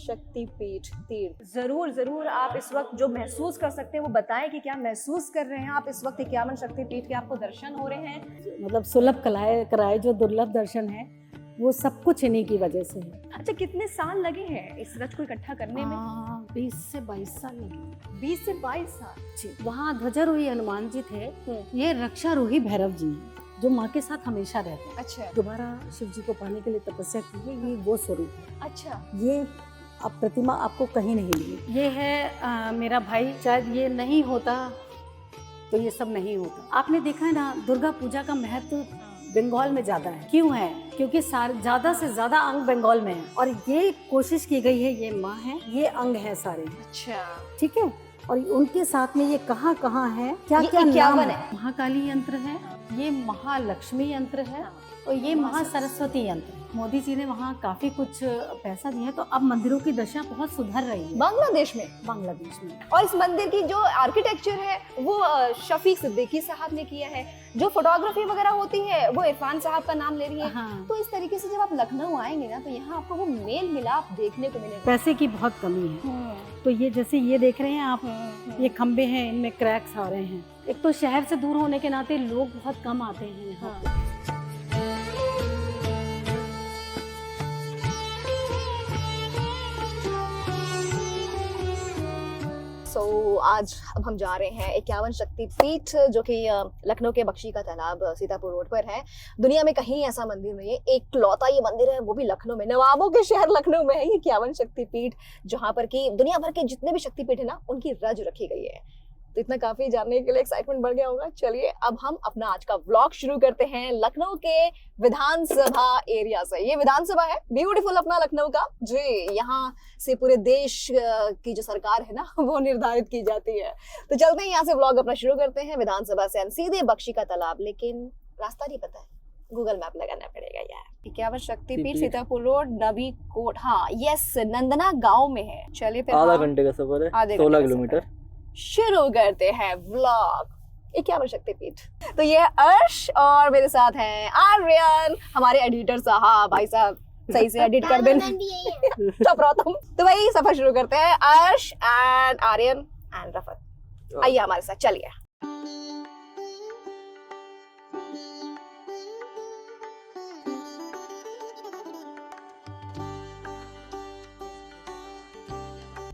शक्तिपीठ तीर्थ। जरूर जरूर आप इस वक्त जो महसूस कर सकते हैं वो बताएं कि क्या महसूस कर रहे हैं आप इस वक्त। 51 शक्तिपीठ के आपको दर्शन हो रहे हैं। मतलब सुलभ कलाएं कराए जो दुर्लभ दर्शन है वो सब कुछ इन्हीं की वजह से है। अच्छा, कितने साल लगे हैं इस रथ को इकट्ठा करने में? 20 से 22 साल लगे। 20 से 22 साल जी। वहाँ ध्वजारोही हनुमान जी थे, ये रक्षारोही भैरव जी हैं जो माँ के साथ हमेशा रहते हैं। अच्छा दोबारा शिव जी को पाने के लिए तपस्या की है, ये वो स्वरूप है। अच्छा, ये अब प्रतिमा आपको कहीं नहीं मिली। ये है मेरा भाई, शायद ये नहीं होता तो ये सब नहीं होता। आपने देखा है ना, दुर्गा पूजा का महत्व बंगाल में ज्यादा है। क्यों है? क्योंकि ज्यादा से ज्यादा अंग बंगाल में है और ये कोशिश की गई है, ये माँ है, ये अंग है सारे। अच्छा, ठीक है। और उनके साथ में ये कहाँ कहाँ है, क्या ये क्या नाम है? महाकाली यंत्र है, ये महालक्ष्मी यंत्र है और ये महासरस्वती यंत्र है। मोदी जी ने वहाँ काफी कुछ पैसा दिया, तो अब मंदिरों की दशा बहुत सुधर रही है बांग्लादेश में। और इस मंदिर की जो आर्किटेक्चर है वो शफीक सिद्दीकी साहब ने किया है। जो फोटोग्राफी वगैरह होती है वो इरफान साहब का नाम ले रही है। हाँ। तो इस तरीके से जब आप लखनऊ आएंगे ना तो यहाँ आपको वो मेल मिलाप देखने को मिलेगा। पैसे की बहुत कमी है। तो ये जैसे ये देख रहे हैं आप, ये खंबे हैं, इनमें क्रैक्स आ रहे हैं। एक तो शहर से दूर होने के नाते लोग बहुत कम आते हैं यहाँ। आज अब हम जा रहे हैं 51 शक्तिपीठ जो कि लखनऊ के बख्शी का तालाब सीतापुर रोड पर है। दुनिया में कहीं ऐसा मंदिर नहीं है, एक लौता ये मंदिर है, वो भी लखनऊ में, नवाबों के शहर लखनऊ में है ये 51 शक्तिपीठ, जहाँ पर की दुनिया भर के जितने भी शक्तिपीठ है ना उनकी रज रखी गई है। तो इतना काफी जानने के लिए एक्साइटमेंट बढ़ गया होगा। चलिए अब हम अपना आज का व्लॉग शुरू करते हैं लखनऊ के विधानसभा एरिया से। ये विधानसभा है, ब्यूटीफुल अपना लखनऊ का जी। यहाँ से पूरे देश की जो सरकार है ना वो निर्धारित की जाती है। तो चलते हैं यहाँ से व्लॉग अपना शुरू करते हैं विधानसभा से सीधे बख्शी का तालाब। लेकिन रास्ता नहीं पता है, गूगल मैप लगाना पड़ेगा यार। 51 शक्तिपीठ सीतापुर रोड नबी कोट, हाँ यस, नंदना गाँव में है। चलिए फिर आधा घंटे का सफर है, 16 किलोमीटर। शुरू करते हैं व्लॉग 51 शक्तिपीठ। तो ये है अर्श और मेरे साथ हैं आर्यन, हमारे एडिटर साहब। भाई साहब सही से एडिट कर देना। चुप रहो तुम। तो भाई सफर शुरू करते हैं, अर्श एंड आर्यन एंड रफत, आइए हमारे साथ, चलिए।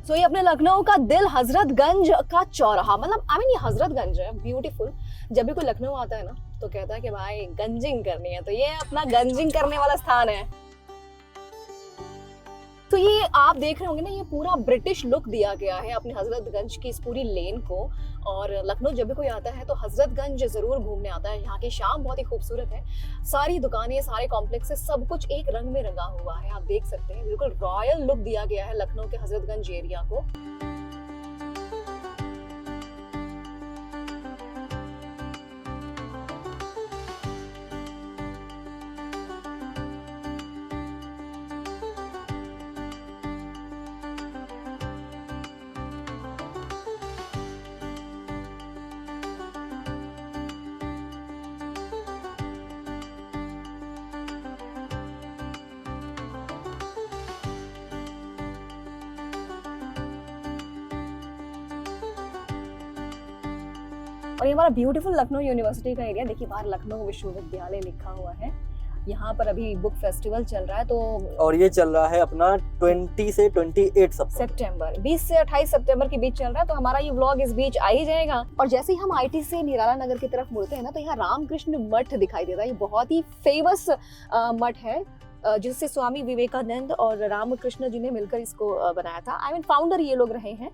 तो ये अपने लखनऊ का दिल हजरतगंज का चौराहा, मतलब आई मीन ये हजरतगंज है, ब्यूटीफुल। जब भी कोई लखनऊ आता है ना तो कहता है कि भाई गंजिंग करनी है, तो ये अपना गंजिंग करने वाला स्थान है। तो ये आप देख रहे होंगे ना, ये पूरा ब्रिटिश लुक दिया गया है अपने हजरतगंज की इस पूरी लेन को। और लखनऊ जब भी कोई आता है तो हजरतगंज जरूर घूमने आता है। यहाँ की शाम बहुत ही खूबसूरत है, सारी दुकानें, सारे कॉम्प्लेक्सेस, सब कुछ एक रंग में रंगा हुआ है। आप देख सकते हैं बिल्कुल रॉयल लुक दिया गया है लखनऊ के हजरतगंज एरिया को। और ये हमारा ब्यूटीफुल लखनऊ यूनिवर्सिटी का एरिया, देखिए बाहर लखनऊ विश्वविद्यालय लिखा हुआ है। यहाँ पर अभी बुक फेस्टिवल चल रहा है, तो और ये चल रहा है अपना 20 से 28 सितंबर, 20 से 28 सितंबर के बीच चल रहा है। तो हमारा ये व्लॉग इस बीच आ ही जाएगा। और जैसे ही हम आईटी से निराला नगर की तरफ मुड़ते हैं ना तो यहाँ रामकृष्ण मठ दिखाई देता है। ये बहुत ही फेमस मठ है जिससे स्वामी विवेकानंद और रामकृष्ण जी ने मिलकर इसको बनाया था। आई मीन फाउंडर ये लोग रहे हैं।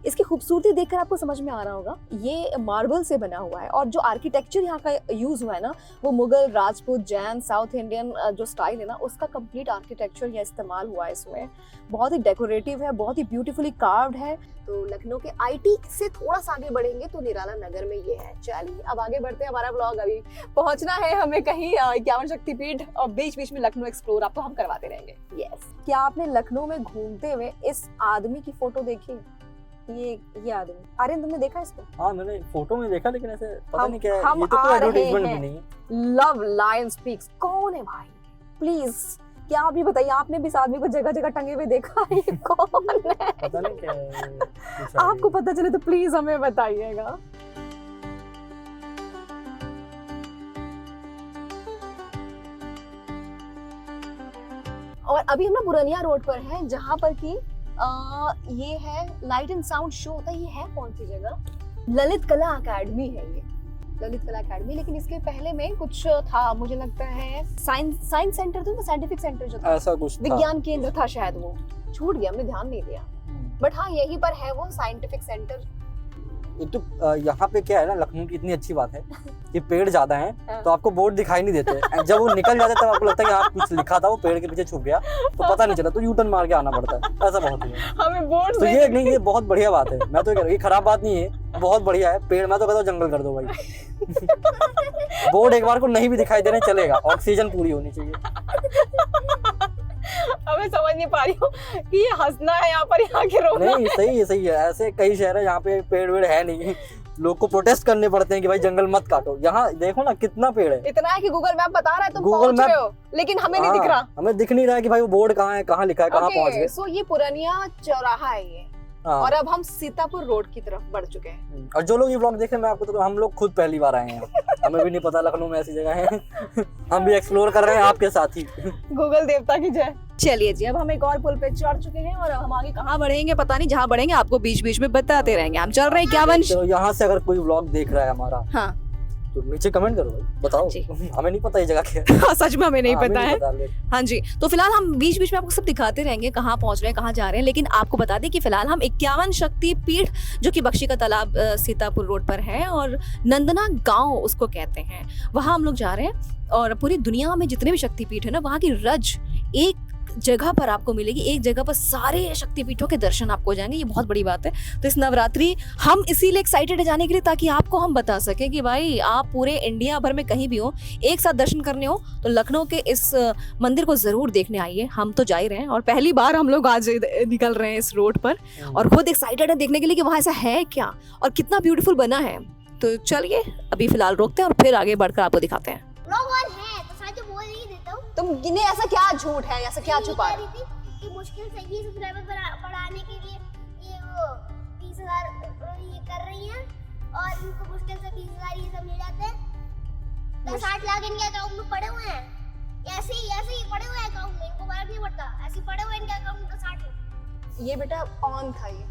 इसकी खूबसूरती देखकर आपको समझ में आ रहा होगा, ये मार्बल से बना हुआ है। और जो आर्किटेक्चर यहाँ का यूज हुआ है ना वो मुगल, राजपूत, जैन, साउथ इंडियन जो स्टाइल है ना उसका कंप्लीट आर्किटेक्चर यहाँ इस्तेमाल हुआ है इसमें। बहुत ही डेकोरेटिव है, बहुत ही ब्यूटीफुली कार्व्ड है। तो लखनऊ के आईटी से थोड़ा सा आगे बढ़ेंगे तो निराला नगर में ये है। चलिए अब आगे बढ़ते हैं, हमारा ब्लॉग अभी पहुंचना है हमें कहीं 51 शक्तिपीठ और बीच बीच में लखनऊ एक्सप्लोर आपको हम करवाते रहेंगे। यस। क्या आपने लखनऊ में घूमते हुए इस आदमी की फोटो देखी? ये आदमी, आर्यन तुमने देखा इसको? हाँ मैंने फोटो में देखा, लेकिन ऐसे पता नहीं क्या हम ये तो आ रहे एडवर्टाइजमेंट भी हैं। नहीं है। लव लायन स्पीक्स कौन है भाई? प्लीज क्या आप भी बताइए, आपने भी इस आदमी को जगह जगह टंगे हुए देखा है, ये कौन है? पता नहीं क्या है ये, कुछ आपको idea पता चले तो प्लीज हमें बताइएगा। और अभी हम ना पुरानिया रोड पर हैं, जहाँ पर कि ये है लाइट एंड साउंड शो होता है। ये है कौन सी जगह? ललित कला अकेडमी है ये, ललित कला अकेडमी। लेकिन इसके पहले में कुछ था, मुझे लगता है साइंस सेंटर था, साइंटिफिक सेंटर जो था, ऐसा कुछ था। विज्ञान केंद्र था शायद, वो छूट गया, हमने ध्यान नहीं दिया। बट हाँ, यहीं पर है वो साइंटिफिक सेंटर। एक तो यहाँ पे क्या है ना, लखनऊ की इतनी अच्छी बात है कि पेड़ ज्यादा हैं, हाँ। तो आपको बोर्ड दिखाई नहीं देते। जब वो निकल जाते तब आपको लगता है कि हाँ कुछ लिखा था, वो पेड़ के पीछे छुप गया, तो पता नहीं चला, तो यू टर्न मार के आना पड़ता है। ऐसा बहुत है। हमें बोर्ड तो ये नहीं, ये बहुत बढ़िया बात है। मैं तो कह रहा हूँ ये खराब बात नहीं है, बहुत बढ़िया है। पेड़ मैं तो कहता हूँ जंगल कर दो भाई। बोर्ड एक बार को नहीं भी दिखाई दे रहे चलेगा, ऑक्सीजन पूरी होनी चाहिए। अब मैं समझ नहीं पा रही हूँ कि ये हंसना है यहाँ पर, यहाँ के रोना नहीं, सही है, सही है। ऐसे कई शहर है यहाँ पे पेड़ वेड़ है नहीं, लोग को प्रोटेस्ट करने पड़ते हैं कि भाई जंगल मत काटो। यहाँ देखो ना कितना पेड़ है। इतना है कि गूगल मैप बता रहा है तुम Google पहुंच Map- रहे हो, लेकिन हमें नहीं दिख रहा। हमें दिख नहीं रहा है कि भाई वो बोर्ड कहाँ है, कहाँ लिखा है, कहाँ पहुंच गए। सो ये पुरानिया चौराहा है ये, हाँ। और अब हम सीतापुर रोड की तरफ बढ़ चुके हैं। और जो लोग ये ब्लॉग देखे, मैं आपको तो हम लोग खुद पहली बार आए हैं, हमें भी नहीं पता लखनऊ में ऐसी जगह है। हम भी एक्सप्लोर कर रहे हैं आपके साथ ही। गूगल देवता की जय। चलिए जी, अब हम एक और पुल पे चढ़ चुके हैं, और अब हम आगे कहाँ बढ़ेंगे पता नहीं, जहाँ बढ़ेंगे आपको बीच बीच में बताते रहेंगे। हम चल रहे हैं 51। तो यहाँ से अगर कोई ब्लॉग देख रहा है हमारा, हाँ तो नीचे कमेंट करो भाई, बताओ। जी। हमें नहीं पता ये जगह क्या है। सच में हमें नहीं हाँ, पता हमें है। नहीं पता। हाँ जी, तो फिलहाल हम बीच बीच में आपको सब दिखाते रहेंगे कहाँ पहुंच रहे हैं, कहाँ जा रहे हैं। लेकिन आपको बता दें कि फिलहाल हम 51 शक्ति पीठ, जो कि बख्शी का तालाब सीतापुर रोड पर है, और नंदना गांव उसको कहते हैं, वहां हम लोग जा रहे हैं। और पूरी दुनिया में जितने भी शक्तिपीठ है ना, वहाँ की रज एक जगह पर आपको मिलेगी, एक जगह पर सारे शक्तिपीठों के दर्शन आपको हो जाएंगे। ये बहुत बड़ी बात है। तो इस नवरात्रि हम इसीलिए एक्साइटेड है जाने के लिए, ताकि आपको हम बता सके कि भाई आप पूरे इंडिया भर में कहीं भी हो, एक साथ दर्शन करने हो, तो लखनऊ के इस मंदिर को जरूर देखने आइए। हम तो जा ही रहे हैं, और पहली बार हम लोग आज निकल रहे हैं इस रोड पर, और खुद एक्साइटेड है देखने के लिए कि वहाँ ऐसा है क्या और कितना ब्यूटीफुल बना है। तो चलिए अभी फिलहाल रोकते हैं और फिर आगे बढ़कर आपको दिखाते हैं। लोग और है तो सच बोल ही देता हूँ। तुम गिने, ऐसा क्या झूठ है, ऐसा क्या छुपा रही थी कि मुश्किल से 20 सब्सक्राइबर बढ़ाने के लिए ये वो 30,000 ये कर रही हैं, और इनको मुश्किल से 30,000 ये सब मिल जाते हैं। 60 लाख इनके अकाउंट में पड़े हुए हैं, ऐसे ही पड़े हुए हैं अकाउंट में, इनको फर्क नहीं पड़ता, ऐसे पड़े हुए इनके अकाउंट में 60 लाख। ये बेटा ऑन था ये,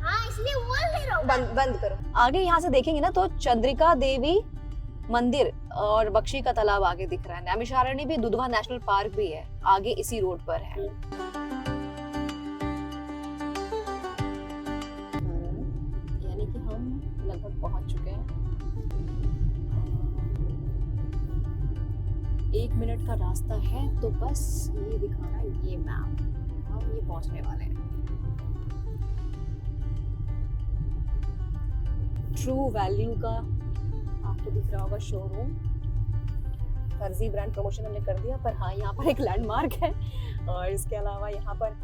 हाँ इसलिए बोल नहीं रहा हूँ। बंद करो। आगे यहाँ से देखेंगे ना तो चंद्रिका देवी मंदिर और बख्शी का तालाब आगे दिख रहा है। नैमिषारण्य भी, दुधवा नेशनल पार्क भी है आगे इसी रोड पर है। यानी कि हम लगभग पहुंच चुके हैं। 1 मिनट का रास्ता है, तो बस ये दिखा रहा है ये मैप, हम ये पहुंचने वाले हैं। ट्रू वैल्यू का आपको दिख रहा होगा शोरूम। फर्जी ब्रांड प्रमोशन हमने कर दिया, पर हाँ यहाँ पर एक लैंडमार्क है, और इसके अलावा यहाँ पर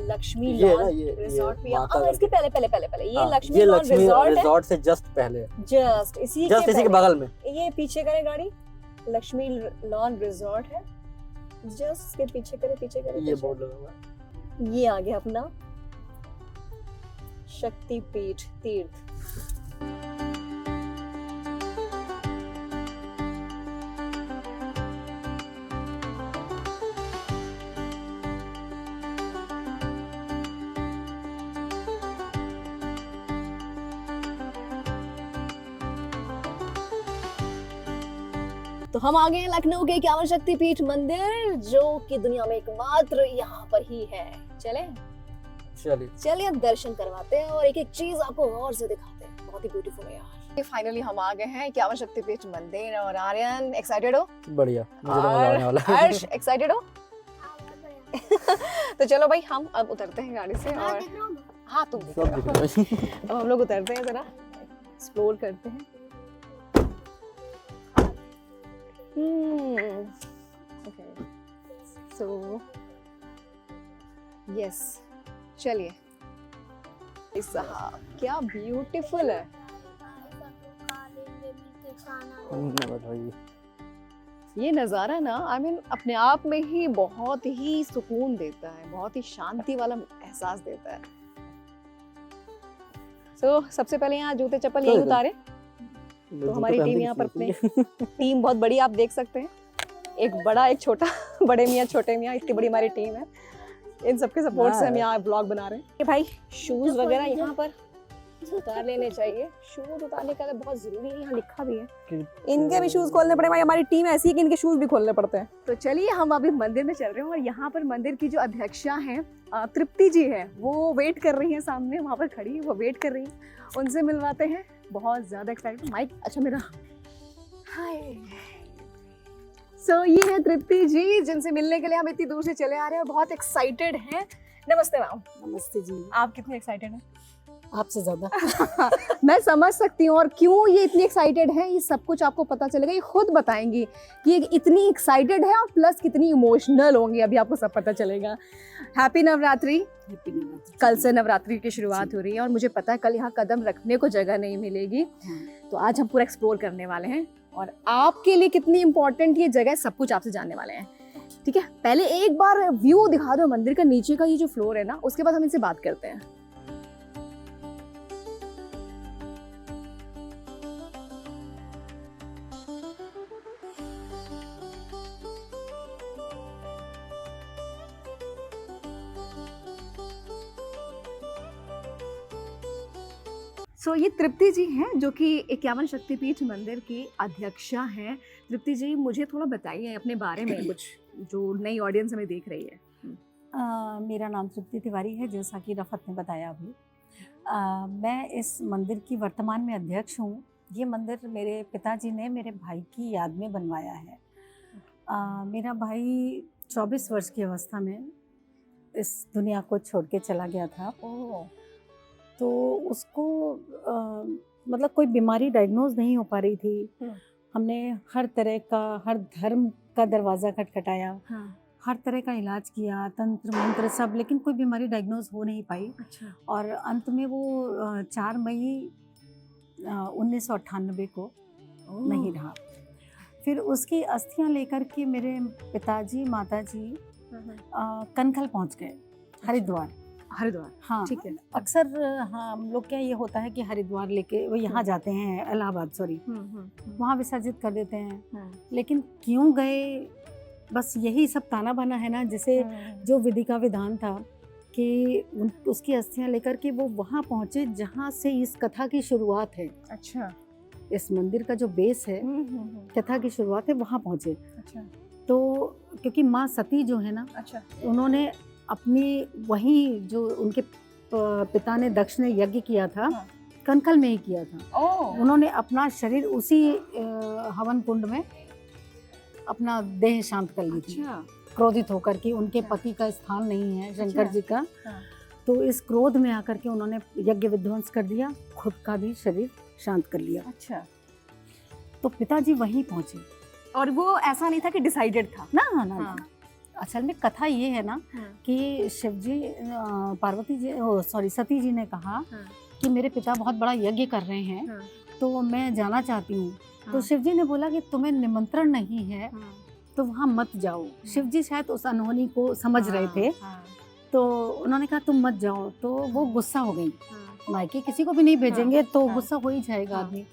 लक्ष्मी ये लॉन ना, ये रिजॉर्ट भी है। माता हाँ, इसके पहले ये हाँ, लक्ष्मी ये लॉन लक्ष्मी रिजॉर्ट है, रिजॉर्ट से जस्ट पहले, जस्ट इसी जस्ट इसी के पहले। बगल में। ये पीछे करे गाड़ी, लक्ष्मी लॉन रिजॉर्ट है, जस्ट इसके पीछे करे ये बोर्ड लगा हुआ है। ये आ गया अपना शक्तिपीठ तीर्थ। तो हम आ गए हैं लखनऊ के 51 शक्तिपीठ मंदिर, जो कि दुनिया में एकमात्र यहाँ पर ही है। चलिए दर्शन करवाते हैं और एक एक चीज आपको गौर से दिखाते हैं। बहुत ही ब्यूटीफुल है यार। फाइनली हम आ गए हैं 51 शक्तिपीठ मंदिर, और आर्यन एक्साइटेड हो? बढ़िया, मुझे तो मजा आने वाला है। हर्ष एक्साइटेड हो? हाँ, बहुत बढ़िया। तो चलो भाई, हम अब उतरते हैं गाड़ी से, हाँ, और देख रहा हूँ। हाँ तुम दिख सब रहे दिख हो। रहा है। अब हम लोग उतरते हैं, जरा एक्सप्लोर करते हैं। Okay. So, yes, चलिए। साहब क्या ब्यूटीफुल है। धन्यवाद भाई। ये नज़ारा ना आई मीन अपने आप में ही बहुत ही सुकून देता है, बहुत ही शांति वाला एहसास देता है। सो सबसे पहले यहाँ जूते चप्पल यही उतारे। तो हमारी टीम यहाँ पर अपने टीम बहुत बड़ी आप देख सकते हैं, एक बड़ा एक छोटा, बड़े मियाँ छोटे मियाँ, इतनी बड़ी हमारी टीम है। इन सबके सपोर्ट से हम यहाँ ब्लॉग बना रहे हैं। ये भाई शूज वगैरह यहाँ पर उतार लेने चाहिए। शूज उतारने का बहुत जरूरी है, यहाँ लिखा भी है। इनके भी शूज खोलने पड़े भाई, हमारी टीम ऐसी है कि इनके शूज भी खोलने पड़ते हैं। तो चलिए हम अभी मंदिर में चल रहे हैं और यहाँ पर मंदिर की जो अध्यक्षा हैं तृप्ति जी है, वो वेट कर रही हैं सामने, वहाँ पर खड़ी है, वो वेट कर रही है। उनसे मिलवाते हैं। बहुत ज्यादा एक्साइटेड माइक, अच्छा मेरा हाय। सो ये है तृप्ति जी, जिनसे मिलने के लिए हम इतनी दूर से चले आ रहे हैं और बहुत एक्साइटेड हैं। नमस्ते मैम। नमस्ते जी। आप कितने एक्साइटेड हैं? आपसे ज्यादा। मैं समझ सकती हूँ, और क्यों ये इतनी एक्साइटेड है ये सब कुछ आपको पता चलेगा, ये खुद बताएंगी कि ये इतनी एक्साइटेड है और प्लस कितनी इमोशनल होंगी, अभी आपको सब पता चलेगा। हैप्पी नवरात्रि। हैप्पी नवरात्रि। कल से नवरात्रि की शुरुआत हो रही है और मुझे पता है कल यहाँ कदम रखने को जगह नहीं मिलेगी, तो आज हम पूरा एक्सप्लोर करने वाले हैं और आपके लिए कितनी इंपॉर्टेंट ये जगह है सब कुछ आपसे जानने वाले हैं। ठीक है, पहले एक बार व्यू दिखा दो मंदिर का, नीचे का ये जो फ्लोर है ना, उसके बाद हम इनसे बात करते हैं। सो ये तृप्ति जी हैं जो कि 51 शक्तिपीठ मंदिर की अध्यक्षा हैं। तृप्ति जी, मुझे थोड़ा बताइए अपने बारे में कुछ, जो नई ऑडियंस हमें देख रही है। मेरा नाम तृप्ति तिवारी है, जैसा कि रफत ने बताया अभी। मैं इस मंदिर की वर्तमान में अध्यक्ष हूँ। ये मंदिर मेरे पिताजी ने मेरे भाई की याद में बनवाया है। मेरा भाई 24 वर्ष की अवस्था में इस दुनिया को छोड़ के चला गया था। तो उसको मतलब कोई बीमारी डायग्नोज नहीं हो पा रही थी। हमने हर तरह का, हर धर्म का दरवाज़ा खटखटाया, हर तरह का इलाज किया, तंत्र मंत्र सब, लेकिन कोई बीमारी डायग्नोज हो नहीं पाई। अच्छा। और अंत में वो 4 मई 1998 को नहीं रहा। फिर उसकी अस्थियां लेकर के मेरे पिताजी माताजी कनखल पहुंच गए, हरिद्वार। हरिद्वार, हाँ ठीक है। अक्सर हाँ हम लोग क्या ये होता है कि हरिद्वार लेके वो यहाँ जाते हैं, इलाहाबाद सॉरी, वहाँ विसर्जित कर देते हैं। लेकिन क्यों गए, बस यही सब ताना बाना है ना, जिसे जो विधि का विधान था कि उसकी अस्थियां लेकर के वो वहाँ पहुँचे जहाँ से इस कथा की शुरुआत है। अच्छा। इस मंदिर का जो बेस है, कथा की शुरुआत है, वहाँ पहुँचे। अच्छा। तो क्योंकि माँ सती जो है ना, अच्छा, उन्होंने अपनी वही जो उनके पिता ने दक्ष ने यज्ञ किया था, कनखल में ही किया था। उन्होंने अपना शरीर उसी हवन कुंड में अपना देह शांत कर ली थी। क्रोधित होकर कि उनके पति का स्थान नहीं है शंकर जी का। तो इस क्रोध में आकर के उन्होंने यज्ञ विध्वंस कर दिया, खुद का भी शरीर शांत कर लिया। अच्छा। तो पिताजी वहीं पहुंचे। और वो ऐसा नहीं था कि डिसाइडेड था ना। असल में कथा ये है ना कि शिव जी पार्वती जी सॉरी सती जी ने कहा कि मेरे पिता बहुत बड़ा यज्ञ कर रहे हैं, तो मैं जाना चाहती हूँ। तो शिव जी ने बोला कि तुम्हें निमंत्रण नहीं है तो वहाँ मत जाओ। शिव जी शायद उस अनहोनी को समझ रहे थे, तो उन्होंने कहा तुम मत जाओ। तो वो गुस्सा हो गई, मायके किसी को भी नहीं भेजेंगे तो गुस्सा हो ही जाएगा आदमी।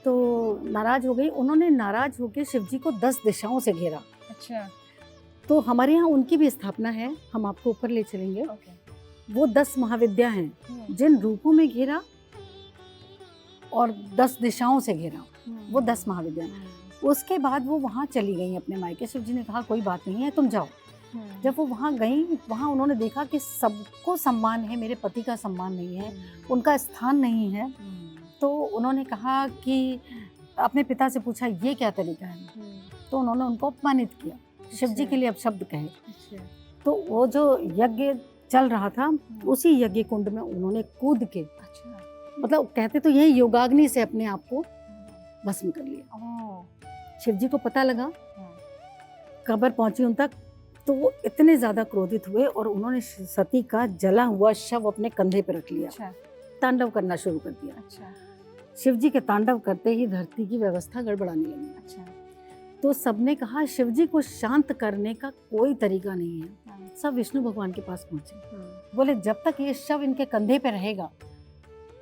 तो नाराज हो गई। उन्होंने नाराज होकर शिव जी को 10 दिशाओं से घेरा। अच्छा। तो हमारे यहाँ उनकी भी स्थापना है, हम आपको ऊपर ले चलेंगे। वो 10 महाविद्या हैं जिन रूपों में घेरा और 10 दिशाओं से घेरा, वो 10 महाविद्या। उसके बाद वो वहाँ चली गई अपने मायके। शिव जी ने कहा कोई बात नहीं है, तुम जाओ। जब वो वहाँ गई, वहाँ उन्होंने देखा कि सबको सम्मान है, मेरे पति का सम्मान नहीं है, उनका स्थान नहीं है। तो उन्होंने कहा कि अपने पिता से पूछा ये क्या तरीका है, तो उन्होंने उनको अपमानित किया, शिव जी के लिए अपशब्द कहे। तो वो जो यज्ञ चल रहा था उसी यज्ञ कुंड में उन्होंने कूद के, मतलब कहते तो यही योगाग्नि से अपने आप को भस्म कर लिया। शिव जी को पता लगा, खबर पहुंची उन तक, तो वो इतने ज्यादा क्रोधित हुए और उन्होंने सती का जला हुआ शव अपने कंधे पर रख लिया। तांडव करना शुरू कर दिया। शिव जी के तांडव करते ही धरती की व्यवस्था गड़बड़ाने लगी। तो सबने कहा शिव जी को शांत करने का कोई तरीका नहीं है। सब विष्णु भगवान के पास पहुंचे, बोले जब तक ये शव इनके कंधे पे रहेगा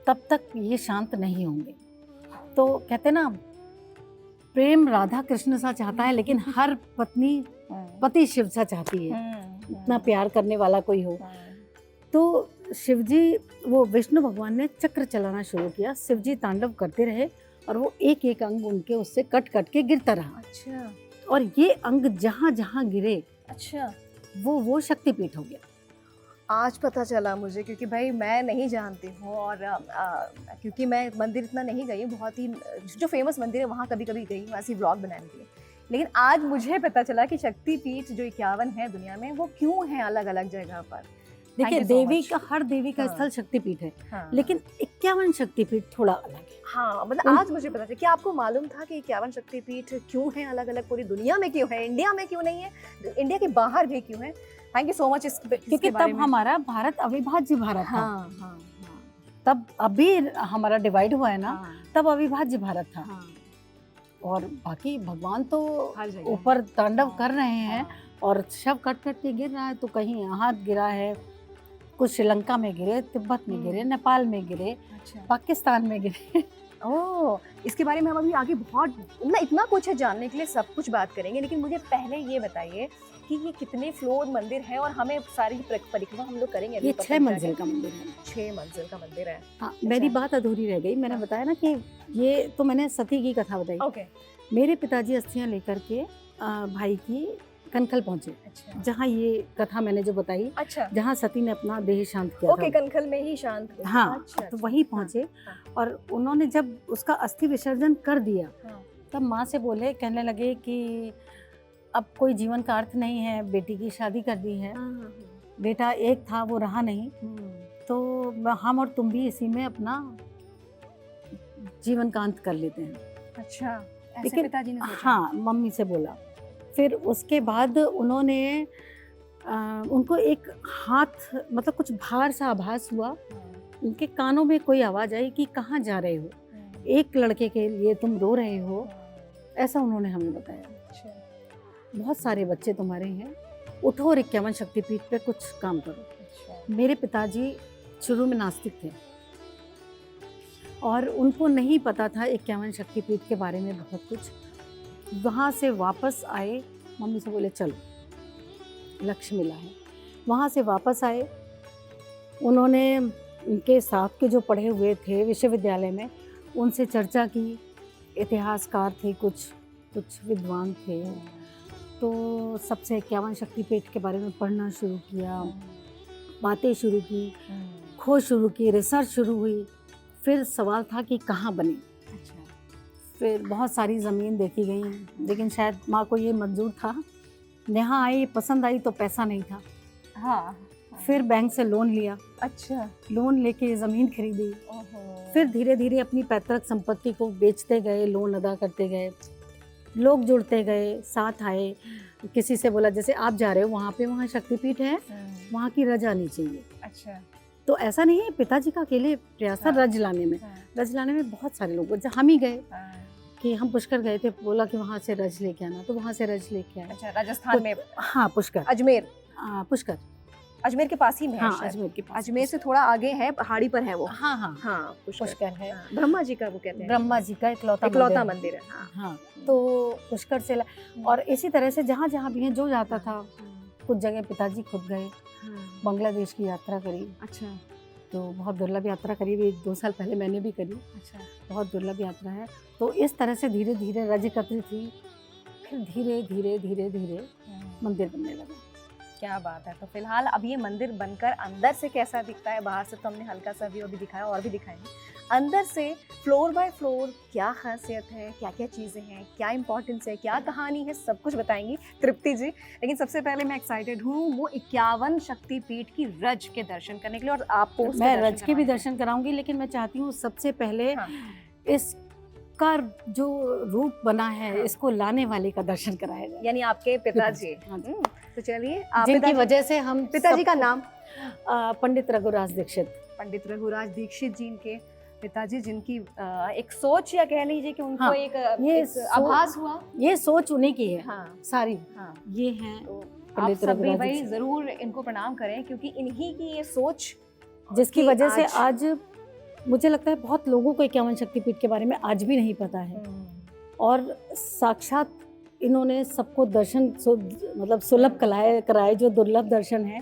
तब तक ये शांत नहीं होंगे। तो कहते ना, प्रेम राधा कृष्ण सा चाहता है, लेकिन हर पत्नी पति शिव सा चाहती है, इतना प्यार करने वाला कोई हो। तो शिव जी, वो विष्णु भगवान ने चक्र चलाना शुरू किया, शिव जी तांडव करते रहे और वो एक एक अंग उनके उससे कट कट के गिरता रहा। अच्छा और ये अंग जहाँ जहाँ गिरे अच्छा, वो शक्तिपीठ हो गया। आज पता चला मुझे, क्योंकि भाई मैं नहीं जानती हूँ, और क्योंकि मैं मंदिर इतना नहीं गई हूँ, बहुत ही जो फेमस मंदिर है वहाँ कभी कभी गई हूँ ऐसी व्लॉग बनाने के लिए। लेकिन आज मुझे पता चला कि शक्तिपीठ जो 51 है दुनिया में, वो क्यों है अलग अलग जगह पर। देखिए, Thank you so Devi much. का, हर देवी का हाँ। स्थल शक्तिपीठ है, हाँ। लेकिन 51 शक्तिपीठ थोड़ा अलग है। हाँ, मतलब आज मुझे पता चला। क्या आपको मालूम था कि 51 शक्तिपीठ क्यों है अलग अलग, पूरी दुनिया में क्यों है, इंडिया में क्यों नहीं है, इंडिया के बाहर भी क्यों है? थैंक यू सो मच क्योंकि तब हमारा भारत अविभाज्य भारत था। हाँ हाँ तब अभी हमारा डिवाइड हुआ है ना, हाँ, तब अविभाज्य भारत था। हाँ, और बाकी भगवान तो हर जगह ऊपर तांडव हाँ, कर रहे हैं, और शव कट कट के गिर रहा है। तो कहीं यहाँ गिरा है, कुछ श्रीलंका में गिरे, तिब्बत में गिरे, नेपाल में गिरे, अच्छा। पाकिस्तान में गिरे। ओह, इसके बारे में हम अभी आगे बहुत ना, इतना कुछ है जानने के लिए, सब कुछ बात करेंगे। लेकिन मुझे पहले ये बताइए कि ये कितने फ्लोर मंदिर है, और हमें सारी परिक्रमा हम लोग करेंगे। ये 6 मंजिल का मंदिर है। 6 मंजिल का मंदिर है। हाँ, मेरी बात अधूरी रह गई। मैंने हाँ। बताया ना कि ये तो मैंने सती की कथा बताई। ओके। मेरे पिताजी अस्थियां लेकर के भाई की कनखल पहुंचे, अच्छा जहाँ ये कथा मैंने जो बताई, अच्छा, जहाँ सती ने अपना देह शांत किया ओके, था। कनखल में ही शांत हुए। हाँ, अच्छा, तो वहीं पहुंचे। हाँ। और उन्होंने जब उसका अस्थि विसर्जन कर दिया, हाँ। तब माँ से बोले, कहने लगे कि अब कोई जीवन का अर्थ नहीं है, बेटी की शादी कर दी है, बेटा एक था वो रहा नहीं, तो हम और तुम भी इसी में अपना जीवन का अंत कर लेते हैं। अच्छा, ऐसे लेकिन पिताजी ने सोचा? हाँ, मम्मी से बोला। फिर उसके बाद उन्होंने उनको एक हाथ, मतलब कुछ भार सा आभास हुआ, उनके कानों में कोई आवाज़ आई कि कहाँ जा रहे हो, एक लड़के के लिए तुम रो रहे हो, ऐसा उन्होंने हमें बताया। अच्छा, बहुत सारे बच्चे तुम्हारे हैं, उठो और 51 शक्तिपीठ पे कुछ काम करो। अच्छा, मेरे पिताजी शुरू में नास्तिक थे, और उनको नहीं पता था 51 शक्तिपीठ के बारे में बहुत कुछ। वहाँ से वापस आए, मम्मी से बोले चलो, लक्ष्य मिला है। वहाँ से वापस आए, उन्होंने उनके साथ के जो पढ़े हुए थे विश्वविद्यालय में, उनसे चर्चा की। इतिहासकार थे, कुछ विद्वान थे, तो सबसे 51 शक्तिपीठ के बारे में पढ़ना शुरू किया, बातें शुरू की, खोज शुरू की, रिसर्च शुरू हुई। फिर सवाल था कि कहाँ बने। अच्छा, फिर बहुत सारी ज़मीन देखी गई, लेकिन शायद माँ को ये मंजूर था, यहाँ आई, पसंद आई, तो पैसा नहीं था। हाँ, फिर बैंक से लोन लिया, अच्छा, लोन लेके ये ज़मीन खरीदी। ओहो, फिर धीरे धीरे अपनी पैतृक संपत्ति को बेचते गए, लोन अदा करते गए, लोग जुड़ते गए, साथ आए। किसी से बोला, जैसे आप जा रहे हो वहाँ पे, वहाँ शक्तिपीठ है, वहाँ की रज आनी चाहिए। अच्छा, तो ऐसा नहीं है पिताजी का अकेले प्रयास था हाँ। रज लाने में। रज लाने में बहुत सारे लोग, जब हम ही गए कि हम पुष्कर गए थे, बोला कि वहाँ से रज लेके आना, तो वहाँ से रज लेके आए। अच्छा, राजस्थान में, हाँ, पुष्कर, अजमेर, पुष्कर, अजमेर के पास ही में है हाँ, शायद। अजमेर के पास। अजमेर से थोड़ा आगे है, पहाड़ी पर है वो। हाँ हाँ, हाँ, पुष्कर है। हाँ, ब्रह्मा जी का वो कहते हैं, ब्रह्मा जी का इकलौता मंदिर है। हाँ, हाँ, तो पुष्कर से और इसी तरह से जहाँ जहाँ भी है, जो जाता था। कुछ जगह पिताजी खुद गए, बांग्लादेश की यात्रा करी, अच्छा, तो बहुत दुर्लभ यात्रा करी, 1-2 साल पहले मैंने भी करी। अच्छा, बहुत दुर्लभ यात्रा है। तो इस तरह से धीरे धीरे रज एकत्रित हुई, फिर धीरे धीरे धीरे धीरे मंदिर बनने लगा। क्या बात है। तो फिलहाल अब ये मंदिर बनकर अंदर से कैसा दिखता है, बाहर से तो हमने हल्का सा व्यू अभी दिखाया, और भी दिखाएंगे। अंदर से फ्लोर बाय फ्लोर क्या खासियत है, क्या क्या चीज़ें हैं, क्या इंपॉर्टेंस है, क्या कहानी है, सब कुछ बताएंगी तृप्ति जी। लेकिन सबसे पहले मैं एक्साइटेड हूँ वो 51 शक्तिपीठ की रज के दर्शन करने के लिए, और आपको उसके मैं दर्शन रज के भी करवाएंगे। दर्शन कराऊंगी, लेकिन मैं चाहती हूँ सबसे पहले हाँ। इसका जो रूप बना है, हाँ। इसको लाने वाले का दर्शन कराया जाए। यानी आपके पिताजी। हाँ जी। तो चलिए, आप जिनकी पिताजी, वजह से हम पिताजी का सब- नाम? पंडित रघुराज दीक्षित। पंडित रघुराज दीक्षित जी के पिताजी जिनकी एक सोच या कह लीजिए कि उनको हाँ, एक आभास हुआ। ये सोच उन्हीं की है हाँ सारी। हाँ, ये हैं तो आप पंडित सब भी रघुराज भाई जी, जरूर इनको प्रणाम करें, क्योंकि इन्हीं की ये सोच जिसकी कि वजह से आज मुझे लगता है बहुत लोगों को 51 शक्तिपीठ के बारे में आज भी नहीं पता है। और साक्षात इन्होंने सबको दर्शन मतलब सुलभ कराए, जो दुर्लभ दर्शन है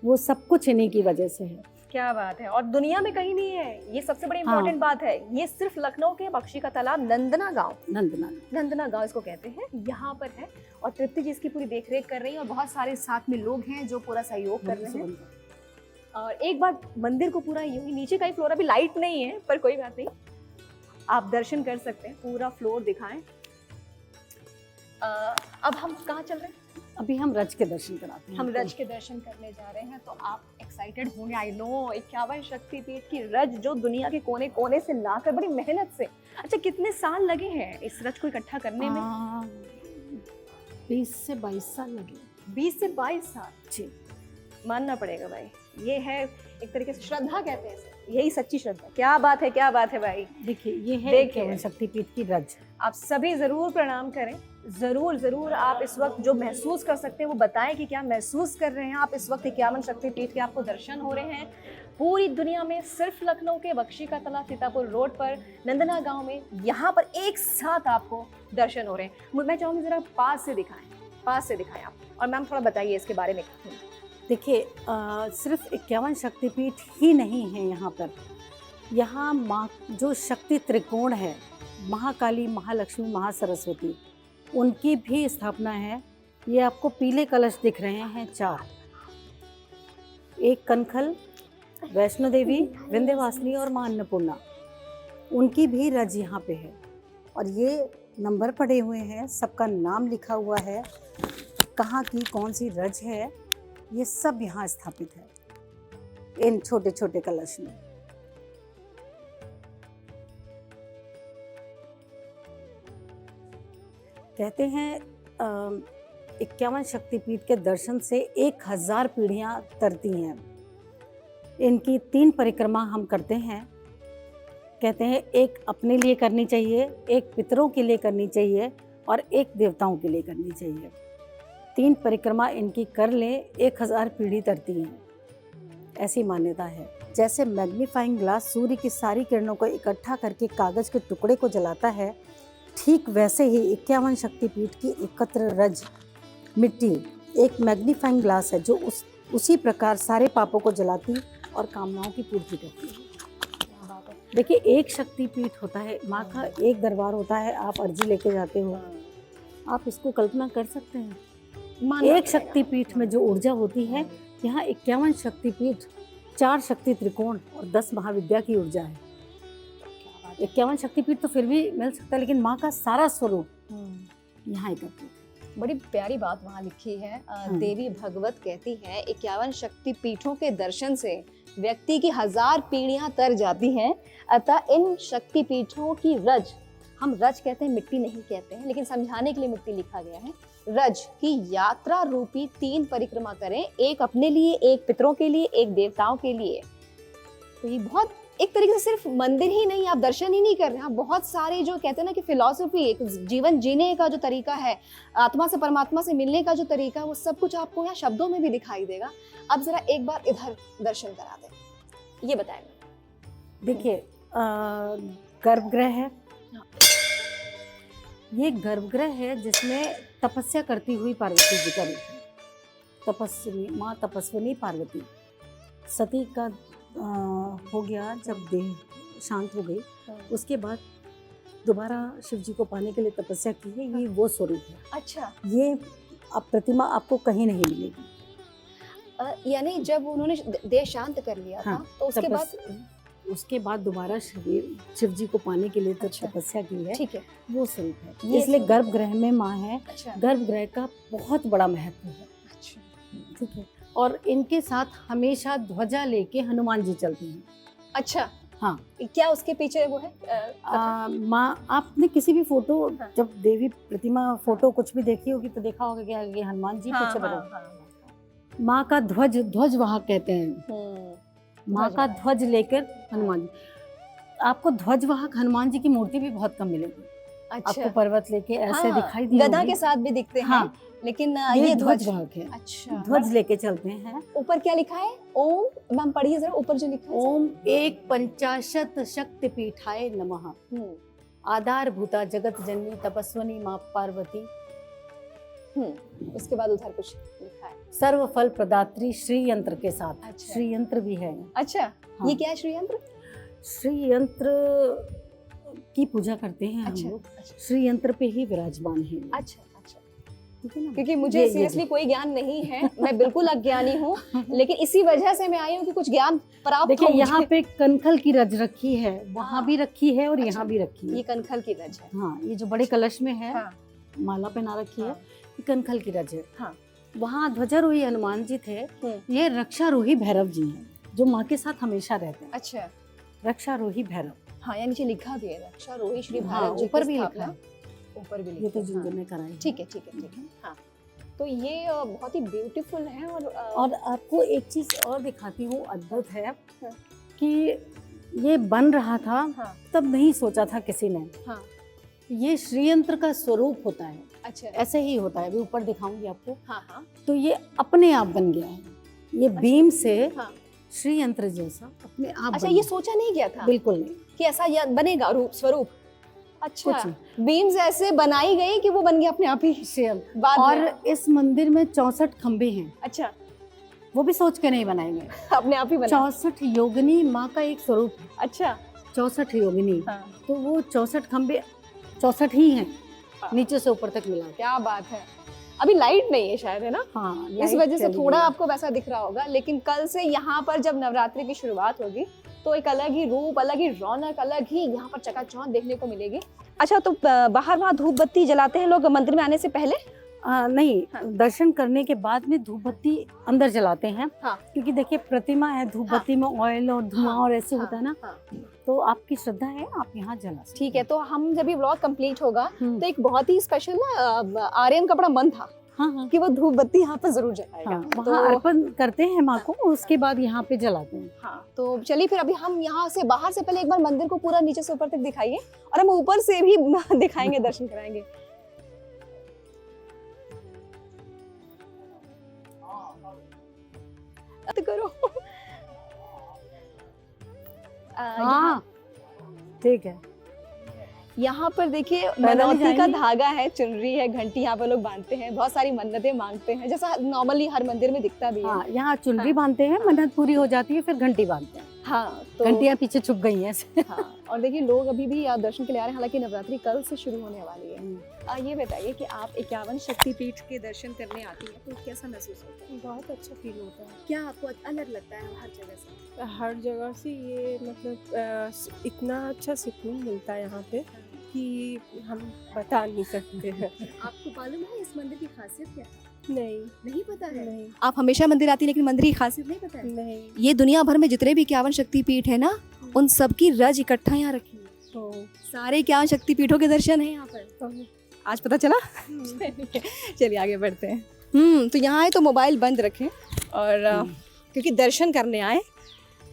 वो सब कुछ इन्हीं की वजह से है। क्या बात है, और दुनिया में कहीं नहीं है, ये सबसे बड़ी हाँ। इम्पोर्टेंट बात है। ये सिर्फ लखनऊ के बख्शी का तालाब नंदना गांव इसको कहते हैं, यहाँ पर है। और तृप्ति जी इसकी पूरी देखरेख कर रही है और बहुत सारे साथ में लोग हैं जो पूरा सहयोग कर रहे हैं। और एक बार मंदिर को पूरा यूं ही नीचे का ही फ्लोर, अभी लाइट नहीं है पर कोई बात नहीं, आप दर्शन कर सकते हैं, पूरा फ्लोर दिखाएं। अब हम कहाँ चल रहे हैं? अभी हम रज के दर्शन कराते हैं। हम रज के दर्शन करने जा रहे हैं, तो आप एक्साइटेड होंगे, आई नो। 51 शक्तिपीठ की रज जो दुनिया के कोने कोने से लाकर बड़ी मेहनत से, अच्छा कितने साल लगे हैं इस रज को इकट्ठा करने में? 20 से 22 साल लगे। 20 से 22 साल जी, मानना पड़ेगा भाई। ये है एक तरीके से श्रद्धा कहते हैं इसे, यही सच्ची श्रद्धा। क्या बात है, क्या बात है भाई। देखिए ये है देखिए। 51 शक्तिपीठ की रज। आप सभी जरूर प्रणाम करें, जरूर आप इस वक्त जो महसूस कर सकते हैं वो बताएं कि क्या महसूस कर रहे हैं आप इस वक्त। 51 शक्तिपीठ के आपको दर्शन हो रहे हैं पूरी दुनिया में, सिर्फ लखनऊ के बख्शी का तालाब सीतापुर रोड पर नंदना गांव में, यहाँ पर एक साथ आपको दर्शन हो रहे हैं। मैं चाहूंगी जरा पास से दिखाएं आप। और मैम थोड़ा बताइए इसके बारे में। देखिए सिर्फ 51 शक्तिपीठ ही नहीं है यहाँ पर। यहाँ माँ जो शक्ति त्रिकोण है, महाकाली, महालक्ष्मी, महासरस्वती, उनकी भी स्थापना है। ये आपको पीले कलश दिख रहे हैं 4, एक कनखल, वैष्णो देवी, विंध्यवासिनी और मां अन्नपूर्णा, उनकी भी रज यहाँ पे है। और ये नंबर पड़े हुए हैं, सबका नाम लिखा हुआ है, कहाँ की कौन सी रज है, ये सब यहाँ स्थापित है इन छोटे छोटे कलश में। कहते हैं 51 शक्तिपीठ के दर्शन से 1000 पीढ़ियाँ तरती हैं। इनकी 3 परिक्रमा हम करते हैं। कहते हैं एक अपने लिए करनी चाहिए, एक पितरों के लिए करनी चाहिए और एक देवताओं के लिए करनी चाहिए। 3 परिक्रमा इनकी कर ले, 1000 पीढ़ी तरती हैं, ऐसी मान्यता है। जैसे मैग्नीफाइंग ग्लास सूर्य की सारी किरणों को इकट्ठा करके कागज के टुकड़े को जलाता है, ठीक वैसे ही 51 शक्तिपीठ की एकत्र रज मिट्टी एक मैग्नीफाइंग ग्लास है, जो उसी प्रकार सारे पापों को जलाती और कामनाओं की पूर्ति करती है। देखिए एक शक्तिपीठ होता है, माँ का एक दरबार होता है, आप अर्जी लेके जाते हो, आप इसको कल्पना कर सकते हैं। एक शक्तिपीठ में जो ऊर्जा होती है, यहाँ 51 शक्तिपीठ, 4 शक्ति त्रिकोण और 10 महाविद्या की ऊर्जा है। 51 शक्तिपीठ तो फिर भी मिल सकता है, लेकिन माँ का सारा स्वरूप यहाँ एकत्रित है। बड़ी प्यारी बात वहाँ लिखी है। देवी भगवत कहती है 51 शक्तिपीठों के दर्शन से व्यक्ति की 1000 पीढ़ियां तर जाती हैं। अतः इन शक्तिपीठों की रज, हम रज कहते हैं, मिट्टी नहीं कहते हैं, लेकिन समझाने के लिए मिट्टी लिखा गया है। रज की यात्रा रूपी 3 परिक्रमा करें, एक अपने लिए, एक पितरों के लिए, एक देवताओं के लिए। तो ये बहुत एक तरीके से सिर्फ मंदिर ही नहीं, आप दर्शन ही नहीं कर रहे हैं, बहुत सारे जो कहते हैं ना कि फिलॉसफी, एक जीवन जीने का जो तरीका है, आत्मा से परमात्मा से मिलने का जो तरीका है, वो सब कुछ आपको यहाँ शब्दों में भी दिखाई देगा। अब जरा एक बार इधर दर्शन करा दें, ये बताएं। देखिए गर्भगृह है, ये गर्भगृह है जिसमें तपस्या करती हुई पार्वती जी का रूप है। तपस्विनी, माँ तपस्विनी पार्वती। सती का हो गया जब देह शांत हो गई, उसके बाद दोबारा शिव जी को पाने के लिए तपस्या की है, ये वो स्वरूप है। अच्छा, ये अब प्रतिमा आपको कहीं नहीं मिलेगी। यानी जब उन्होंने देह शांत कर लिया था, तो उसके बाद दोबारा शिव जी को पाने के लिए अच्छा, तपस्या की है, ठीक है, वो स्वरूप है। इसलिए गर्भगृह में माँ है। अच्छा, गर्भगृह का बहुत बड़ा महत्व है। अच्छा, ठीक है। और इनके साथ हमेशा ध्वजा लेके हनुमान जी चलते हैं। अच्छा, हाँ, क्या उसके पीछे वो है? माँ, आपने किसी भी फोटो, जब देवी प्रतिमा फोटो कुछ भी देखी होगी तो देखा होगा कि आगे हनुमान जी पीछे बने। माँ का ध्वज वाहक कहते हैं, माँ का ध्वज लेकर हनुमान जी। आपको ध्वजवाहक हनुमान जी की मूर्ति भी बहुत कम मिलेगी। अच्छा, आपको पर्वत लेके ऐसे हाँ, दिखाई दी गदा होगी। के साथ भी दिखते हैं, हाँ, लेकिन ये ये ध्वज। ध्वजवाहक है। अच्छा, ध्वज लेके चलते हैं। ऊपर क्या लिखा है? ओम। मैम पढ़िए जरा ऊपर जो लिखा है। ओम एक पंचाशत शक्ति पीठाय नमः। हम्म, आधारभूता जगत जननी तपस्वनी माँ पार्वती। उसके बाद उधर कुछ लिखा है। सर्व फल प्रदात्री श्री यंत्र के साथ। अच्छा। श्री यंत्र भी है। अच्छा, हाँ। ये क्या है श्री यंत्र? श्री यंत्र की पूजा करते हैं हम अच्छा, लोग। अच्छा, श्री यंत्र पे ही विराजमान है। अच्छा, अच्छा। ठीक है ना? क्योंकि मुझे ये सीरियसली कोई ज्ञान नहीं है, मैं बिल्कुल अज्ञानी हूँ, लेकिन इसी वजह से मैं आई हूँ कि कुछ ज्ञान प्राप्त देखिए हो यहाँ मुझे। पे कनखल की रज रखी है, वहाँ हाँ। भी रखी है और अच्छा, यहाँ भी रखी ये है। कनखल की रज है। हाँ, ये जो बड़े कलश में है, हाँ, माला पहना रखी है, हाँ, ये कनखल की रज है। हाँ। वहाँ ध्वजारोही हनुमान जी थे, ये रक्षारोही भैरव जी हैं, जो माँ के साथ हमेशा रहते हैं। अच्छा, रक्षारोही भैरव। हाँ, या नीचे लिखा भी है रक्षारोही श्री हाँ, भैरव जी ऊपर की भी स्थापना। लिखा है। ऊपर भी ये लिखा तो है, जिन हाँ। ने कराई है। ठीक है, ठीक है, ठीक है। हाँ, तो ये बहुत ही ब्यूटीफुल है और आपको एक चीज और दिखाती हूँ, अद्भुत है हाँ। कि ये बन रहा था, हाँ, तब नहीं सोचा था किसी ने। हाँ, ये श्रीयंत्र का स्वरूप होता है, अच्छा, ऐसे ही होता है। अभी ऊपर दिखाऊंगी आपको। हाँ, हाँ, तो ये अपने आप बन गया है, ये बीम से हाँ। श्रीयंत्र जैसा अपने आप अच्छा, बन ये गया। सोचा नहीं गया था बिल्कुल नहीं, कि ऐसा बनेगा रूप स्वरूप। अच्छा, कुछ बीम्स ऐसे बनाई गई कि वो बन गया अपने आप ही श्रीयंत्र। बाद और में। इस मंदिर में 64 खंबे हैं, अच्छा, वो भी सोच के नहीं बनाए गए। अपने आप ही बना। 64 योगिनी माँ का एक स्वरूप है। अच्छा, 64 योगिनी, हाँ, तो वो 64 खंबे 64 ही हैं, हाँ। नीचे से ऊपर तक मिला के। क्या बात है। अभी लाइट नहीं है शायद, है ना? हाँ, इस लाइट वजह से चली थोड़ा गई। आपको वैसा दिख रहा होगा, लेकिन कल से यहाँ पर जब नवरात्रि की शुरुआत होगी तो एक अलग ही रूप, अलग ही रौनक, अलग ही यहाँ पर चकाचौंध देखने को मिलेगी। अच्छा, तो बाहर वहाँ धूप बत्ती जलाते हैं लोग मंदिर में आने से पहले? नहीं, हाँ। दर्शन करने के बाद में धूप बत्ती अंदर जलाते हैं। हाँ। क्योंकि देखिए प्रतिमा है, धूप हाँ। बत्ती में ऑयल और धुआं हाँ। और ऐसे हाँ। होता है ना, हाँ। तो आपकी श्रद्धा है, आप यहाँ जला सकते ठीक है, तो हम जब ये व्लॉग कंप्लीट होगा हैं। तो एक बहुत ही स्पेशल ना आर्यन का बड़ा मन था हाँ हाँ कि वो धूप बत्ती यहाँ पर जरूर जलाएगा। हाँ, वहाँ अर्पण करते हैं माँ को, उसके बाद यहाँ पे जलाते हैं। हाँ, तो चलिए फिर अभी हम यहाँ से बाहर से पहले एक बार मंदिर को पूरा नीचे से ऊपर तक दिखाइए, और हम ऊपर से भी दिखाएंगे, दर्शन कराएंगे। तो करो। हाँ, ठीक है। यहाँ पर देखिए पैदल मनौती का जाएंगे? धागा है, चुनरी है, घंटी यहाँ पर लोग बांधते हैं, बहुत सारी मन्नतें मांगते हैं, जैसा नॉर्मली हर मंदिर में दिखता भी है। हाँ, यहाँ चुनरी हाँ। बांधते हैं, मन्नत पूरी हो जाती है, फिर घंटी बांधते हैं। हाँ, तो घंटियाँ पीछे छुप गई हैं। हाँ, और देखिए लोग अभी भी यहाँ दर्शन के लिए आ रहे हैं, हालांकि नवरात्रि कल से शुरू होने वाली है। ये बताइए कि आप 51 शक्तिपीठ के दर्शन करने आती हैं तो कैसा महसूस होता है? बहुत अच्छा फील होता है। क्या आपको अलग लगता है हर जगह से? हर जगह से ये मतलब इतना अच्छा सुकून मिलता है यहाँ पे कि हम बता नहीं सकते हैं। आपको मालूम है इस मंदिर की खासियत क्या है? नहीं पता नहीं आप हमेशा मंदिर आती है लेकिन मंदिर की खासियत नहीं पता है? नहीं ये दुनिया भर में जितने भी 51 शक्तिपीठ है ना, उन सब की रज इकट्ठा यहाँ रखी है। तो सारे 51 शक्तिपीठों के दर्शन है यहाँ पर। आज पता चला? चलिए आगे बढ़ते हैं। तो यहाँ आए तो मोबाइल बंद रखें, और क्योंकि दर्शन करने आए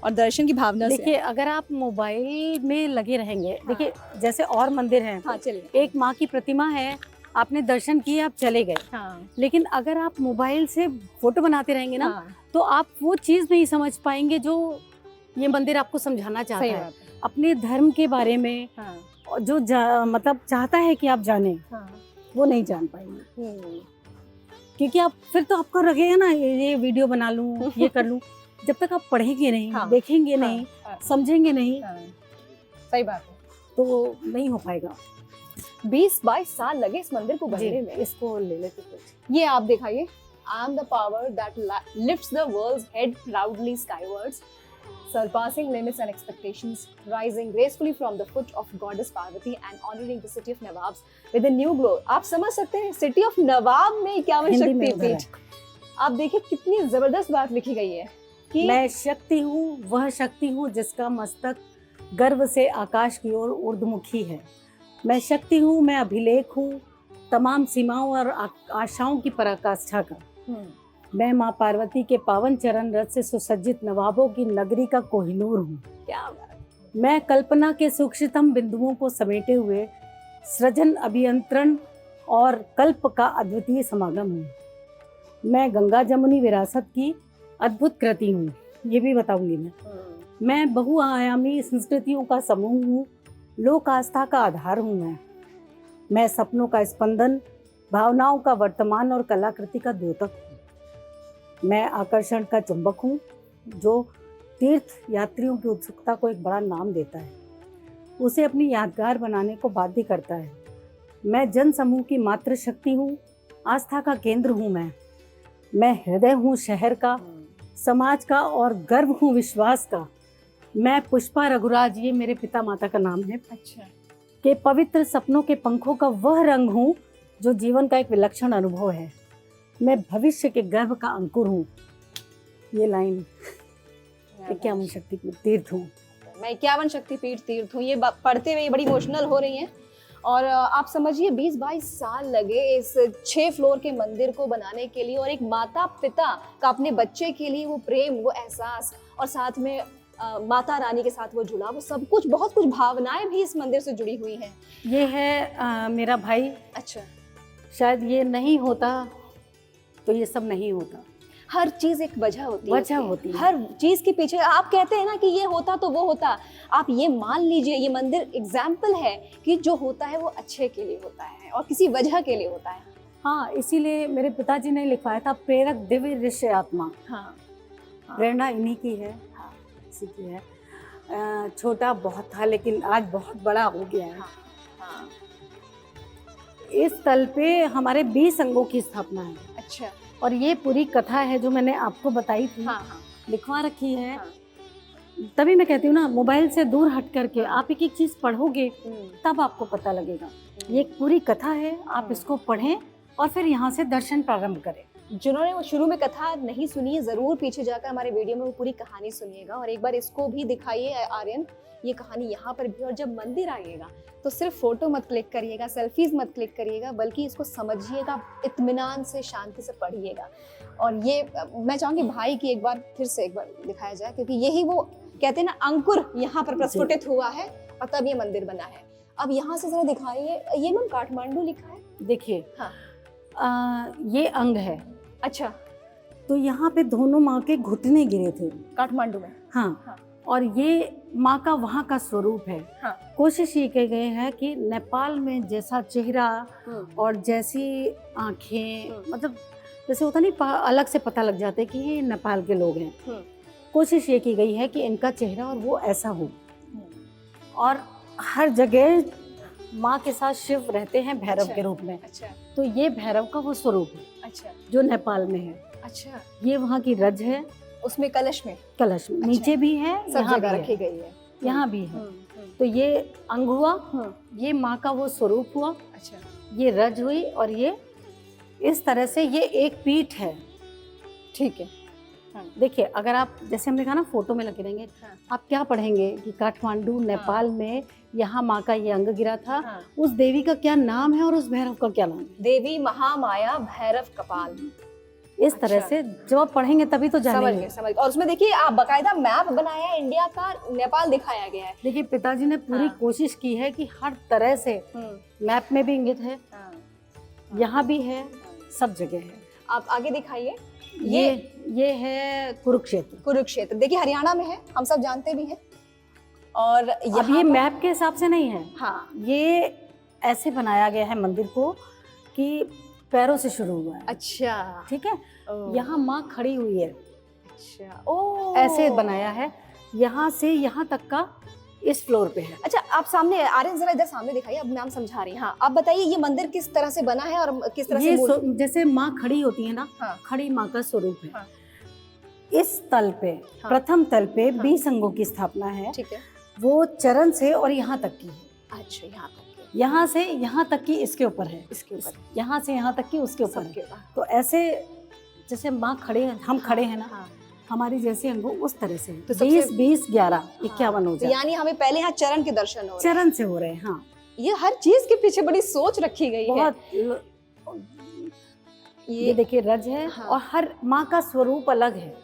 और दर्शन की भावना से देखिए, अगर आप मोबाइल में लगे रहेंगे, देखिए जैसे और मंदिर हैं, हाँ चलिए। एक माँ की प्रतिमा है, आपने दर्शन किए, आप चले गए। हाँ, लेकिन अगर आप मोबाइल से फोटो बनाते रहेंगे ना, हाँ, तो आप वो चीज़ नहीं समझ पाएंगे जो ये मंदिर आपको समझाना चाहता सही है, बात है। अपने धर्म के बारे में। हाँ, और जो मतलब चाहता है कि आप जाने, हाँ, वो नहीं जान पाएंगे। क्योंकि आप फिर तो आपको लगेगा ना, ये वीडियो बना लूं, ये कर लूं। जब तक आप पढ़ेंगे नहीं, हाँ, देखेंगे हाँ, नहीं, हाँ, समझेंगे नहीं, हाँ, सही बात है। तो नहीं हो पाएगा। 20-22 साल लगे इस मंदिर को बनने में। इसको ले लेते कुछ। ये आप दिखाइए। I am the power that lifts the world's head proudly skywards, surpassing limits and expectations, rising gracefully from the foot of goddess Parvati and honoring the city of Nawabs with a new glow. आप समझ सकते हैं, city of नवाब में 51 हिंदी में शक्तिपीठ। आप देखिए कितनी जबरदस्त बात लिखी गई है कि मैं शक्ति हूँ, वह शक्ति हूँ जिसका मस्तक गर्व से आकाश की ओर ऊर्ध्वमुखी है। मैं शक्ति हूँ, मैं अभिलेख हूँ तमाम सीमाओं और आशाओं की पराकाष्ठा का। मैं माँ पार्वती के पावन चरण रथ से सुसज्जित नवाबों की नगरी का कोहिनूर हूँ। क्या बात। मैं कल्पना के सूक्ष्मतम बिंदुओं को समेटे हुए सृजन, अभियंत्रण और कल्प का अद्वितीय समागम हूँ। मैं गंगा जमुनी विरासत की अद्भुत कृति हूँ, ये भी बताऊंगी मैं बहुआयामी संस्कृतियों का समूह हूँ, लोक आस्था का आधार हूँ मैं सपनों का स्पंदन, भावनाओं का वर्तमान और कलाकृति का द्योतक हूँ। मैं आकर्षण का चुंबक हूँ जो तीर्थ यात्रियों की उत्सुकता को एक बड़ा नाम देता है, उसे अपनी यादगार बनाने को बाध्य करता है। मैं जन समूह की मातृ शक्ति हूँ, आस्था का केंद्र हूँ मैं हृदय हूँ शहर का, समाज का और गर्व हूँ विश्वास का। मैं पुष्पा रघुराज, ये मेरे पिता माता का नाम है, अच्छा, के पवित्र सपनों के पंखों का वह रंग हूँ जो जीवन का एक विलक्षण अनुभव है। मैं भविष्य के गर्भ का अंकुर हूँ। ये लाइन 51 शक्तिपीठ तीर्थ हूँ। मैं 51 शक्तिपीठ तीर्थ हूँ, ये पढ़ते हुए बड़ी इमोशनल हो रही हैं। और आप समझिए 20-22 साल लगे इस 6 फ्लोर के मंदिर को बनाने के लिए, और एक माता पिता का अपने बच्चे के लिए वो प्रेम, वो एहसास, और साथ में माता रानी के साथ वो जुड़ा, वो सब कुछ, बहुत कुछ भावनाएं भी इस मंदिर से जुड़ी हुई हैं। ये है मेरा भाई। अच्छा, शायद ये नहीं होता तो ये सब नहीं होता। हर चीज एक वजह होती है, वजह होती है। हर चीज के पीछे आप कहते हैं ना कि ये होता तो वो होता, आप ये मान लीजिए ये मंदिर एग्जाम्पल है कि जो होता है वो अच्छे के लिए होता है और किसी वजह के लिए होता है। हाँ, इसीलिए मेरे पिताजी ने लिखवाया था प्रेरक दिव्य ऋषि आत्मा। हाँ, प्रेरणा इन्हीं की है, हाँ, इसी की है। छोटा बहुत था लेकिन आज बहुत बड़ा हो गया है। हाँ, इस तल पे हमारे 20 अंगों की स्थापना है। अच्छा, और ये पूरी कथा है जो मैंने आपको बताई थी, हाँ, हाँ, लिखवा रखी है। हाँ। तभी मैं कहती हूँ ना, मोबाइल से दूर हट करके आप एक एक चीज पढ़ोगे हम्म, तब आपको पता लगेगा। ये एक पूरी कथा है, आप इसको पढ़ें और फिर यहाँ से दर्शन प्रारंभ करें। जिन्होंने वो शुरू में कथा नहीं सुनी, जरूर पीछे जाकर हमारे वीडियो में वो पूरी कहानी सुनिएगा, और एक बार इसको भी दिखाइए आर्यन, ये कहानी यहाँ पर भी। और जब मंदिर आइएगा तो सिर्फ फोटो मत क्लिक करिएगा, सेल्फीज मत क्लिक करिएगा, बल्कि इसको समझिएगा, इत्मीनान से, शांति से पढ़िएगा। और ये मैं चाहूंगी भाई की एक बार फिर से एक बार दिखाया जाए, क्योंकि यही वो कहते हैं ना, अंकुर यहाँ पर प्रस्फुटित हुआ है और तब ये मंदिर बना है। अब यहाँ से जरा दिखाइए, ये मैम काठमांडू लिखा है। देखिए, हाँ, ये अंग है। अच्छा, तो यहाँ पे दोनों माँ के घुटने गिरे थे काठमांडू में। हाँ, हाँ। और ये माँ का वहाँ का स्वरूप है। हाँ। कोशिश ये की गई है कि नेपाल में जैसा चेहरा और जैसी आंखें, मतलब जैसे होता नहीं, अलग से पता लग जाता है कि ये नेपाल के लोग हैं। कोशिश ये की गई है कि इनका चेहरा और वो ऐसा हो। और हर जगह माँ के साथ शिव रहते हैं भैरव अच्छा। के रूप में। अच्छा, तो ये भैरव का वो स्वरूप है अच्छा, जो नेपाल में है। अच्छा, ये वहाँ की रज है, उसमें कलश में कलश में। अच्छा। नीचे भी है, सब यहाँ जगह भी रखी है, गई है। यहाँ भी है। तो ये अंग हुआ, ये माँ का वो स्वरूप हुआ, अच्छा, ये रज हुई, और ये इस तरह से ये एक पीठ है। ठीक है। देखिए, अगर आप जैसे हमने कहा ना फोटो में लगे रहेंगे, आप क्या पढ़ेंगे कि काठमांडू नेपाल में यहाँ माँ का ये अंग गिरा था। उस देवी का क्या नाम है और उस भैरव का क्या नाम है? देवी महामाया भैरव कपाल। इस तरह से जब आप पढ़ेंगे तभी तो जानेंगे। समझ। और उसमें देखिए आप बकायदा मैप बनाया है इंडिया का, नेपाल दिखाया गया है। देखिए, पिताजी ने पूरी कोशिश की है कि हर तरह से, मैप में भी इंगित है, यहाँ भी है, सब जगह है। आप आगे दिखाइए। ये है कुरुक्षेत्र। कुरुक्षेत्र देखिए हरियाणा में है, हम सब जानते भी हैं। और अब ये मैप के हिसाब से नहीं है। हाँ, ये ऐसे बनाया गया है मंदिर को कि पैरों से शुरू हुआ है। अच्छा, ठीक है। यहाँ माँ खड़ी हुई है। अच्छा, ओ, ऐसे बनाया है, यहाँ से यहाँ तक का इस फ्लोर पे है। अच्छा, आप सामने आर्यन जरा इधर सामने दिखाइए, अब मैम समझा रही हैं। हाँ, आप बताइए ये मंदिर किस तरह से बना है और किस तरह ये से जैसे माँ खड़ी होती है ना, हाँ। खड़ी माँ का स्वरूप है। हाँ। इस तल पे, हाँ। प्रथम तल पे हाँ। 20 अंगों की स्थापना है। ठीक है। वो चरण से और यहाँ तक की है। अच्छा, यहाँ तक यहाँ से यहाँ तक की इसके ऊपर है, इसके ऊपर, यहाँ से यहाँ तक की उसके ऊपर सबके है। ऊपर। तो ऐसे जैसे माँ खड़े हैं, हम खड़े हैं ना, हाँ। हमारी जैसे अंगों उस तरह से तो सबसे- 20, 20, 11, 51 हो तो जाए। यानी हमें पहले यहाँ चरण के दर्शन हो रहे हैं। चरण से हो रहे हैं। हाँ, ये हर चीज के पीछे बड़ी सोच रखी गई है। बहुत। ये देखिए रज है। हाँ। और हर माँ का स्वरूप अलग है।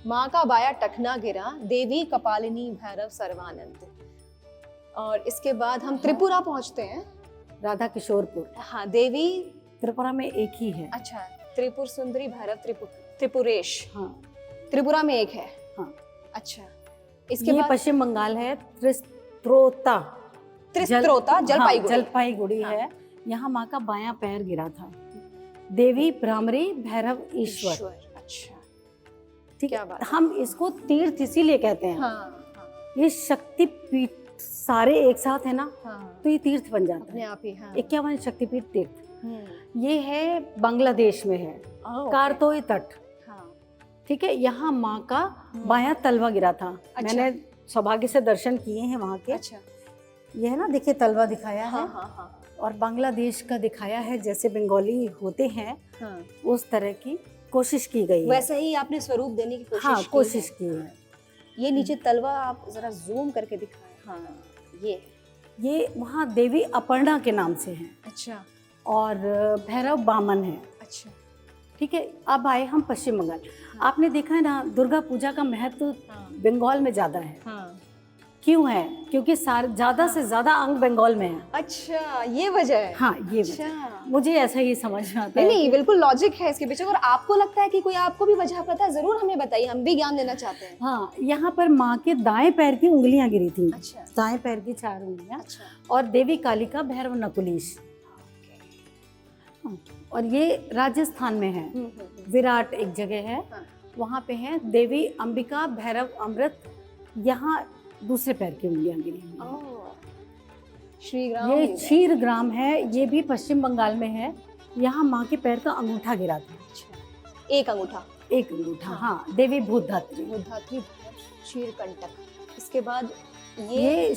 माँ का बाया टखना गिरा, देवी कपालिनी भैरव सर्वानंद। और इसके बाद हम त्रिपुरा पहुंचते हैं। राधा किशोरपुर। हाँ, देवी, त्रिपुरा में एक ही है। अच्छा, त्रिपुर सुंदरी भैरव त्रिपुरेश। हाँ त्रिपुरा में एक है। हाँ। अच्छा, इसके ये बाद पश्चिम बंगाल है। त्रिस्त्रोता जलपाईगुड़ी। जलपाईगुड़ी हाँ। है। यहाँ माँ का बायां पैर गिरा था। देवी भ्रामरी भैरव ईश्वर। अच्छा, ठीक क्या है, बात है। हम इसको तीर्थ इसीलिए कहते हैं। हाँ ये शक्तिपीठ सारे एक साथ है ना, हाँ, तो ये तीर्थ बन जाता अपने है। आप ही। हाँ। 51 शक्तिपीठ तीर्थ। हम्म, ये है बांग्लादेश में है, ओके। कारतोई तट। हाँ, ठीक है, यहाँ माँ का बायां तलवा गिरा था। अच्छा। मैंने सौभाग्य से दर्शन किए हैं वहाँ के। अच्छा, ये है ना, देखिए तलवा दिखाया है। हाँ हाँ हाँ और बांग्लादेश का दिखाया है, जैसे बंगाली होते हैं हाँ। उस तरह की कोशिश की गई है। वैसे ही आपने स्वरूप देने की कोशिश हाँ, की कोशिश है। की है। ये नीचे तलवा आप जरा जूम करके दिखाएं। हाँ, ये वहाँ देवी अपर्णा के नाम से है अच्छा और भैरव बामन है। अच्छा। ठीक है, अब आए हम पश्चिम बंगाल। आपने देखा है ना, दुर्गा पूजा का महत्व हाँ बंगाल में ज्यादा है। हाँ। क्यों है? क्योंकि ज्यादा से ज्यादा अंग बंगाल में है। अच्छा, ये वजह है। हाँ, ये वजह। अच्छा, मुझे ऐसा ही समझ में आता नहीं है। नहीं, बिल्कुल लॉजिक है इसके पीछे। और आपको लगता है कि कोई आपको भी वजह पता है, जरूर हमें बताइए, हम भी ज्ञान देना चाहते हैं। हाँ, यहाँ पर माँ के दाएं पैर की उंगलियां गिरी थी। अच्छा दाएं पैर की 4 उंगलियां। अच्छा। और देवी कालिका भैरव नकुलीश। और ये राजस्थान में है। विराट एक जगह है, हाँ। वहाँ पे है देवी अंबिका भैरव अमृत। यहाँ दूसरे पैर की उंगलियां गिरी हुई हैं। श्री ग्राम ये भी है। क्षीर ग्राम है, ये भी पश्चिम बंगाल में है। यहाँ माँ के पैर का अंगूठा गिरा था। अच्छा, एक अंगूठा। एक अंगूठा, हाँ। देवी भूतधात्री। बुद्धात्री क्षीरकंटक। इसके बाद ये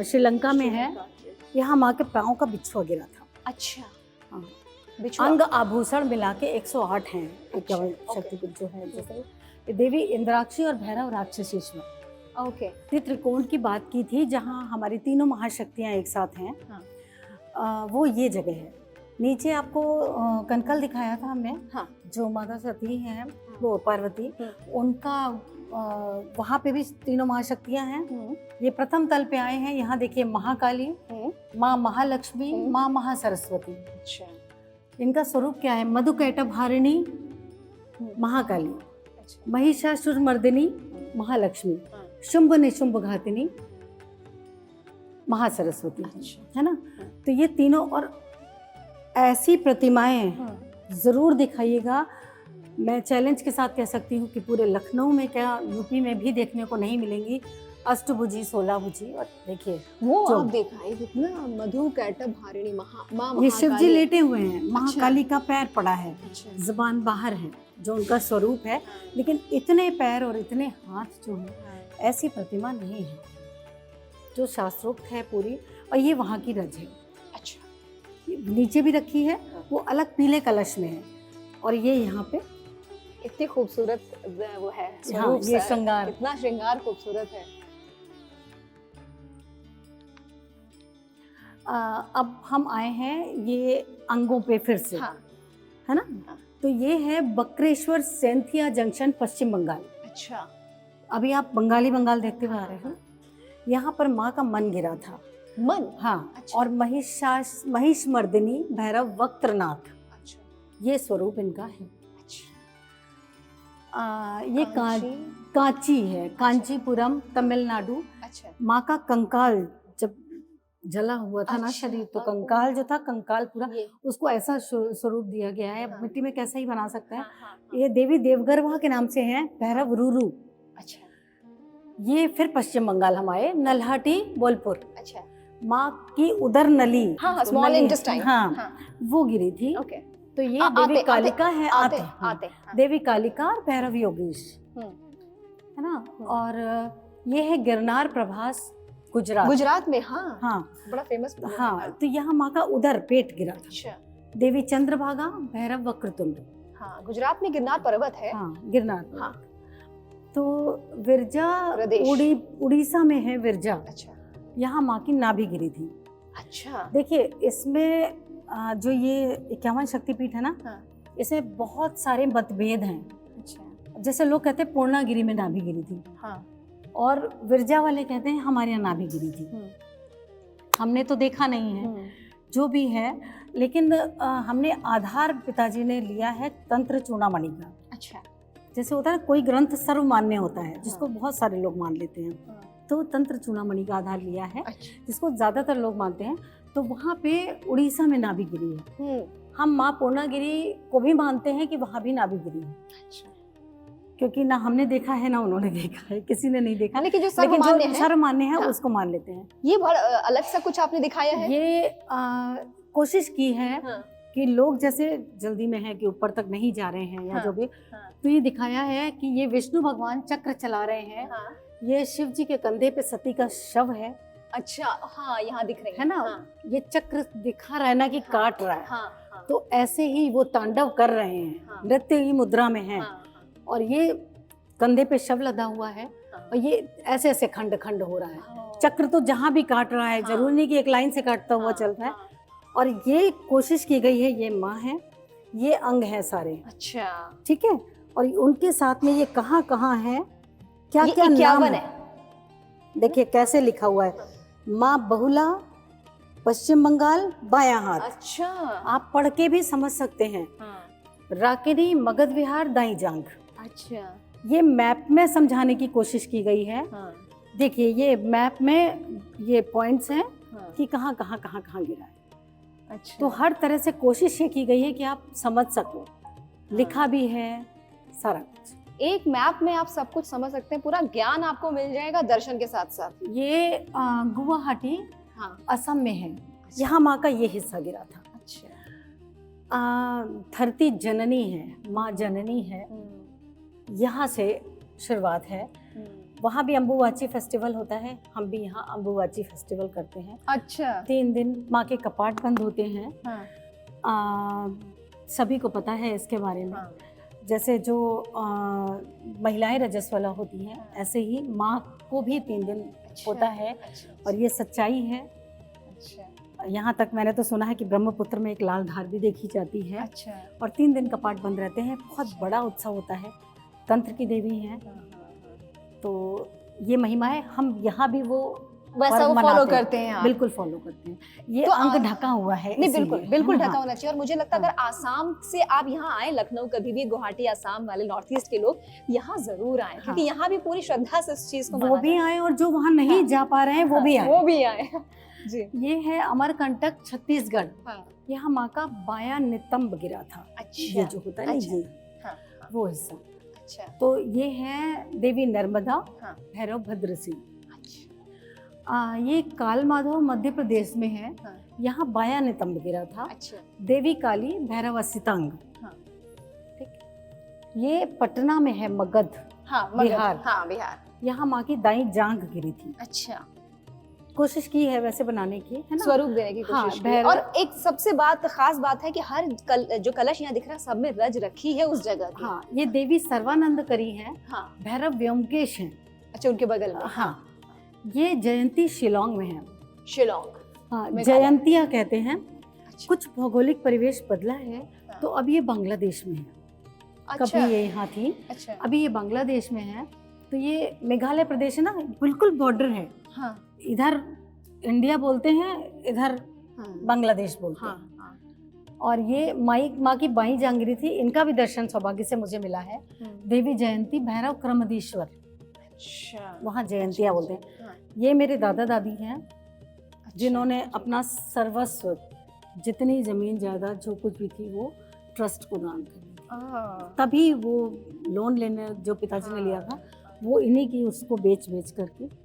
श्रीलंका में है। यहाँ माँ के पाँव का बिछुआ गिरा था। अच्छा, हाँ। बिछुआ। अंग आभूषण मिला के 108 हैं। अच्छा, 51 ओके। शक्तिपीठ जो है, जैसे देवी इंद्राक्षी और भैरव राक्षसीश्वर। ओके। ये त्रिकोण की बात की थी, जहाँ हमारी तीनों महाशक्तियाँ एक साथ हैं। हाँ। वो ये जगह है। नीचे आपको कनकल दिखाया था हमने, हाँ। जो माता सती हैं, वो पार्वती, हम्म। उनका वहाँ पे भी तीनों महाशक्तियाँ हैं। ये प्रथम तल पे आए हैं। यहाँ देखिए, महाकाली, माँ महालक्ष्मी, माँ महासरस्वती। अच्छा इनका स्वरूप क्या है? मधुकैटभारिणी महाकाली, अच्छा। महिषासुर मर्दिनी महालक्ष्मी, हाँ। शुंभ निशुंभ घातिनी महासरस्वती। अच्छा। है ना? तो ये तीनों और ऐसी प्रतिमाएं जरूर दिखाइएगा। मैं चैलेंज के साथ कह सकती हूँ कि पूरे लखनऊ में, क्या यूपी में भी देखने को नहीं मिलेंगी। अष्टभुजी, 16 भुजी। और देखिए वो जो- आप देखा है कितना मधु कैटभारिणी माँ ये शिव जी महाकाली। लेटे हुए हैं, महाकाली का पैर पड़ा है, अच्छा। जुबान बाहर है, जो उनका स्वरूप है। लेकिन इतने पैर और इतने हाथ जो हैं, ऐसी प्रतिमा नहीं है, जो शास्त्रोक्त है पूरी। और ये वहाँ की रज है। अच्छा, नीचे भी रखी है, वो अलग पीले कलश में है। और ये यहाँ पे इतनी खूबसूरत वो है हाँ, स्वरूप ये सा, श्रृंगार। इतना श्रृंगार खूबसूरत है। अब हम आए हैं ये अंगों पे फिर से। हाँ। है ना? हाँ। तो ये है बक्रेश्वर सेंथिया जंक्शन, पश्चिम बंगाल। अच्छा। अभी आप बंगाल देखते हुए आ रहे हैं। यहाँ पर माँ का मन गिरा था। मन। हाँ। अच्छा। और महिष मर्दिनी भैरव वक्त्रनाथ, अच्छा ये स्वरूप इनका है। अच्छा। ये कांची। कांची है, कांचीपुरम, तमिलनाडु। अच्छा। माँ का कंकाल जब जला हुआ था ना अच्छा, शरीर, तो हाँ। कंकाल जो था, कंकाल पूरा, ये उसको ऐसा स्वरूप दिया गया है। हाँ। मिट्टी में कैसा ही बना सकता है। हाँ, हाँ, हाँ। ये देवी देवगर्भा के नाम से है, भैरव रूरू। अच्छा ये फिर पश्चिम बंगाल हम आए, नल्हाटी बोलपुर। अच्छा। माँ की उदर नली, हाँ, स्मॉल नली, इंटेस्टाइन। हाँ, वो गिरी थी। ओके। तो ये आते- देवी कालिका है। आते हाँ। आते। हाँ। देवी कालिका और भैरव योगीश, हम्म। है ना? और ये है गिरनार प्रभास, गुजरात। गुजरात में। हाँ हाँ बड़ा फेमस। हाँ। तो यहाँ माँ का उधर पेट गिरा था। अच्छा। देवी चंद्रभागा, भैरव वक्रतुंड। हाँ, गुजरात में गिरनार पर्वत है। हाँ, गिरनार। हाँ। तो विरजा प्रदेश। उड़ीसा में है विरजा। अच्छा यहाँ माँ की नाभि गिरी थी। अच्छा। देखिए, इसमें जो ये 51 शक्तिपीठ है ना, हाँ। इसमें बहुत सारे मतभेद हैं। अच्छा। जैसे लोग कहते हैं पूर्णागिरी में नाभि गिरी थी, हाँ। और विरजा वाले कहते हैं हमारे यहाँ नाभि गिरी थी। हमने तो देखा नहीं है जो भी है, लेकिन हमने आधार पिताजी ने लिया है तंत्र चूड़ामणि का। अच्छा। जैसे होता है कोई ग्रंथ सर्वमान्य होता है जिसको बहुत सारे लोग मान लेते हैं, तो तंत्र चूड़ामणि का आधार लिया है जिसको ज्यादातर लोग मानते हैं। तो वहाँ पे उड़ीसा में नाभि गिरी है। हम माँ पूर्णागिरी को भी मानते हैं कि वहाँ भी नाभि गिरी है, क्योंकि ना हमने देखा है ना उन्होंने देखा है, किसी ने नहीं देखा, लेकिन जो लेकिन सर्वमान्य है हाँ। उसको मान लेते हैं। ये बहुत अलग सा कुछ आपने दिखाया है। ये कोशिश की है हाँ। कि लोग जैसे जल्दी में है कि ऊपर तक नहीं जा रहे हैं या हाँ। जो भी, हाँ। तो ये दिखाया है कि ये विष्णु भगवान चक्र चला रहे हैं। हाँ। ये शिव जी के कंधे पे सती का शव है। अच्छा, हाँ, यहाँ दिख रही है ना, हाँ। ये चक्र दिखा रहा है ना कि हाँ। काट रहा है। हाँ। हाँ। तो ऐसे ही वो तांडव कर रहे हैं, हाँ। नृत्य की मुद्रा में है। हाँ। और ये कंधे पे शव लदा हुआ है हाँ। और ये ऐसे ऐसे खंड खंड हो रहा है। हाँ। चक्र तो जहाँ भी काट रहा है, हाँ। जरूरी नहीं कि एक लाइन से काटता हुआ हाँ। चल रहा है। हाँ। और ये कोशिश की गई है, ये माँ है, ये अंग है सारे, अच्छा, ठीक है। और उनके साथ में ये कहाँ कहाँ है, क्या क्या नाम 51 है, देखिए कैसे लिखा हुआ है। माँ बहुला, पश्चिम बंगाल, बायां हाथ। अच्छा। आप पढ़ के भी समझ सकते हैं। हाँ। राकिनी, मगध विहार, दाई जांग। अच्छा। ये मैप में समझाने की कोशिश की गई है। हाँ। देखिए ये मैप में ये पॉइंट्स हैं हाँ। कि कहाँ कहाँ कहाँ कहाँ गिरा है। अच्छा। तो हर तरह से कोशिश ये की गई है कि आप समझ सको। लिखा भी है सारा कुछ। एक मैप में आप सब कुछ समझ सकते हैं, पूरा ज्ञान आपको मिल जाएगा दर्शन के साथ साथ। ये गुवाहाटी, हाँ। असम में है। यहाँ माँ का ये हिस्सा गिरा था। अच्छा। धरती जननी है, माँ जननी है, यहाँ से शुरुआत है। वहाँ भी अम्बुवाची फेस्टिवल होता है, हम भी यहाँ अम्बुवाची फेस्टिवल करते हैं। अच्छा। 3 दिन माँ के कपाट बंद होते हैं। हाँ। सभी को पता है इसके बारे में। हाँ। जैसे जो महिलाएं रजस्वला होती हैं, ऐसे ही माँ को भी 3 दिन होता है। अच्छा। और ये सच्चाई है। अच्छा। यहाँ तक मैंने तो सुना है कि ब्रह्मपुत्र में एक लाल धार भी देखी जाती है। अच्छा। और 3 दिन कपाट बंद रहते हैं, बहुत बड़ा उत्सव होता है। तंत्र की देवी हैं, तो ये महिमा है। हम यहाँ भी वो वैसा पर्व वो फॉलो मनाते हैं। करते हैं आप। बिल्कुल फॉलो करते हैं। ये तो अंग ढका हुआ है, नहीं, इसीलिए, बिल्कुल बिल्कुल है ना? ढका होना चाहिए। और मुझे लगता है अगर आसाम से आप यहाँ आए, लखनऊ कभी भी, गुवाहाटी, आसाम वाले नॉर्थ ईस्ट के लोग यहाँ जरूर आए, क्योंकि यहाँ भी पूरी श्रद्धा से इस चीज को वो माना भी जाता है। आए, और जो वहाँ नहीं हाँ। जा पा रहे हैं वो भी आए। वो भी आए। जी। ये है अमरकंटक, छत्तीसगढ़। हाँ। यहाँ माँ का बायां नितंब गिरा था। अच्छा। ये जो होता है ना, अच्छा। ये हाँ। वो हिस्सा। अच्छा। तो ये है देवी नर्मदा, हाँ। भैरव भद्र सिंह। अच्छा। ये काल माधव मध्य प्रदेश में है। हाँ। यहाँ बायां नितंब गिरा था। अच्छा। देवी काली, भैरव सितांग। हाँ। ठीक। ये पटना में है, मगध, हाँ, मगध। बिहार। हाँ, बिहार। यहाँ माँ की दाई जांघ गिरी थी। अच्छा। कोशिश की है वैसे बनाने की, है ना? स्वरूप देने की हाँ, कोशिश की है। भैरव- और एक सबसे खास बात है कि हर जो कलश यहाँ दिख रहा है, सब में रज रखी है उस जगह की। हाँ, ये देवी सर्वानंद करी है। हाँ। भैरव व्योमकेश हैं। अच्छा, उनके बगल में। हाँ। ये जयंती शिलोंग में है। शिलोंग। हाँ, मेघालय। जयंतिया कहते हैं। अच्छा। कुछ भौगोलिक परिवेश बदला है, हाँ। तो अब ये बांग्लादेश में है। अच्छा। कभी ये यहाँ थी, अच्छा। अभी ये बांग्लादेश में है। तो ये मेघालय प्रदेश है ना, बिल्कुल बॉर्डर है। हाँ। इधर इंडिया बोलते हैं, इधर हाँ। बांग्लादेश बोलते हाँ। हैं। हाँ। और ये माँ की बाई जांगिरी थी, इनका भी दर्शन सौभाग्य से मुझे मिला है। देवी जयंती, भैरव क्रमदीश्वर, अच्छा। वहाँ जयंतिया बोलते हैं। हाँ। ये मेरे दादा दादी हैं, अच्छा। जिन्होंने अपना सर्वस्व, जितनी जमीन जायदाद जो कुछ भी थी, वो ट्रस्ट को दान कर दी। तभी वो लोन लेने जो पिताजी ने लिया था, वो इन्हीं की उसको बेच करके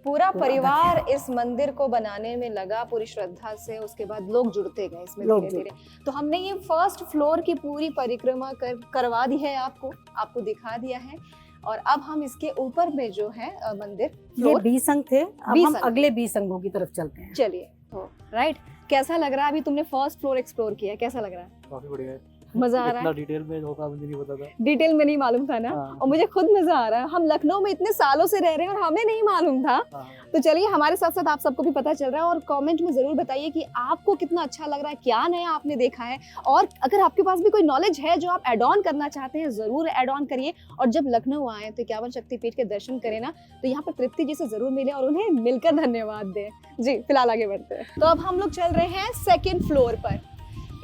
पूरा तो परिवार इस मंदिर को बनाने में लगा, पूरी श्रद्धा से। उसके बाद लोग जुड़ते गए इसमें लोग धीरे धीरे। तो हमने ये फर्स्ट फ्लोर की पूरी परिक्रमा करवा दी है, आपको दिखा दिया है। और अब हम इसके ऊपर में जो है मंदिर, ये फ्लोर, 20 अंग थे। अब 20 हम अंग। अगले 20 अंगों की तरफ चलते हैं। चलिए। तो राइट, कैसा लग रहा है? अभी तुमने फर्स्ट फ्लोर एक्सप्लोर किया, कैसा लग रहा है? काफी बढ़िया है। मजा आ रहा इतना है, डिटेल में होगा मुझे नहीं पता था। डिटेल में नहीं मालूम था ना, हाँ। और मुझे खुद मजा आ रहा है। हम लखनऊ में इतने सालों से रह रहे हैं और हमें नहीं मालूम था। हाँ। तो चलिए, हमारे साथ साथ आप सबको भी पता चल रहा है, और कमेंट में जरूर बताइए कि आपको कितना अच्छा लग रहा है, क्या नया आपने देखा है, और अगर आपके पास भी कोई नॉलेज है जो आप ऐड ऑन करना चाहते हैं, जरूर ऐड ऑन करिए। और जब लखनऊ आए तो 51 शक्तिपीठ के दर्शन करें ना, तो यहाँ पर तृप्ति जी से जरूर मिले और उन्हें मिलकर धन्यवाद दें। जी, फिलहाल आगे बढ़ते हैं। तो अब हम लोग चल रहे हैं 2nd फ्लोर पर।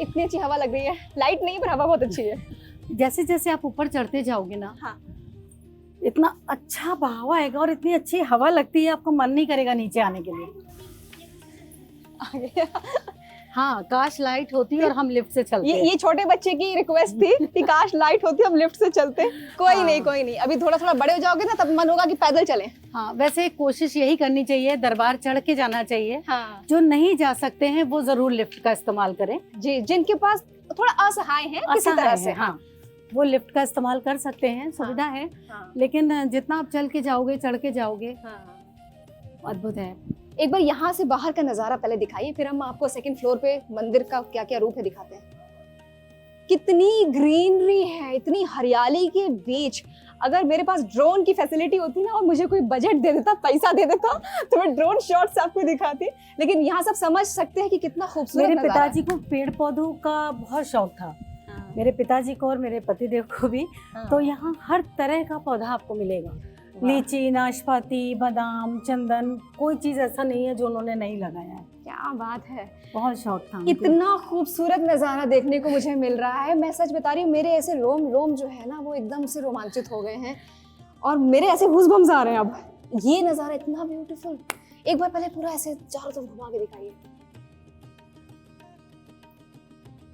इतनी अच्छी हवा लग रही है, लाइट नहीं पर हवा बहुत अच्छी है। जैसे जैसे आप ऊपर चढ़ते जाओगे ना, हाँ। इतना अच्छा बहाव आएगा और इतनी अच्छी हवा लगती है, आपको मन नहीं करेगा नीचे आने के लिए। आगे। हाँ, काश लाइट होती और हम लिफ्ट से चलते। ये छोटे बच्चे की रिक्वेस्ट थी कि काश लाइट होती, हम लिफ्ट से चलते। कोई हाँ। नहीं, कोई नहीं, अभी थोड़ा थोड़ा बड़े हो जाओगे ना, तब मन होगा कि पैदल चलें। हाँ, वैसे कोशिश यही करनी चाहिए, दरबार चढ़ के जाना चाहिए। हाँ जो नहीं जा सकते हैं वो जरूर लिफ्ट का इस्तेमाल करें। जी, जिनके पास थोड़ा असहाय है किसी असहाय तरह है, से। हाँ, वो लिफ्ट का इस्तेमाल कर सकते हैं, सुविधा है। हाँ, लेकिन जितना आप चल के जाओगे, चढ़ के जाओगे, हाँ। अद्भुत है। एक बार यहाँ से बाहर का नजारा पहले दिखाइए, फिर हम आपको 2nd फ्लोर पे मंदिर का क्या क्या रूप है दिखाते हैं। कितनी ग्रीनरी है, इतनी हरियाली के बीच। अगर मेरे पास ड्रोन की फैसिलिटी होती ना और मुझे कोई बजट दे देता, पैसा दे देता, तो मैं ड्रोन शॉट्स आपको दिखाती। लेकिन यहाँ सब समझ सकते हैं कि कितना खूबसूरत मेरे नजारा है। पिताजी को पेड़ पौधों का बहुत शौक था, मेरे पिताजी को और मेरे पतिदेव को भी। हाँ। तो यहाँ हर तरह का पौधा आपको मिलेगा, लीची, नाशपाती, बादाम, चंदन, कोई चीज ऐसा नहीं है जो उन्होंने नहीं लगाया है। क्या बात है, बहुत शौक था उनको। इतना खूबसूरत नजारा देखने को मुझे मिल रहा है। मैं सच बता रही हूँ, मेरे ऐसे रोम रोम जो है ना, वो एकदम से रोमांचित हो गए हैं और मेरे ऐसे गूज़बम्स आ रहे हैं। अब ये नजारा इतना ब्यूटीफुल, एक बार पहले पूरा ऐसे चारों तरफ घुमा के दिखाइए।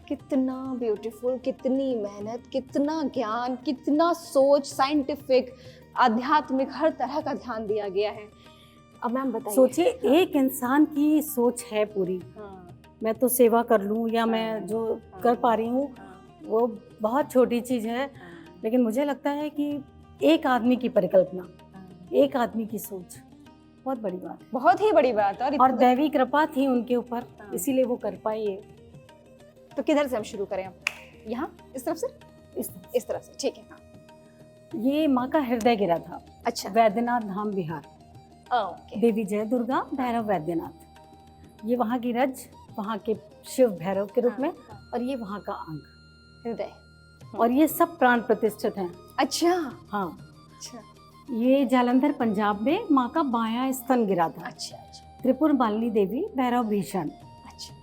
कितना ब्यूटीफुल, कितनी मेहनत, कितना ज्ञान, कितना सोच, साइंटिफिक, आध्यात्मिक, हर तरह का ध्यान दिया गया है। अब मैम बताइए। सोचिए, एक इंसान की सोच है पूरी, हाँ, मैं तो सेवा कर लूं या मैं जो कर पा रही हूँ वो बहुत छोटी चीज है। लेकिन मुझे लगता है कि एक आदमी की परिकल्पना, एक आदमी की सोच बहुत बड़ी बात है, बहुत ही बड़ी बात है। और दैवी कृपा थी उनके ऊपर, इसीलिए वो कर पाई है। तो किधर से हम शुरू करें? अब यहाँ इस तरफ से, इस तरफ से, ठीक है। हाँ। ये माँ का हृदय गिरा था। अच्छा, वैद्यनाथ धाम बिहार, ओके। देवी जय दुर्गा, भैरव वैद्यनाथ, ये वहाँ की रज, वहाँ के शिव भैरव के रूप में, और ये वहाँ का अंग, हृदय। और ये सब प्राण प्रतिष्ठित हैं। अच्छा, हाँ, अच्छा, ये जालंधर पंजाब में माँ का बायां स्तन गिरा था। अच्छा, अच्छा, त्रिपुर मालिनी देवी, भैरव भीषण। अच्छा।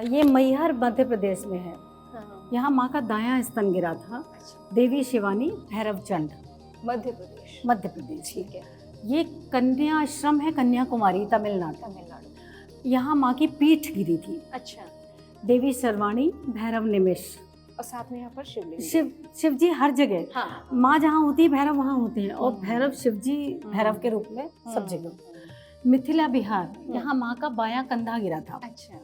ये मैहर मध्य प्रदेश में है, हाँ, यहाँ माँ का दायां स्तन गिरा था। अच्छा, देवी शिवानी, भैरव चंड, मध्य प्रदेश। मध्य प्रदेश। ठीक है। ये कन्या आश्रम है, कन्याकुमारी, तमिलनाडु। तमिलनाडु। यहाँ माँ की पीठ गिरी थी। अच्छा, देवी सर्वाणी, भैरव निमिष। और साथ में यहाँ पर शिवलिंग। शिव जी हर जगह, हाँ, माँ जहाँ होती है भैरव वहाँ होते हैं, और भैरव शिव जी भैरव के रूप में सब जगह। मिथिला बिहार, यहाँ माँ का बायां कंधा गिरा था। अच्छा,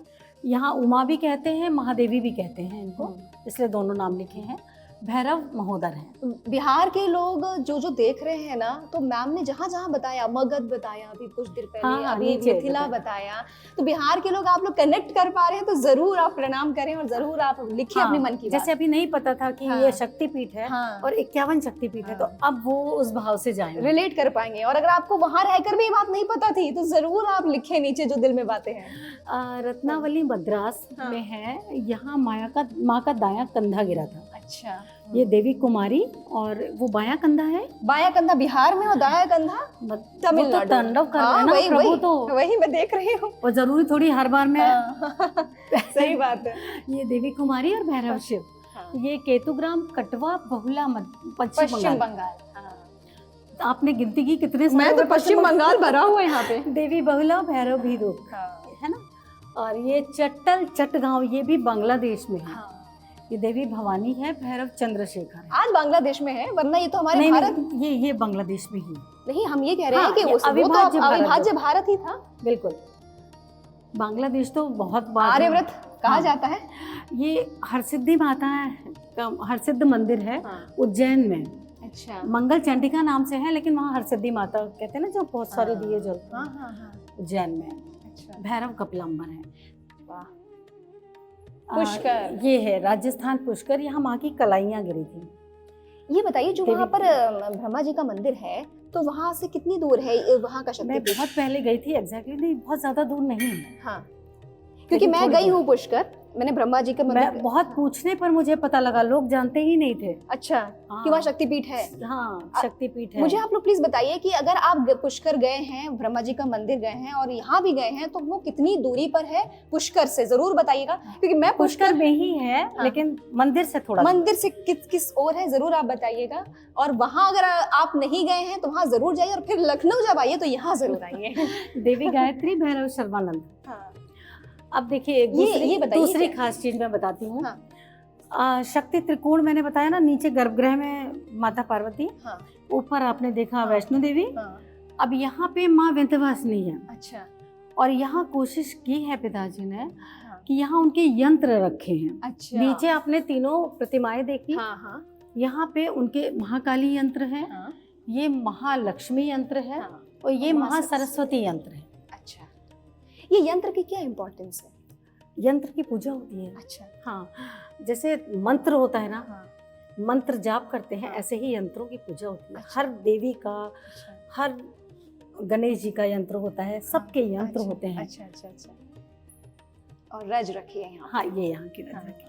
यहाँ उमा भी कहते हैं, महादेवी भी कहते हैं इनको, इसलिए दोनों नाम लिखे हैं। भैरव महोदर हैं। बिहार के लोग जो जो देख रहे हैं ना, तो मैम ने जहाँ जहाँ बताया, मगध बताया अभी कुछ देर पहले, हाँ, अभी नीचे मिथिला बताया, तो बिहार के लोग आप लोग कनेक्ट कर पा रहे हैं, तो जरूर आप प्रणाम करें और जरूर आप लिखिए अपने मन की बात। जैसे अभी नहीं पता था कि हाँ। ये शक्तिपीठ है, हाँ। और 51 शक्तिपीठ है, तो अब वो उस भाव से जाएंगे, रिलेट कर पाएंगे। और अगर आपको वहां रहकर भी ये बात नहीं पता थी, तो जरूर आप लिखे नीचे जो दिल में बातें हैं। रत्नावली मद्रास हाँ। में है, यहाँ माँ का दायां कंधा गिरा था। अच्छा, ये देवी कुमारी, और वो बायां कंधा है, बाया कंधा बिहार में और दाया कंधा वो तमिलनाडु। तो तांडव कर रहे हैं हाँ, ना वही प्रभु, वही तो वही मैं देख रही हूँ। और जरूरी थोड़ी हर बार में। हाँ, सही बात है। ये देवी कुमारी और भैरव शिव। हाँ। ये केतुग्राम, कटवा, बहुला, पश्चिम पश्चिम बंगाल। बंगाल। हाँ। आपने गिनती की कितने मैं तो सारे पश्चिम बंगाल भरा हुआ है यहाँ पे। देवी बहुला, भैरव भी रूप, है ना। और ये चट्टल चटगांव, ये भी बांग्लादेश में है। हाँ। ये देवी भवानी है, भैरव चंद्रशेखर है। आज बांग्लादेश में है, वरना ये तो हमारे नहीं, भारत नहीं, ये बांग्लादेश में ही। नहीं, हम ये कह रहे हैं हाँ, कि ये वो तो अविभाज्य भारत अविभाज्य भारत ही था। बिल्कुल, बांग्लादेश तो बहुत बार आर्यव्रत कहा हाँ। जाता है। ये हरसिद्धि माता का हरसिद्ध मंदिर है, हाँ। उज्जैन में। अच्छा, मंगल चंडिका नाम से है, लेकिन वहाँ हरसिद्धि माता कहते हैं ना, जो बहुत सारे दिए जलते हैं, हाँ। उज्जैन में। अच्छा, भैरव कपिलंबर है। वाह। पुष्कर। ये है राजस्थान पुष्कर, यहाँ माँ की कलाइयाँ गिरी थी। ये बताइए जो देवी- वहाँ पर ब्रह्मा जी का मंदिर है तो वहाँ से कितनी दूर है वहाँ का मैं शक्तिपीठ? बहुत पहले गई थी, एग्जैक्टली नहीं, बहुत ज्यादा दूर नहीं है। हाँ, क्योंकि लेकिन मैं थोड़ी गई दूर। हूँ पुष्कर, मैंने ब्रह्मा जी के मंदिर। मैं बहुत पूछने पर मुझे पता लगा, लोग जानते ही नहीं थे। अच्छा, कि वहाँ शक्तिपीठ है। हाँ, शक्तिपीठ है। मुझे आप लोग प्लीज बताइए कि अगर आप पुष्कर गए हैं, ब्रह्मा जी का मंदिर गए हैं और यहाँ भी गए हैं तो वो कितनी दूरी पर है पुष्कर से, जरूर बताइएगा, क्योंकि मैं पुष्कर में ही है, हाँ। लेकिन मंदिर से थोड़ा मंदिर से किस ओर है जरूर आप बताइएगा। और वहाँ अगर आप नहीं गए हैं तो वहाँ जरूर जाइए, और फिर लखनऊ जब आइए तो यहाँ जरूर आइए। देवी गायत्री भैरव शर्मानंद। हाँ। अब देखिए एक ये बताइए दूसरी क्या? खास चीज मैं बताती हूँ। हाँ। शक्ति त्रिकोण मैंने बताया ना, नीचे गर्भगृह में माता पार्वती, हाँ। ऊपर आपने देखा वैष्णो देवी। हाँ। अब यहाँ पे माँ विंध्यवासिनी है, अच्छा। और यहाँ कोशिश की है पिताजी ने कि यहाँ उनके यंत्र रखे हैं। अच्छा। नीचे आपने तीनों प्रतिमाएं देखी, हाँ हाँ यहाँ पे उनके महाकाली यंत्र है, हाँ। ये महालक्ष्मी यंत्र है, हाँ। और ये माँ महासरस्वती यंत्र है। अच्छा, ये यंत्र की क्या इम्पोर्टेंस है? यंत्र की पूजा होती है। अच्छा। हाँ, जैसे मंत्र होता है ना, हाँ। मंत्र जाप करते हैं, हाँ। ऐसे ही यंत्रों की पूजा होती है। अच्छा। हर देवी का, अच्छा। हर गणेश जी का यंत्र होता है, सबके यंत्र अच्छा, होते हैं। अच्छा अच्छा अच्छा। और रज रखी है यहाँ। हाँ, ये यहाँ की हाँ। रज रखी।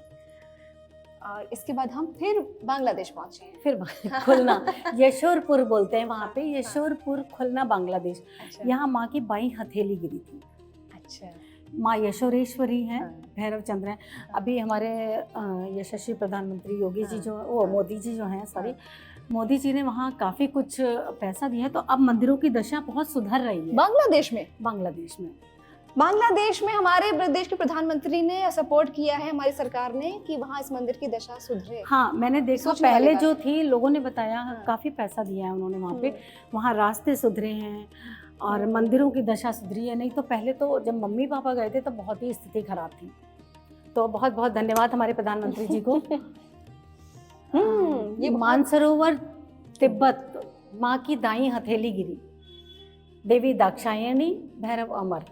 और इसके बाद हम फिर बांग्लादेश पहुंचे हैं। फिर खुलना, यशोरपुर बोलते हैं वहाँ पे, यशोरपुर खुलना बांग्लादेश। अच्छा। यहाँ माँ की बाई हथेली गिरी थी। अच्छा। माँ यशोरेश्वरी हैं, हाँ। भैरव चंद्र हैं। अभी हमारे यशस्वी प्रधानमंत्री योगी जी जो, वो मोदी जी जो हैं, सॉरी, मोदी जी ने वहाँ काफ़ी कुछ पैसा दिया है, तो अब मंदिरों की दशा बहुत सुधर रही है बांग्लादेश में। बांग्लादेश में। बांग्लादेश में हमारे देश के प्रधानमंत्री ने सपोर्ट किया है, हमारी सरकार ने, कि वहाँ इस मंदिर की दशा सुधरे। हाँ, मैंने देखा, सोचने वाली पहले बात जो थी लोगों ने बताया, हाँ। काफ़ी पैसा दिया है उन्होंने वहाँ पे, हम्म। वहाँ रास्ते सुधरे हैं और मंदिरों की दशा सुधरी है। नहीं तो पहले तो जब मम्मी पापा गए थे तो बहुत ही स्थिति खराब थी। तो बहुत बहुत धन्यवाद हमारे प्रधानमंत्री जी को। ये मानसरोवर तिब्बत, माँ की दाई हथेली गिरी, देवी दाक्षायणी, भैरव अमर,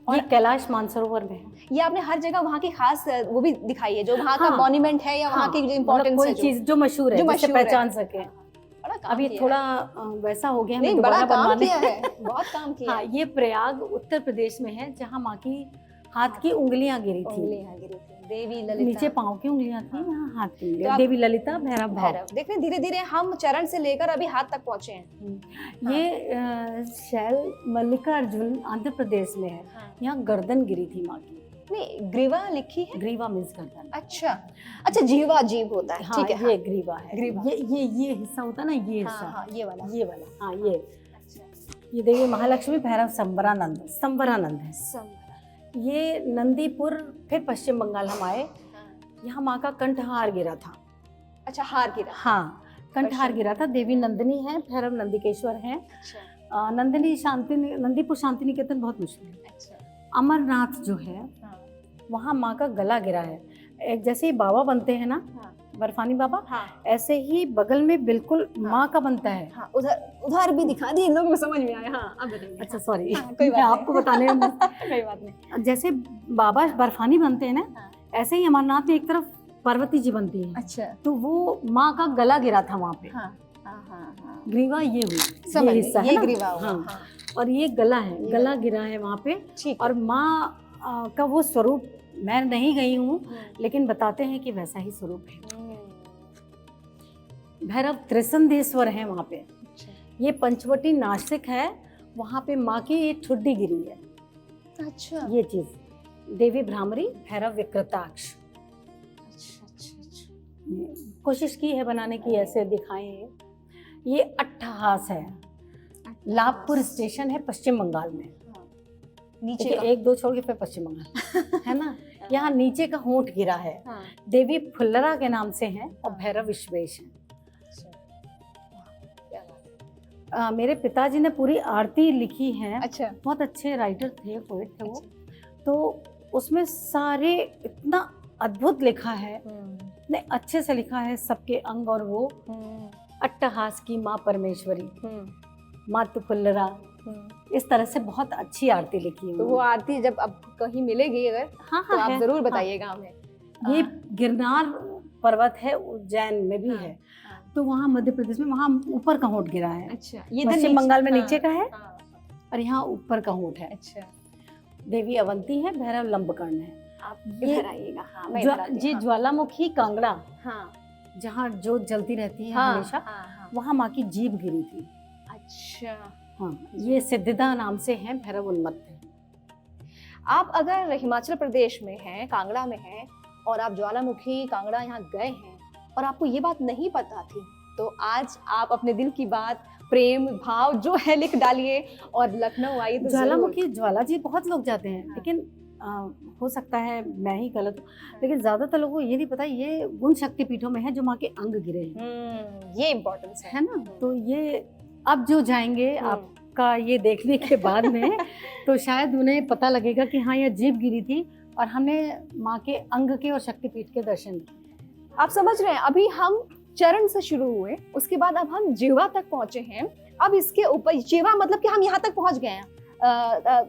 ये कैलाश मानसरोवर में है। ये आपने हर जगह वहाँ की खास वो भी दिखाई है, जो वहाँ का हाँ। मॉन्यूमेंट है या वहाँ हाँ, की जो मतलब इम्पोर्टेंस कोई है, चीज जो मशहूर है, जो जिसे मशहूर है। पहचान सके। बड़ा काम अभी किया थोड़ा है। वैसा हो गया, नहीं, हमें बड़ा दोबारा काम बनवाने। किया है, बहुत काम किया हाँ, है। ये प्रयाग उत्तर प्रदेश में है, जहाँ माँ की हाथ की उंगलियां गिरी थी। उंगली यहाँ गिरी थी, देवी ललिता। नीचे पाँव की उंगलियां थी, यहाँ हाथ की तो उंगलियां, आप- देवी ललिता, भैरव भाव। भैरव। देख रहे धीरे धीरे हम चरण से लेकर अभी हाथ तक पहुंचे हैं। ये शैल मल्लिकार्जुन आंध्र प्रदेश में है, यहाँ गर्दन गिरी थी माँ की। नहीं, ग्रीवा लिखी है। ग्रीवा मीन्स गर्दन। अच्छा अच्छा, जीवा जीव होता है, हाँ, ठीक है। ये ग्रीवा है। ग्रीवा। ये हिस्सा होता है ना, ये हाँ हिस्सा, हाँ, ये वाला। ये वाला। हाँ, ये अच्छा। ये देवी महालक्ष्मी, भैरव संबरानंद है। संवरा। ये नंदीपुर, फिर पश्चिम बंगाल हम आए, यहाँ माँ का कंठहार गिरा था। अच्छा, हार गिरा। हाँ, कंठहार गिरा था। देवी नंदिनी है, भैरव नंदिकेश्वर है। अच्छा नंदिनी नंदीपुर शांति निकेतन बहुत मुश्किल है। अच्छा। अमरनाथ जो है, हाँ वहाँ माँ का गला गिरा है। एक जैसे ही बाबा बनते हैं ना, हाँ बर्फानी बाबा, हाँ ऐसे ही बगल में बिल्कुल माँ का बनता है। हाँ, उधर भी दिखा दी, इन लोगों को समझ में आया। हाँ, अब बताइए। अच्छा, सॉरी, हाँ, कोई बात मैं नहीं। आपको बताने में कोई बात नहीं। जैसे बाबा बर्फानी बनते हैं ना, हाँ। ऐसे ही अमरनाथ में एक तरफ पार्वती जी बनती है। अच्छा। तो वो माँ का गला गिरा था वहाँ पे। हाँ हाँ हाँ हाँ, ग्रीवा ये हुई, समझ ये गई, हिस्सा है ये ना? ग्रीवा हुआ। हाँ। हाँ, और ये गला है, ये गला गिरा है वहाँ पे। ठीक। और माँ का वो स्वरूप, मैं नहीं गई हूँ, हम्म। लेकिन बताते हैं कि वैसा ही स्वरूप है। भैरव त्रिसंदेश्वर है वहाँ पे। अच्छा ये पंचवटी नासिक है, वहाँ पे माँ की ये ठुड्डी गिरी है। अच्छा ये चीज देवी भ्रामरी, भैरव विकृताक्ष। अच्छा अच्छा अच्छा। कोशिश की है बनाने की, ऐसे दिखाएं। ये अट्ठहास है, लाभपुर स्टेशन है पश्चिम बंगाल में। नीचे देखिए, का। एक दो छोड़ के फिर पश्चिम बंगाल है ना। यहाँ नीचे का होंठ गिरा है। हाँ। देवी फुल्लरा के नाम से हैं और भैरव विश्वेश हैं। अच्छा। क्या बात है। मेरे पिताजी ने पूरी आरती लिखी है। अच्छा। बहुत अच्छे राइटर थे, पोएट थे वो। तो उसमें सारे इतना अद्भुत लिखा है, इतने अच्छे से लिखा है, सबके अंग। और वो अट्टहास की माँ परमेश्वरी, मातु पुल्लरा, इस तरह से बहुत अच्छी आरती लिखी है तो वो आरती जब अब कहीं मिलेगी अगर हाँ तो आप है, जरूर हाँ। बताइएगा हमें। ये गिरनार पर्वत है, उज्जैन में भी है, तो वहाँ मध्य प्रदेश में वहाँ ऊपर का होंठ गिरा है। अच्छा, ये पश्चिम बंगाल में नीचे का है हाँ, और यहाँ ऊपर का होठ है। अच्छा, देवी अवंती है, भैरव लंबकर्ण है। आप ये इधर आइएगा। हाँ, मैं इधर आती हूँ। जी ज्वालामुखी कांगड़ा, हाँ, जहाँ जोत जलती रहती है हाँ, हमेशा, हाँ, वहाँ माँ की जीभ गिरी थी। अच्छा। हाँ, ये सिद्धिदा नाम से है, भैरव उन्मत्त है। आप अगर हिमाचल प्रदेश में हैं, कांगड़ा में हैं और आप ज्वालामुखी कांगड़ा यहाँ गए हैं और आपको ये बात नहीं पता थी, तो आज आप अपने दिल की बात, प्रेम भाव जो है लिख डालिए और लखनऊ आइए तो ज्वालामुखी ज्वाला जी बहुत लोग जाते हैं, हाँ। लेकिन हो सकता है मैं ही गलत हूँ, लेकिन ज्यादातर लोगों को ये नहीं पता ये उन शक्तिपीठों में है जो माँ के अंग गिरे हैं, ये इम्पोर्टेंस है ना। तो ये अब जो जाएंगे आपका ये देखने के बाद में तो शायद उन्हें पता लगेगा कि हाँ यह जीभ गिरी थी और हमने माँ के अंग के और शक्तिपीठ के दर्शन किए। आप समझ रहे हैं, अभी हम चरण से शुरू हुए, उसके बाद अब हम जिह्वा तक पहुंचे हैं। अब इसके ऊपर जिह्वा मतलब कि हम यहाँ तक पहुंच गए हैं।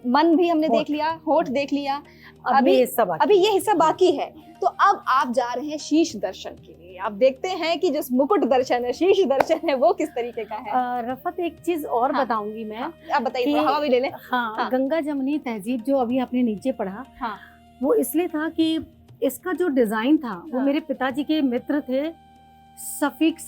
मन भी हमने देख लिया, होठ देख लिया, अभी ये हिस्सा बाकी है। तो अब आप जा रहे हैं शीश दर्शन के लिए। आप देखते हैं कि जो मुकुट दर्शन है, शीश दर्शन है, वो किस तरीके का है। रफत एक चीज और हाँ, बताऊंगी मैं। हाँ, आप बताइए, कि- थोड़ा हवा भी ले लें। हाँ, हाँ। गंगा जमुनी तहजीब जो अभी आपने नीचे पढ़ा, हाँ। वो इसलिए था कि इसका जो डिजाइन था वो हाँ। मेरे पिताजी के मित्र थे शफीक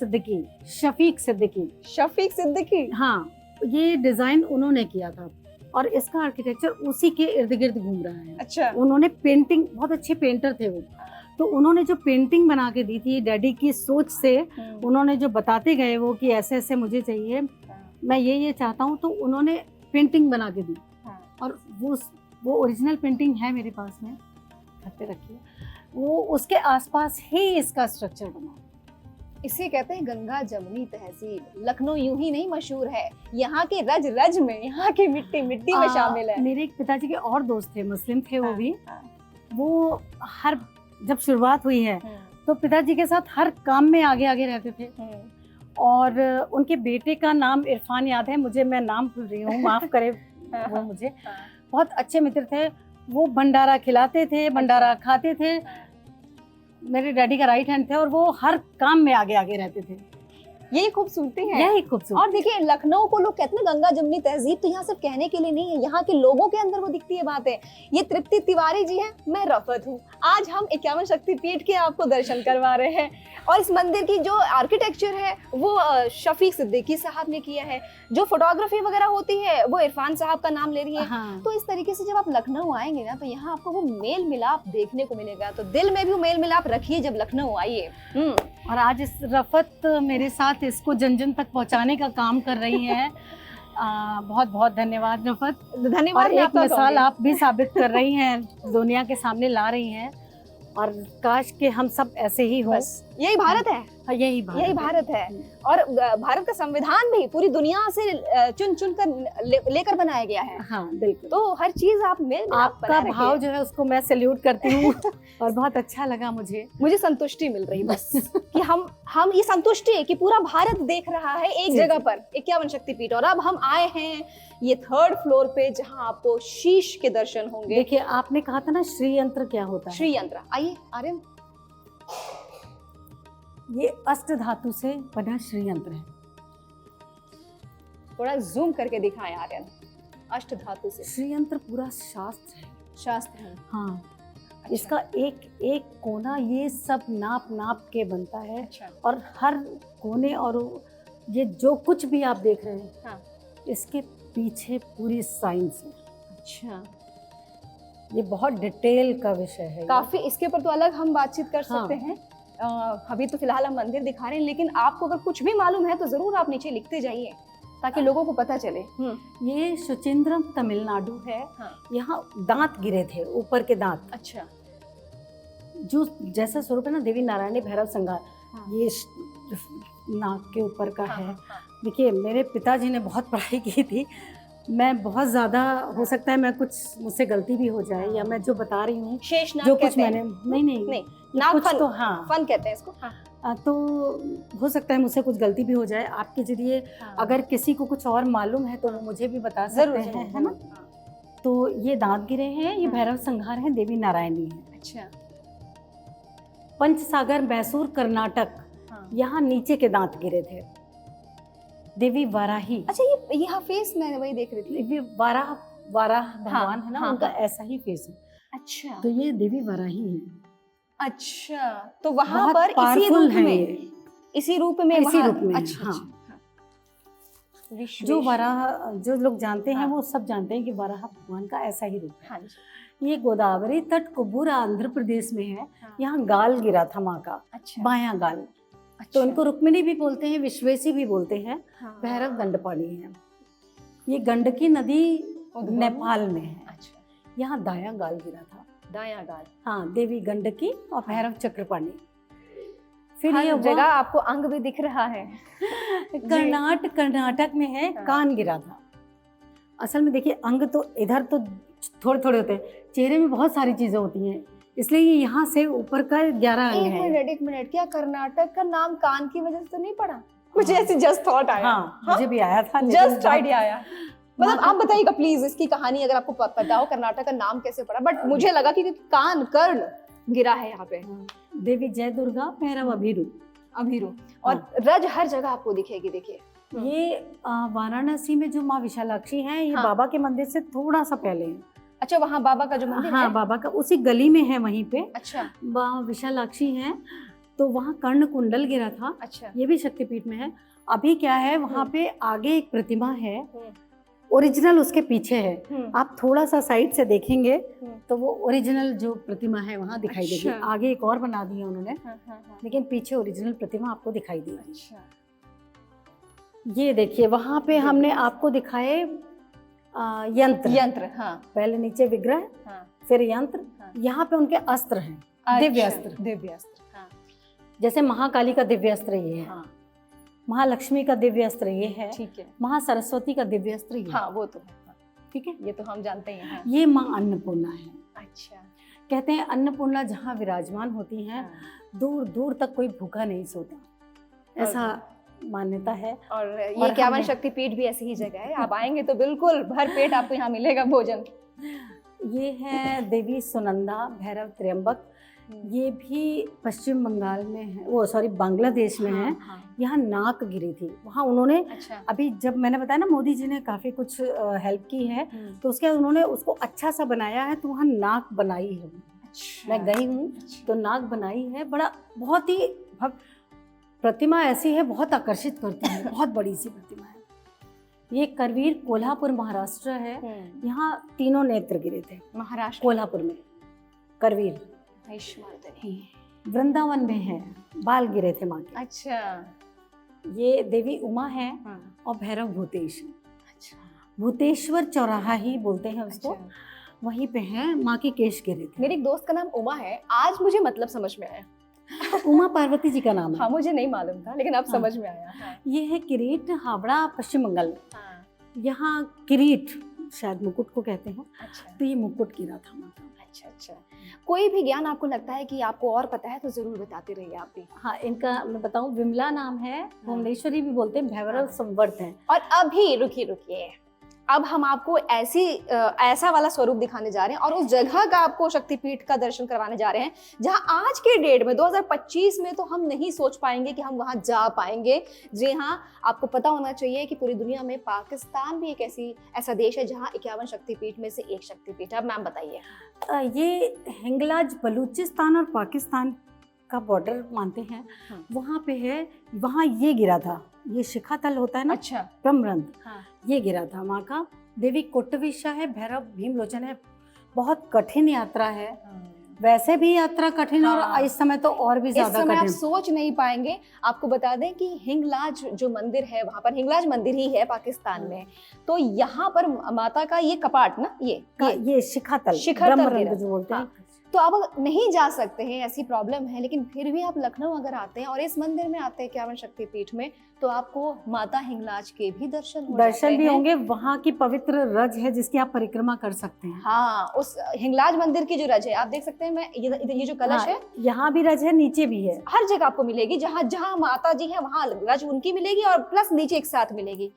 सिद्दीकी। हाँ, ये डिजाइन उन्होंने किया था और इसका आर्किटेक्चर उसी के इर्द गिर्द घूम रहा है। अच्छा, उन्होंने पेंटिंग, बहुत अच्छे पेंटर थे वो, तो उन्होंने जो पेंटिंग बना के दी थी डैडी की सोच से, उन्होंने जो बताते गए वो कि ऐसे ऐसे मुझे चाहिए, मैं ये चाहता हूँ, तो उन्होंने पेंटिंग बना के दी। और वो ओरिजिनल पेंटिंग है मेरे पास में, घर पे रखी है। वो उसके आसपास ही इसका स्ट्रक्चर बना। इसे कहते हैं गंगा जमुनी तहजीब। लखनऊ यूं ही नहीं मशहूर है, यहाँ के रज रज में, यहाँ की मिट्टी मिट्टी में शामिल है। मेरे एक पिताजी के और दोस्त थे, मुस्लिम थे वो हाँ, भी। हाँ। वो जब शुरुआत हुई है तो पिताजी के साथ हर काम में आगे आगे रहते थे। और उनके बेटे का नाम इरफान याद है मुझे, मैं नाम भूल रही हूँ, माफ करे वो मुझे। बहुत अच्छे मित्र थे वो, भंडारा खिलाते थे, भंडारा खाते थे। मेरे डैडी का राइट हैंड थे और वो हर काम में आगे आगे रहते थे। यही खूबसूरती है। यही खूबसूरती। और देखिए, लखनऊ को लोग कहते हैं गंगा जमुनी तहजीब, तो यहाँ सिर्फ कहने के लिए नहीं है, यहाँ के लोगों के अंदर वो दिखती है बातें। ये तृप्ति तिवारी जी हैं, मैं रफत हूँ। आज हम 51 शक्तिपीठ के आपको दर्शन करवा रहे हैं और इस मंदिर की जो आर्किटेक्चर है वो शफीक सिद्दीकी साहब ने किया है। जो फोटोग्राफी वगैरह होती है वो इरफान साहब का नाम ले रही है। हाँ। तो इस तरीके से जब आप लखनऊ आएंगे ना, तो यहाँ आपको वो मेल मिलाप देखने को मिलेगा। तो दिल में भी वो मेल मिलाप रखिए जब लखनऊ आइए। और आज इस रफत मेरे साथ इसको जन जन तक पहुंचाने का काम कर रही हैं। बहुत बहुत धन्यवाद रफत। धन्यवाद। और एक मिसाल आप भी साबित कर रही हैं, दुनिया के सामने ला रही हैं, और काश के हम सब ऐसे ही हों। बस यही भारत है। हाँ, यही भारत है। और भारत का संविधान भी पूरी दुनिया से चुन चुन कर लेकर बनाया गया है। हाँ बिल्कुल। तो हर चीज आप में आपका भाव जो है उसको मैं सैल्यूट करती हूँ और बहुत अच्छा लगा मुझे संतुष्टि मिल रही बस कि हम ये संतुष्टि कि पूरा भारत देख रहा है एक जगह पर 51 शक्तिपीठ। और अब हम आए हैं ये 3rd फ्लोर पे, जहाँ आपको शीश के दर्शन होंगे। देखिए, आपने कहा था ना श्री यंत्र क्या होता है। श्री यंत्र, आइए आर्यन। ये अष्ट धातु से बना श्री यंत्र है। थोड़ा जूम करके दिखाएं आर्यन। अष्ट धातु से श्री यंत्र पूरा शास्त्र है। शास्त्र है। हाँ। अच्छा। इसका एक एक कोना ये सब नाप नाप के बनता है। अच्छा। और हर कोने और ये जो कुछ भी आप देख रहे हैं, हाँ। इसके पीछे पूरी साइंस है। अच्छा, ये बहुत डिटेल का विषय है। काफी, इसके ऊपर तो अलग हम बातचीत कर हाँ। सकते हैं। अभी तो फिलहाल हम मंदिर दिखा रहे हैं, लेकिन आपको अगर कुछ भी मालूम है तो जरूर आप नीचे लिखते जाइए ताकि लोगों को पता चले। ये सुचिंद्रम तमिलनाडु है। हाँ। यहाँ दांत गिरे थे, ऊपर के दांत। अच्छा। जो जैसा स्वरूप है ना देवी नारायणी भैरव संगार, हाँ। ये नाक के ऊपर का हाँ, है। हाँ। देखिए, मेरे पिताजी ने बहुत पढ़ाई की थी, मैं बहुत ज़्यादा, हो सकता है मैं कुछ मुझसे गलती भी हो जाए, या मैं जो बता रही हूँ शेषनाग जो कुछ कहते हैं। मैंने नहीं नहीं, नाग कुछ फन, तो हाँ फन कहते हैं इसको। हाँ। तो हो सकता है मुझसे कुछ गलती भी हो जाए, आपके जरिए अगर किसी को कुछ और मालूम है तो वो मुझे भी बता सकते हैं, है ना। तो ये दांत गिरे हैं, ये भैरव संहार है, देवी नारायणी है। अच्छा। पंचसागर मैसूर कर्नाटक, यहाँ नीचे के दांत गिरे थे। देवी वाराही, अच्छा ये यहाँ फेस मैं वही देख रही थी। देवी वाराह भगवान है ना, हाँ, उनका हाँ। ऐसा ही फेस है। अच्छा तो ये देवी वाराही है। अच्छा, तो वहां बहुत पर इसी powerful रूप है में, ये। इसी रूप में इसी वहाँ- रूप में, अच्छा, हाँ। अच्छा। विश्वेश- जो वाराह, जो लोग जानते हैं हाँ। वो सब जानते हैं कि वाराह भगवान का ऐसा ही रूप है। हाँ जी। ये गोदावरी तट कुब्बूर आंध्र प्रदेश में है। हाँ। यहाँ गाल गिरा था माँ का, अच्छा। बायां गाल। अच्छा। तो उनको रुक्मिणी भी बोलते हैं, विश्वेशी भी बोलते हैं, हाँ। भैरव दंडपाणी है। ये गंडकी नदी उद्गम? नेपाल में है। अच्छा, यहाँ दायां गाल गिरा था। दायां गाल। हाँ, देवी गंडकी और भैरव चक्रपाणी। फिर हर ये जगह आपको अंग भी दिख रहा है। कर्नाटक में है, हाँ। कान गिरा था। असल में देखिए, अंग तो इधर तो थोड़े थोड़े होते हैं, चेहरे में बहुत सारी चीजें होती हैं, इसलिए ये यहाँ से ऊपर का 11 अंग है। एक मिनट, क्या कर्नाटक का नाम कान की वजह से तो नहीं पड़ा? मुझे ऐसे जस्ट थॉट आया। हाँ, मुझे भी आया था, जस्ट आइडिया आया। मतलब माँ आप बताइएगा प्लीज इसकी कहानी, अगर आपको पता हो कर्नाटक का नाम कैसे पड़ा। बट मुझे लगा कि कान, कर्ण गिरा है यहाँ पे। देवी जय दुर्गा, भैरव अभिरू। अभिरू, और रज हर जगह आपको दिखेगी। देखिए ये वाराणसी में जो माँ विशालाक्षी है, ये हाँ। बाबा के मंदिर से थोड़ा सा पहले है। अच्छा, वहाँ बाबा का जो मंदिर हाँ, है। बाबा का उसी गली में है, वहीं पे अच्छा माँ विशालाक्षी है। तो वहाँ कर्ण कुंडल गिरा था, अच्छा। ये भी शक्तिपीठ में है। अभी क्या है, वहाँ पे आगे एक प्रतिमा है, हम्म। ओरिजिनल उसके पीछे है। हम्म। आप थोड़ा सा साइड से देखेंगे हम्म। तो वो ओरिजिनल जो प्रतिमा है वहाँ दिखाई देगी। अच्छा। आगे एक और बना दी है उन्होंने, हाँ, हाँ, हाँ। लेकिन पीछे ओरिजिनल प्रतिमा आपको दिखाई दी। अच्छा। ये देखिए, वहाँ पे हमने आपको दिखाए यंत्र। यंत्र, हाँ पहले नीचे विग्रह, हाँ। फिर यंत्र। हाँ। यहाँ पे उनके अस्त्र हैं, दिव्य अस्त्र। दिव्य अस्त्र, हाँ जैसे महाकाली का दिव्य अस्त्र ये है, हाँ, महालक्ष्मी का दिव्य अस्त्र ये है, ठीक है। महासरस्वती का दिव्य अस्त्र ये है। हाँ वो तो है, हाँ, ठीक है। ये तो हम जानते ही हैं। ये माँ अन्नपूर्णा है। अच्छा। कहते हैं अन्नपूर्णा जहाँ विराजमान होती हैं, हाँ। दूर दूर तक कोई भूखा नहीं सोता, ऐसा मान्यता है। और ये और 51 हमने- शक्तिपीठ भी ऐसी ही जगह है, आप आएंगे तो बिल्कुल भर पेट आपको यहाँ मिलेगा भोजन। ये है देवी सुनंदा, भैरव त्र्यंबक। ये भी पश्चिम बंगाल में है, वो सॉरी बांग्लादेश में है। हाँ, यहाँ नाक गिरी थी, वहाँ उन्होंने अच्छा। अभी जब मैंने बताया ना मोदी जी ने काफ़ी कुछ हेल्प की है, तो उसके बाद उन्होंने उसको अच्छा सा बनाया है, तो वहाँ नाक बनाई है। अच्छा। मैं गई हूँ तो नाक बनाई है, बड़ा बहुत ही प्रतिमा ऐसी है, बहुत आकर्षित करती है, बहुत बड़ी सी प्रतिमा है। ये करवीर कोल्हापुर महाराष्ट्र है। यहाँ 3 नेत्र गिरे थे महाराष्ट्र, कोल्हापुर में, करवीर। वृंदावन में है, बाल गिरे थे माँ के। अच्छा। ये देवी उमा है हाँ। और भैरव भूतेश। अच्छा। भूतेश्वर चौराहा ही बोलते हैं उसको, अच्छा। वहीं पे है, माँ के केश गिरे थे। मेरी एक दोस्त का नाम उमा है, आज मुझे मतलब समझ में आया। उमा पार्वती जी का नाम है। हाँ मुझे नहीं मालूम था, लेकिन अब हाँ। समझ में आया। हाँ। ये है किरीट, हावड़ा, पश्चिम बंगाल में। हाँ। यहाँ किरीट शायद मुकुट को कहते हैं, अच्छा तो ये मुकुट गिरा था माँ का। अच्छा। अच्छा, कोई भी ज्ञान आपको लगता है कि आपको और पता है तो जरूर बताते रहिए आप भी। हाँ, इनका मैं बताऊं, विमला नाम है, भुवनेश्वरी भी बोलते हैं, भैरव हाँ। संवर्त है। और अभी रुकिए, अब हम आपको ऐसा वाला स्वरूप दिखाने जा रहे हैं और उस जगह का आपको शक्तिपीठ का दर्शन करवाने जा रहे हैं जहां आज के डेट में 2025 में तो हम नहीं सोच पाएंगे कि हम वहां जा पाएंगे। जी हाँ, आपको पता होना चाहिए कि पूरी दुनिया में पाकिस्तान भी एक ऐसा देश है जहां 51 शक्तिपीठ में से एक शक्तिपीठ है। अब मैम बताइए। ये हिंगलाज बलूचिस्तान और पाकिस्तान का बॉर्डर मानते हैं, हाँ। वहाँ पे है। वहाँ ये गिरा था, ये शिखातल होता है ना, अच्छा। ब्रह्मरंध्र, हाँ। ये गिरा था माँ का। देवी कुट्टविशा है, भैरव भीमलोचन है। बहुत कठिन यात्रा है, वैसे भी यात्रा कठिन, हाँ। और इस समय तो और भी इस ज्यादा समय आप कठिन। सोच नहीं पाएंगे। आपको बता दें कि हिंगलाज जो मंदिर है, वहां पर हिंगलाज मंदिर ही है पाकिस्तान में, तो यहाँ पर माता का ये कपाट ना, ये ये शिखातल, शिखर तल ब्रह्मरंध्र गिरा। जो बोलते हैं, हाँ। तो आप नहीं जा सकते हैं, ऐसी प्रॉब्लम है, लेकिन फिर भी आप लखनऊ अगर आते हैं और इस मंदिर में आते हैं इक्यावन शक्तिपीठ में, तो आपको माता हिंगलाज के भी दर्शन हो दर्शन जाते भी हैं। होंगे, वहाँ की पवित्र रज है जिसकी आप परिक्रमा कर सकते हैं। हाँ, उस हिंगलाज मंदिर की जो रज है आप देख सकते हैं, मैं ये जो कलश हाँ, है यहाँ भी रज है, नीचे भी है। हर जगह आपको मिलेगी, जहाँ जहाँ माता जी है वहाँ रज उनकी मिलेगी और प्लस नीचे एक साथ मिलेगी।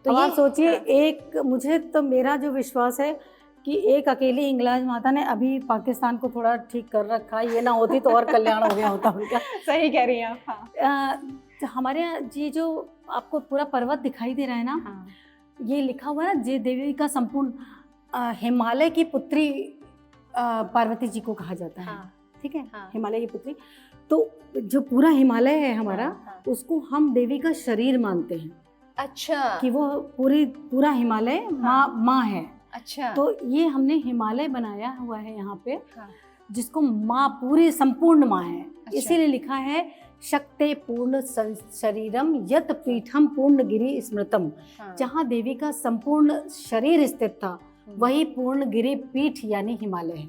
तो आप सोचिए, हाँ। एक मुझे तो मेरा जो विश्वास है कि एक अकेली हिंगलाज माता ने अभी पाकिस्तान को थोड़ा ठीक कर रखा, ये ना होती तो और कल्याण हो गया होता उनका। सही कह रही हैं आप। हाँ। तो हमारे यहाँ ये जो आपको पूरा पर्वत दिखाई दे रहा है ना, हाँ। ये लिखा हुआ है ना, जय देवी का संपूर्ण हिमालय की पुत्री पार्वती जी को कहा जाता है। हाँ। ठीक है, हाँ। हिमालय की पुत्री। तो जो पूरा हिमालय है हमारा, हाँ। उसको हम देवी का शरीर मानते हैं अच्छा। कि वो पूरा हिमालय माँ है। अच्छा। तो ये हमने हिमालय बनाया हुआ है यहाँ पे, हाँ। जिसको माँ पूरी संपूर्ण माँ है। अच्छा। इसीलिए लिखा है शक्ते पूर्ण शरीरम यत पीठम पूर्णगिरि स्मृतम। हाँ। जहाँ देवी का संपूर्ण शरीर स्थित था वही पूर्णगिरि पीठ यानी हिमालय है।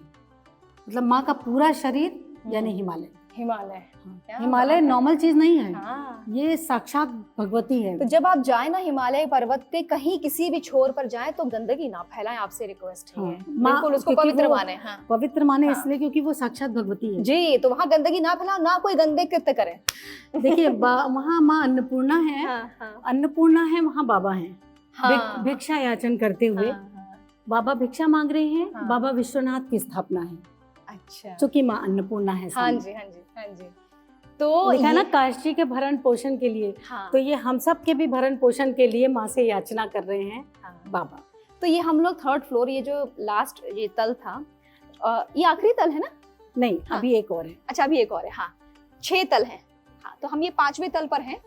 मतलब माँ का पूरा शरीर यानी हिमालय। हिमालय। क्या हिमालय बात है। नॉर्मल चीज नहीं है, हाँ। ये साक्षात भगवती है। तो जब आप जाए ना हिमालय पर्वत के कहीं किसी भी छोर पर जाएं तो गंदगी ना फैलाएं, आपसे रिक्वेस्ट है। हाँ। बिल्कुल उसको क्योंकि पवित्र वो माने। हाँ। पवित्र माने हाँ। इसलिए क्योंकि वो साक्षात भगवती है। जी, तो वहाँ गंदगी ना फैलाओ, ना कोई गंदे कृत्य करें। देखिए वहाँ माँ अन्नपूर्णा है। हाँ। हाँ। अन्नपूर्णा है, वहाँ बाबा हैं। हाँ। भिक्षा याचन करते हुए हाँ। बाबा भिक्षा मांग रहे हैं। हाँ। बाबा विश्वनाथ की स्थापना है, अच्छा। चूंकि माँ अन्नपूर्णा है। हाँ सामने। जी, हाँ जी, हाँ जी। तो लिखा है ना, ये- काशी के भरण पोषण के लिए। हाँ। तो ये हम सब के भी भरण पोषण के लिए माँ से याचना कर रहे हैं हाँ। बाबा। तो ये हम लोग 3rd फ्लोर, ये जो लास्ट ये तल था, ये आखिरी तल है ना? नहीं, हाँ। अभी एक और है। अच्छा, अभी एक और है। हाँ, 6 तल हैं। हाँ, तो हम ये 5वें तल पर हैं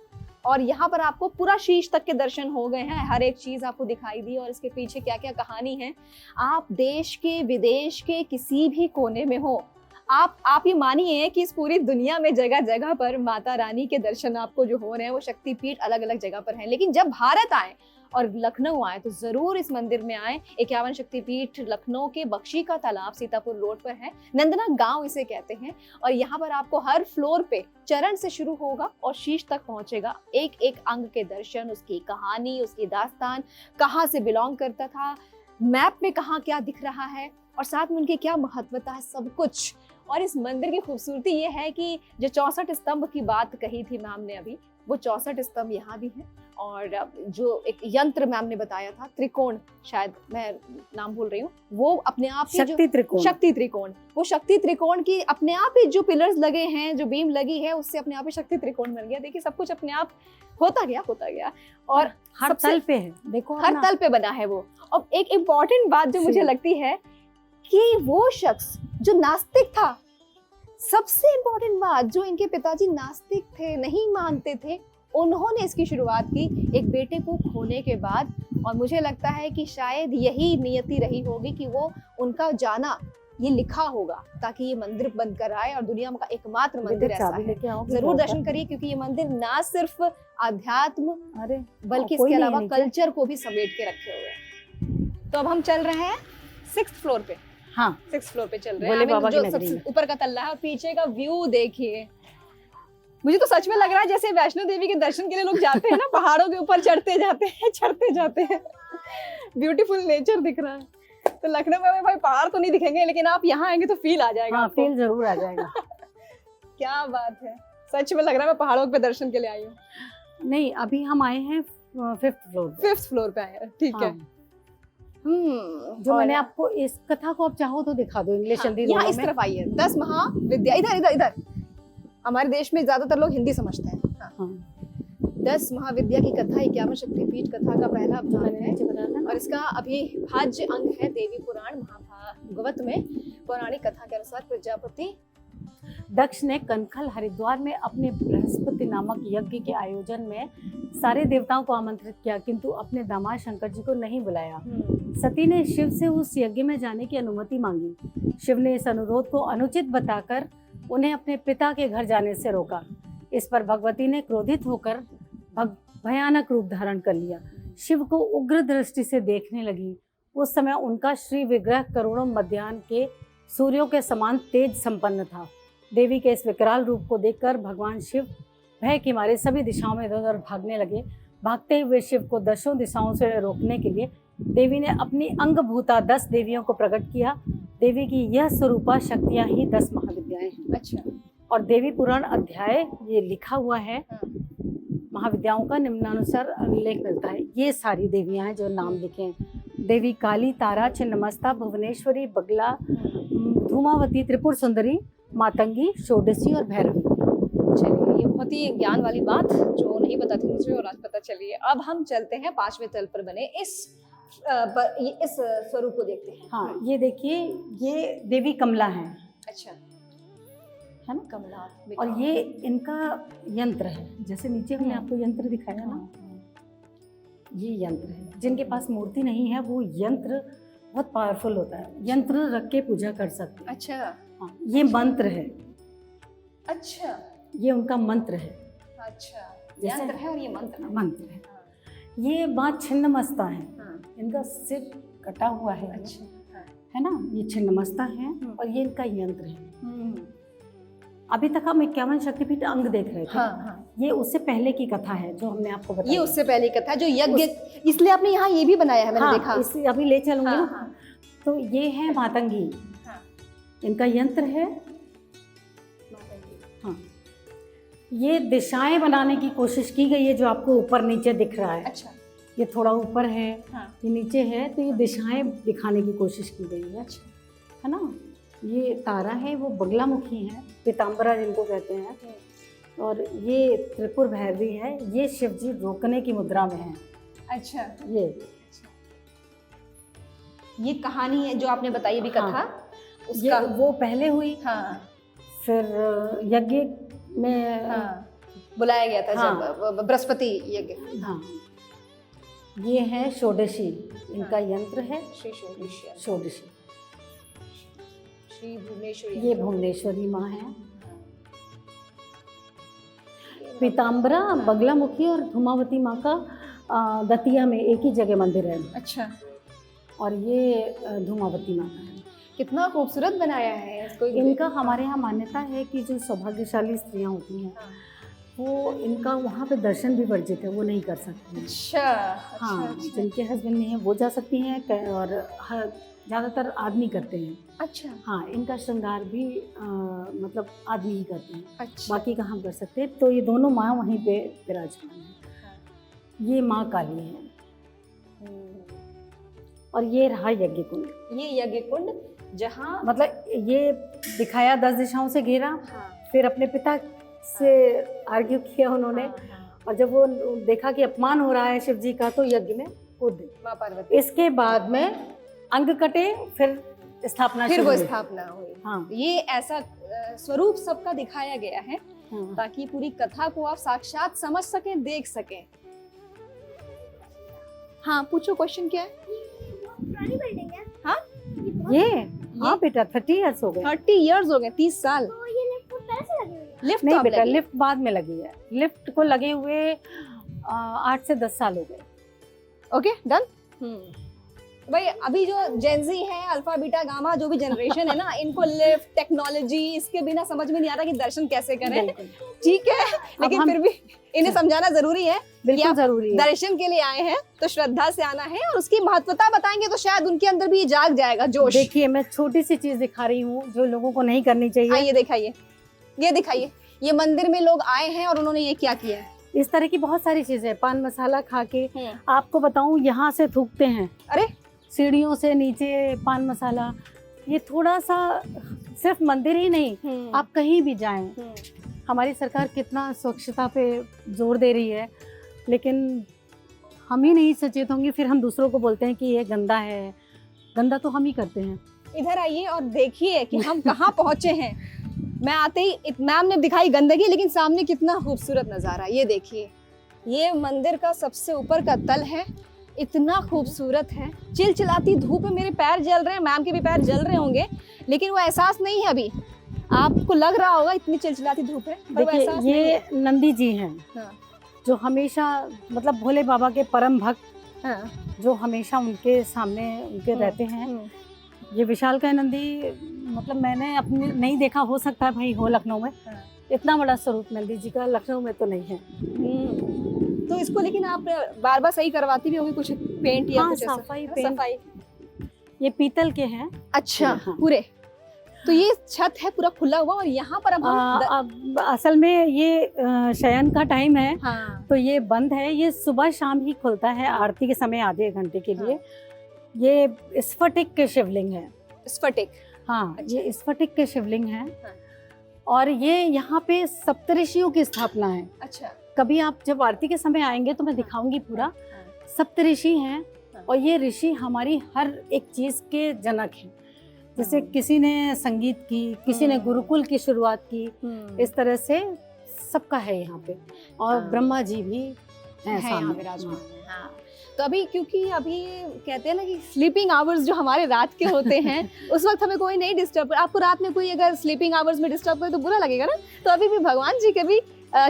और यहाँ पर आपको पूरा शीश तक के दर्शन हो गए हैं। हर एक चीज आपको दिखाई दी और इसके पीछे क्या क्या कहानी है। आप देश के विदेश के किसी भी कोने में हो, आप ये मानिए कि इस पूरी दुनिया में जगह जगह पर माता रानी के दर्शन आपको जो हो रहे हैं वो शक्तिपीठ अलग अलग जगह पर हैं। लेकिन जब भारत आए और लखनऊ आए तो जरूर इस मंदिर में आए। 51 शक्तिपीठ लखनऊ के बख्शी का तालाब सीतापुर रोड पर है, नंदना गांव इसे कहते हैं। और यहाँ पर आपको हर फ्लोर पे चरण से शुरू होगा और शीश तक पहुंचेगा। एक एक अंग के दर्शन, उसकी कहानी, उसकी दास्तान, कहाँ से बिलोंग करता था, मैप में कहाँ क्या दिख रहा है और साथ में उनकी क्या महत्वता है, सब कुछ। और इस मंदिर की खूबसूरती ये है कि जो 64 स्तंभ की बात कही थी मैम ने अभी, वो 64 स्तंभ यहाँ भी हैं। और जो एक यंत्र मैम ने बताया था, त्रिकोण, शायद मैं नाम भूल रही हूँ, वो अपने आप ही शक्ति त्रिकोण। शक्ति त्रिकोण, वो शक्ति त्रिकोण की अपने आप ही जो पिलर्स लगे हैं, जो बीम लगी है, उससे अपने आप ही शक्ति त्रिकोण बन गया। देखिए, सब कुछ अपने आप होता गया। और हर सबसे- तल पे है, देखो हर ना। तल पे बना है वो। और एक इम्पॉर्टेंट बात जो मुझे जी। लगती है कि वो शख्स जो नास्तिक था, सबसे इम्पोर्टेंट बात, जो इनके पिताजी नास्तिक थे, नहीं मानते थे, उन्होंने इसकी शुरुआत की एक बेटे को खोने के बाद। और मुझे लगता है कि शायद यही नियति रही होगी कि वो उनका जाना ये लिखा होगा ताकि ये मंदिर बनकर आए और दुनिया का एकमात्र मंदिर ऐसा चाबी है। लेके आओ, जरूर दर्शन करिए, क्योंकि ये मंदिर ना सिर्फ आध्यात्म अरे बल्कि कोई इसके नहीं अलावा नीचे। कल्चर को भी समेट के रखे हुए हैं। तो अब हम चल रहे हैं 6th फ्लोर पे। हाँ, 6th फ्लोर पे चल रहे भोले हैं। बाबा की जो नगरी सबसे में। ऊपर का तल्ला है और पीछे का व्यू देखिए। मुझे तो सच में लग रहा है जैसे वैष्णो देवी के दर्शन के लिए लोग जाते हैं ना, पहाड़ों के ऊपर चढ़ते जाते हैं। ब्यूटीफुल नेचर दिख रहा है। तो लखनऊ में भाई पहाड़ तो नहीं दिखेंगे, लेकिन आप यहाँ आएंगे तो फील आ जाएगा हाँ, आपको। फील जरूर आ जाएगा। क्या बात है, सच में लग रहा है मैं पहाड़ों पे दर्शन के लिए आई हूँ। नहीं, अभी हम आए हैं 5th फ्लोर पे। 5th फ्लोर पे आए हैं, ठीक है। हाँ। जो और- मैंने आपको इस कथा को आप चाहो तो दिखा दो, इंग्लिश हाँ, हिंदी यहाँ दोनों इस में। तरफ आइए। 10 महाविद्या, इधर। हमारे देश में ज्यादातर लोग हिंदी समझते हैं। हाँ। हाँ, 10 महाविद्या की कथा 51 शक्तिपीठ कथा का पहला अवतार मैंने है नीचे बताया था ना। और इसका अभी भाज्य अंग है देवी पुराण महाभागवत में। पौराणिक कथा के अनुसार प्रजापति दक्ष ने कनखल हरिद्वार में अपने बृहस्पति नामक यज्ञ के आयोजन में सारे देवताओं को आमंत्रित किया, किंतु अपने दामाद शंकर जी को नहीं बुलाया। सती ने शिव से उस यज्ञ में जाने की अनुमति मांगी। शिव ने इस अनुरोध को अनुचित बताकर उन्हें अपने पिता के घर जाने से रोका। इस पर भगवती ने क्रोधित होकर भयानक रूप धारण कर लिया। शिव को उग्र दृष्टि से देखने लगी। उस समय उनका श्री विग्रह करोड़ों मध्याह्न के सूर्यों के समान तेज संपन्न था। देवी के इस विकराल रूप को देखकर भगवान शिव भय के मारे सभी दिशाओं में इधर उधर भागने लगे। भागते हुए शिव को दसों दिशाओं से रोकने के लिए देवी ने अपनी अंगभूता 10 देवियों को प्रकट किया। देवी की यह स्वरूपा शक्तियाँ ही 10 महाविद्याएं हैं। अच्छा। और देवी पुराण अध्याय ये लिखा हुआ है, महाविद्याओं का निम्नानुसार उल्लेख मिलता है। ये सारी देवियां हैं जो नाम लिखे हैं। देवी काली, तारा, छिन्नमस्ता, भुवनेश्वरी, बगला, धूमावती, त्रिपुर सुंदरी, मातंगी, षोडशी और भैरवी। चलिए, ये बहुत ही ज्ञान वाली बात जो नहीं पता थी मुझे और आज पता चली है। अब हम चलते हैं 5वें तल पर बने इस स्वरूप को देखते हैं। हाँ, ये देखिए, ये देवी कमला है। अच्छा, है ना, कमला। और ये इनका यंत्र है। जैसे नीचे हमने आपको यंत्र दिखाया ना, ये यंत्र है। जिनके पास मूर्ति नहीं है वो यंत्र बहुत पावरफुल होता है, यंत्र रख के पूजा कर सकते हैं। अच्छा। हाँ, ये मंत्र है। अच्छा, ये उनका मंत्र है। अच्छा, जैसे यंत्र है और ये मंत्र है। मंत्र है। ये माँ छिन्नमस्ता है। हाँ। इनका सिर कटा हुआ है। अच्छा। हाँ। है ना, ये छिन्नमस्ता है और ये इनका यंत्र है। अभी तक हम 51 शक्तिपीठ अंग देख रहे थे। हाँ, हाँ। ये उससे पहले की कथा है जो हमने आपको बताई। ये उससे पहले की कथा जो यज्ञ, इसलिए आपने यहाँ ये भी बनाया है, मैंने हाँ, देखा। इसे अभी ले चलूंगी हाँ, ना। हाँ। तो ये है मातंगी। हाँ। इनका यंत्र है। हाँ, ये दिशाएं बनाने की कोशिश की गई है जो आपको ऊपर नीचे दिख रहा है। अच्छा। ये थोड़ा ऊपर है, हाँ। ये नीचे है, तो ये दिशाएं दिखाने की कोशिश की गई है। अच्छा। है ना, ये तारा है, वो बगलामुखी है, पीताम्बरा जिनको कहते हैं। और ये त्रिपुर भैरवी है। ये शिव जी रोकने की मुद्रा में है। अच्छा, ये कहानी है जो आपने बताई अभी कथा। हाँ, उसका ये वो पहले हुई। हाँ। फिर यज्ञ में हाँ, बुलाया गया था। हाँ। जब बृहस्पति यज्ञ। हाँ, ये है षोडशी। इनका यंत्र है श्री षोडशी। षोडशी। श्री भुवनेश्वरी। ये भुवनेश्वरी माँ है। पीताम्बरा, बगलामुखी और धूमावती माँ का दतिया में एक ही जगह मंदिर है। अच्छा। और ये धूमावती माँ का है। कितना खूबसूरत बनाया है इसको। इनका हमारे यहाँ मान्यता है कि जो सौभाग्यशाली स्त्रियाँ होती हैं वो इनका वहाँ पे दर्शन भी वर्जित है, वो नहीं कर सकती। अच्छा। हाँ, अच्छा। जिनके हस्बैंड नहीं है वो जा सकती हैं और ज़्यादातर आदमी करते हैं। अच्छा। हाँ, इनका श्रृंगार भी मतलब आदमी ही करते हैं। अच्छा। बाकी का हम कर सकते हैं। तो ये दोनों माँ वहीं पे विराजमान हैं। ये माँ काली है और ये रहा यज्ञ कुंड। ये यज्ञ कुंड जहाँ मतलब ये दिखाया 10 दिशाओं से घेरा। हाँ। फिर अपने पिता से आर्ग्यू किया उन्होंने। हाँ। और जब वो देखा कि अपमान हो रहा है शिव जी का तो यज्ञ में कूद दी। माँ पार्वती। इसके बाद में अंग कटे, फिर स्थापना फिर शुरू वो हुई। स्थापना हुई। हाँ। ये ऐसा स्वरूप सबका दिखाया गया है हाँ। ताकि पूरी कथा को आप साक्षात समझ सकें, देख सकें। हाँ, पूछो, क्वेश्चन क्या है? पुरानी बिल्डिंग है। हाँ, ये हाँ बेटा 30 इयर्स हो गए। 30 इयर्स हो गए, 30 साल। तो ये लिफ्ट पहले से लगी हुई है। लिफ्ट नहीं तो अब बेटा, लगी। लिफ्ट बाद में लगी है। लिफ्ट को लगे हुए 8 से 10 साल हो गए। Okay, done. भाई अभी जो जेनजी है, अल्फा बीटा गामा जो भी जनरेशन है ना, इनको लिफ्ट टेक्नोलॉजी इसके बिना समझ में नहीं आता कि दर्शन कैसे करें। बिल्कुल। ठीक है, लेकिन हम- फिर भी इन्हें समझाना जरूरी है। बिल्कुल आप जरूरी है। दर्शन के लिए आए हैं तो श्रद्धा से आना है और उसकी महत्वता बताएंगे तो शायद उनके अंदर भी जाग जाएगा जोश। देखिए, मैं छोटी सी चीज दिखा रही हूँ जो लोगों को नहीं करनी चाहिए। ये दिखाइए, ये दिखाइए। ये मंदिर में लोग आए हैं और उन्होंने ये क्या किया है? इस तरह की बहुत सारी चीजें, पान मसाला खा के, आपको बताऊं, यहाँ से थूकते हैं। अरे, सीढ़ियों से नीचे पान मसाला। ये थोड़ा सा, सिर्फ मंदिर ही नहीं, आप कहीं भी जाएं, हमारी सरकार कितना स्वच्छता पे जोर दे रही है, लेकिन हम ही नहीं सचेत होंगे, फिर हम दूसरों को बोलते हैं कि ये गंदा है। गंदा तो हम ही करते हैं। इधर आइए और देखिए कि हम कहाँ पहुंचे हैं। मैं आते ही मैम ने दिखाई गंदगी, लेकिन सामने कितना खूबसूरत नज़ारा। ये देखिए, ये मंदिर का सबसे ऊपर का तल है, इतना खूबसूरत है। चिलचिलाती धूप में मेरे पैर जल रहे हैं, मैम के भी पैर जल रहे होंगे, लेकिन वो एहसास नहीं है अभी। आपको लग रहा होगा इतनी चिलचिलाती धूप है, पर वो देखिए, एहसास नहीं ये है। नंदी जी हैं। हाँ। जो हमेशा, मतलब भोले बाबा के परम भक्त, हाँ। जो हमेशा उनके सामने उनके रहते हैं। ये विशालकाय नंदी मतलब मैंने अपने नहीं देखा, हो सकता है भाई हो लखनऊ में। हाँ। इतना बड़ा स्वरूप नंदी जी का लखनऊ में तो नहीं है। तो इसको लेकिन आप बार बार सही करवाती भी होंगी, कुछ पेंट या हाँ, कुछ ऐसा? सफाई, है ना, पेंट। सफाई। ये पीतल के हैं। अच्छा, हाँ। पूरे। तो ये छत है पूरा खुला हुआ और यहाँ पर अब हम अब असल में ये शयन का टाइम है, हाँ। तो ये बंद है। ये सुबह शाम ही खुलता है आरती के समय, आधे घंटे के लिए। ये स्फटिक के शिवलिंग है। स्फटिक। हाँ, अच्छा। ये स्फटिक के शिवलिंग है। हाँ। और ये यहाँ पे सप्तऋषियों की स्थापना है। अच्छा। कभी आप जब आरती के समय आएंगे तो मैं दिखाऊंगी पूरा। सप्तऋषि हैं और ये ऋषि हमारी हर एक चीज के जनक हैं। जैसे किसी ने संगीत की, किसी ने गुरुकुल की शुरुआत की, इस तरह से सबका है यहाँ पे। और ब्रह्मा जी भी हैं है यहाँ सामने। विराजमान है, हाँ। तो अभी क्योंकि अभी कहते हैं ना कि स्लीपिंग आवर्स जो हमारे रात के होते हैं उस वक्त हमें कोई नहीं डिस्टर्ब। आपको रात में कोई अगर स्लीपिंग आवर्स में डिस्टर्ब करे तो बुरा लगेगा ना। तो अभी भी भगवान जी के भी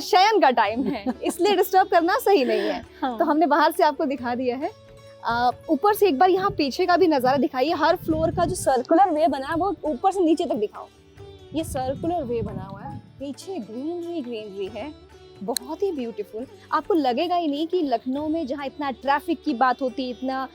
शयन का टाइम है, इसलिए डिस्टर्ब करना सही नहीं है। हाँ। तो हमने बाहर से आपको दिखा दिया है। ऊपर से एक बार यहाँ पीछे का भी नजारा दिखाइए। हर फ्लोर का जो सर्कुलर वे बना है वो ऊपर से नीचे तक दिखाओ। ये सर्कुलर वे बना हुआ है, पीछे ग्रीनरी ग्रीनरी है, बहुत ही ब्यूटीफुल। आपको लगेगा ही नहीं कि लखनऊ में जहाँ इतना ट्रैफिक की बात होती, इतना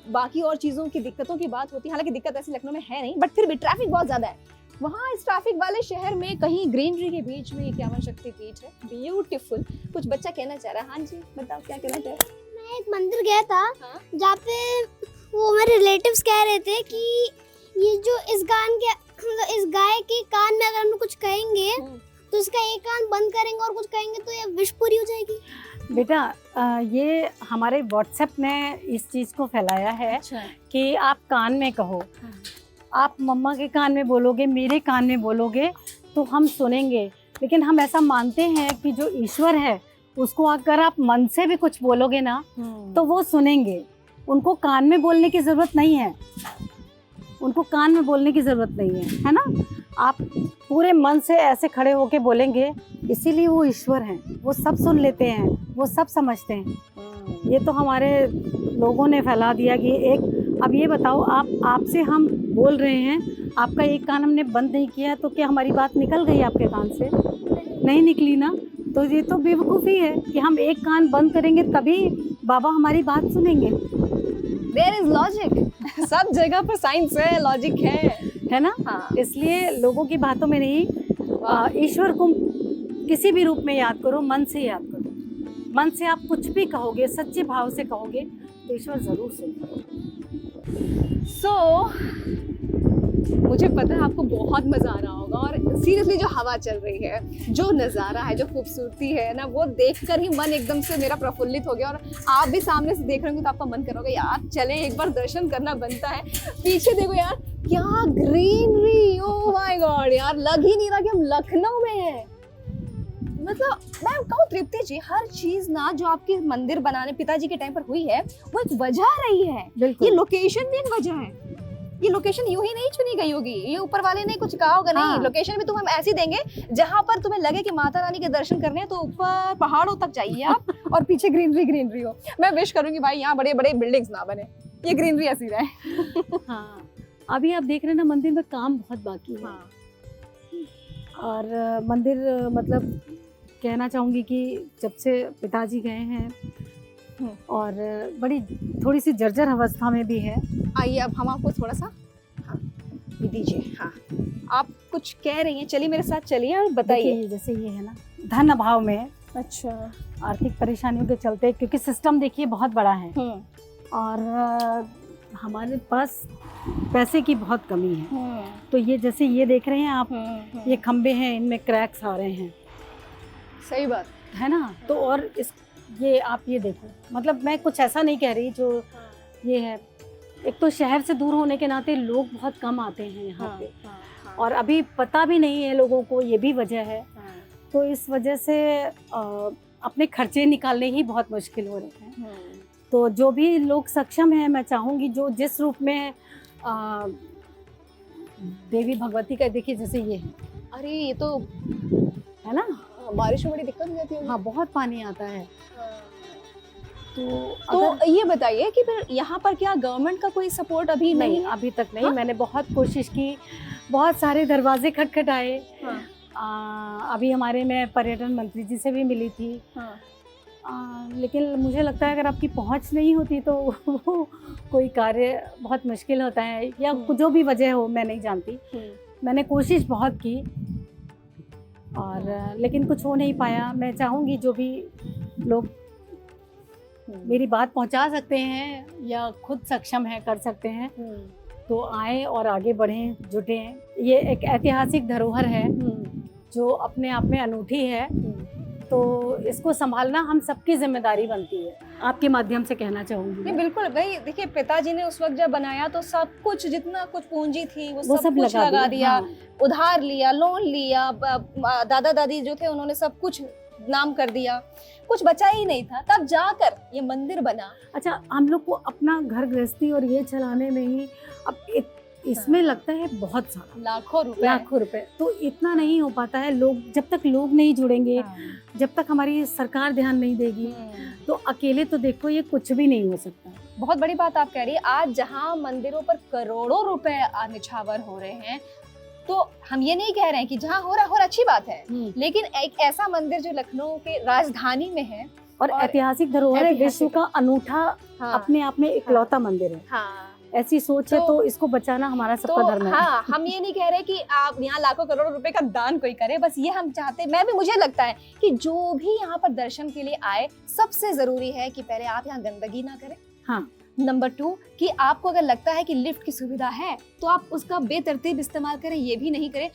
बाकी और चीज़ों की दिक्कतों की बात होती है, हालांकि दिक्कत ऐसी लखनऊ में है नहीं, बट फिर भी ट्रैफिक बहुत ज़्यादा है। वहाँ इस ट्रैफिक वाले शहर में कहीं ग्रीनरी के बीच में 51 शक्तिपीठ है, ब्यूटीफुल। कुछ बच्चा कहना चाह रहा है। हाँ जी, बताओ क्या कहना चाह रहे हैं? मैं एक मंदिर गया था हाँ? जहाँ पे वो मेरे रिलेटिव्स कह रहे थे कि ये जो इस गाय के कान में अगर हम कुछ कहेंगे तो इसका एक कान बंद करेंगे और कुछ कहेंगे तो ये विश पूरी हो जाएगी। बेटा ये हमारे व्हाट्सएप ने इस चीज़ को फैलाया है कि आप कान में कहो। आप मम्मा के कान में बोलोगे, मेरे कान में बोलोगे तो हम सुनेंगे। लेकिन हम ऐसा मानते हैं कि जो ईश्वर है उसको अगर आप मन से भी कुछ बोलोगे ना तो वो सुनेंगे। उनको कान में बोलने की ज़रूरत नहीं है, उनको कान में बोलने की ज़रूरत नहीं है ना। आप पूरे मन से ऐसे खड़े होके बोलेंगे, इसीलिए वो ईश्वर हैं। वो सब सुन लेते हैं, वो सब समझते हैं। ये तो हमारे लोगों ने फैला दिया कि एक। अब ये बताओ, आपसे हम बोल रहे हैं, आपका एक कान हमने बंद नहीं किया तो क्या हमारी बात निकल गई आपके कान से? नहीं निकली ना। तो ये तो बेवकूफ़ी है कि हम एक कान बंद करेंगे तभी बाबा हमारी बात सुनेंगे। There is logic। सब जगह पर साइंस है, लॉजिक है ना। हाँ। इसलिए लोगों की बातों में नहीं, ईश्वर को किसी भी रूप में याद करो, मन से याद करो। मन से आप कुछ भी कहोगे, सच्चे भाव से कहोगे तो ईश्वर जरूर सुनेगा। मुझे पता है आपको बहुत मजा आ रहा होगा और सीरियसली जो हवा चल रही है, जो नज़ारा है, जो खूबसूरती है ना, वो देखकर ही मन एकदम से मेरा प्रफुल्लित हो गया। और आप भी सामने से देख रहे होंगे तो आपका मन करोगे यार चले एक बार दर्शन करना बनता है। पीछे देखो यार क्या ग्रीनरी, ओह माय गॉड यार, लग ही नहीं रहा कि हम लखनऊ में हैं। मतलब मैं कहूँ तृप्ति जी, हर चीज ना जो आपके मंदिर बनाने पिताजी के टाइम पर हुई है वो एक वजह रही है। ये लोकेशन भी एक वजह है। ये लोकेशन यूं ही नहीं चुनी गई होगी, ये ऊपर वाले ने कुछ कहा होगा। नहीं, लोकेशन भी तुम्हें हम ऐसी देंगे जहां पर तुम्हें लगे कि माता रानी के दर्शन करने हैं तो ऊपर पहाड़ों तक जाइए आप और पीछे ग्रीनरी ग्रीनरी हो। मैं विश करूंगी भाई यहाँ बड़े बड़े बिल्डिंग्स ना बने, ये ग्रीनरी ऐसी रहे। हाँ, अभी आप देख रहे हैं ना मंदिर में काम बहुत बाकी है। हाँ। और मंदिर मतलब कहना चाहूँगी कि जब से पिताजी गए हैं और बड़ी थोड़ी सी जर्जर अवस्था में भी है। आइए अब हम आपको थोड़ा सा दीजिए। हाँ, आप कुछ कह रही हैं, चलिए मेरे साथ चलिए और बताइए। जैसे ये है ना धन अभाव में, अच्छा, आर्थिक परेशानियों के चलते, क्योंकि सिस्टम देखिए बहुत बड़ा है और हमारे पास पैसे की बहुत कमी है। तो ये जैसे ये देख रहे हैं आप, ये खंबे हैं, इनमें क्रैक्स आ रहे हैं। सही बात है ना। तो और ये आप ये देखो, मतलब मैं कुछ ऐसा नहीं कह रही जो ये है। एक तो शहर से दूर होने के नाते लोग बहुत कम आते हैं यहाँ पे। और अभी पता भी नहीं है लोगों को, ये भी वजह है। तो इस वजह से अपने खर्चे निकालने ही बहुत मुश्किल हो रहे हैं। तो जो भी लोग सक्षम हैं, मैं चाहूँगी जो जिस रूप में देवी भगवती का, देखिए जैसे ये है। अरे ये तो है ना, बारिश में बड़ी दिक्कत हो जाती है। हाँ, बहुत पानी आता है। तो तो ये बताइए कि फिर यहाँ पर क्या गवर्नमेंट का कोई सपोर्ट अभी नहीं नहीं, है? अभी तक नहीं। हाँ? मैंने बहुत कोशिश की, बहुत सारे दरवाजे खटखटाए। हाँ। अभी हमारे मैं पर्यटन मंत्री जी से भी मिली थी। हाँ। लेकिन मुझे लगता है अगर आपकी पहुंच नहीं होती तो वो कोई कार्य बहुत मुश्किल होता है, या जो भी वजह हो मैं नहीं जानती। मैंने कोशिश बहुत की और लेकिन कुछ हो नहीं पाया। मैं चाहूँगी जो भी लोग मेरी बात पहुंचा सकते हैं या खुद सक्षम है कर सकते हैं तो आए और आगे बढ़ें, जुटें। ये एक ऐतिहासिक धरोहर है जो अपने आप में अनूठी है, तो इसको संभालना हम सबकी जिम्मेदारी बनती है। आपके माध्यम से कहना चाहूँगी। नहीं बिल्कुल भाई, देखिए पिताजी ने उस वक्त जब बनाया तो सब कुछ, जितना कुछ पूंजी थी वो सब कुछ लगा दिया। हाँ। उधार लिया, लोन लिया, दादा दादी जो थे उन्होंने सब कुछ नाम कर दिया, कुछ बचा ही नहीं था। तब जाकर ये मंदिर बना। अच्छा, हम लोग को अपना घर गृहस्थी और ये चलाने में ही अब इसमें लगता है बहुत सारा, लाखों रुपए। तो इतना नहीं हो पाता है। लोग जब तक लोग नहीं जुड़ेंगे, जब तक हमारी सरकार ध्यान नहीं देगी, तो अकेले तो देखो ये कुछ भी नहीं हो सकता। बहुत बड़ी बात आप कह रही है। आज जहाँ मंदिरों पर करोड़ों रुपए निछावर हो रहे हैं, तो हम ये नहीं कह रहे हैं कि जहाँ हो रहा अच्छी बात है, लेकिन एक ऐसा मंदिर जो लखनऊ के राजधानी में है और ऐतिहासिक धरोहर है, विश्व का अनूठा अपने आप में इकलौता मंदिर है। हाँ। ऐसी सोच है तो इसको बचाना हमारा सबका धर्म है। हाँ, हम ये नहीं कह रहे कि आप यहाँ लाखों करोड़ों रुपए का दान कोई करे, बस ये हम चाहते, मुझे लगता है कि जो भी यहाँ पर दर्शन के लिए आए, सबसे जरूरी है कि पहले आप यहाँ गंदगी ना करें। हाँ। नंबर 2 कि आपको अगर लगता है कि लिफ्ट की सुविधा है तो आप उसका बेतरतीब इस्तेमाल करें, ये भी नहीं करें।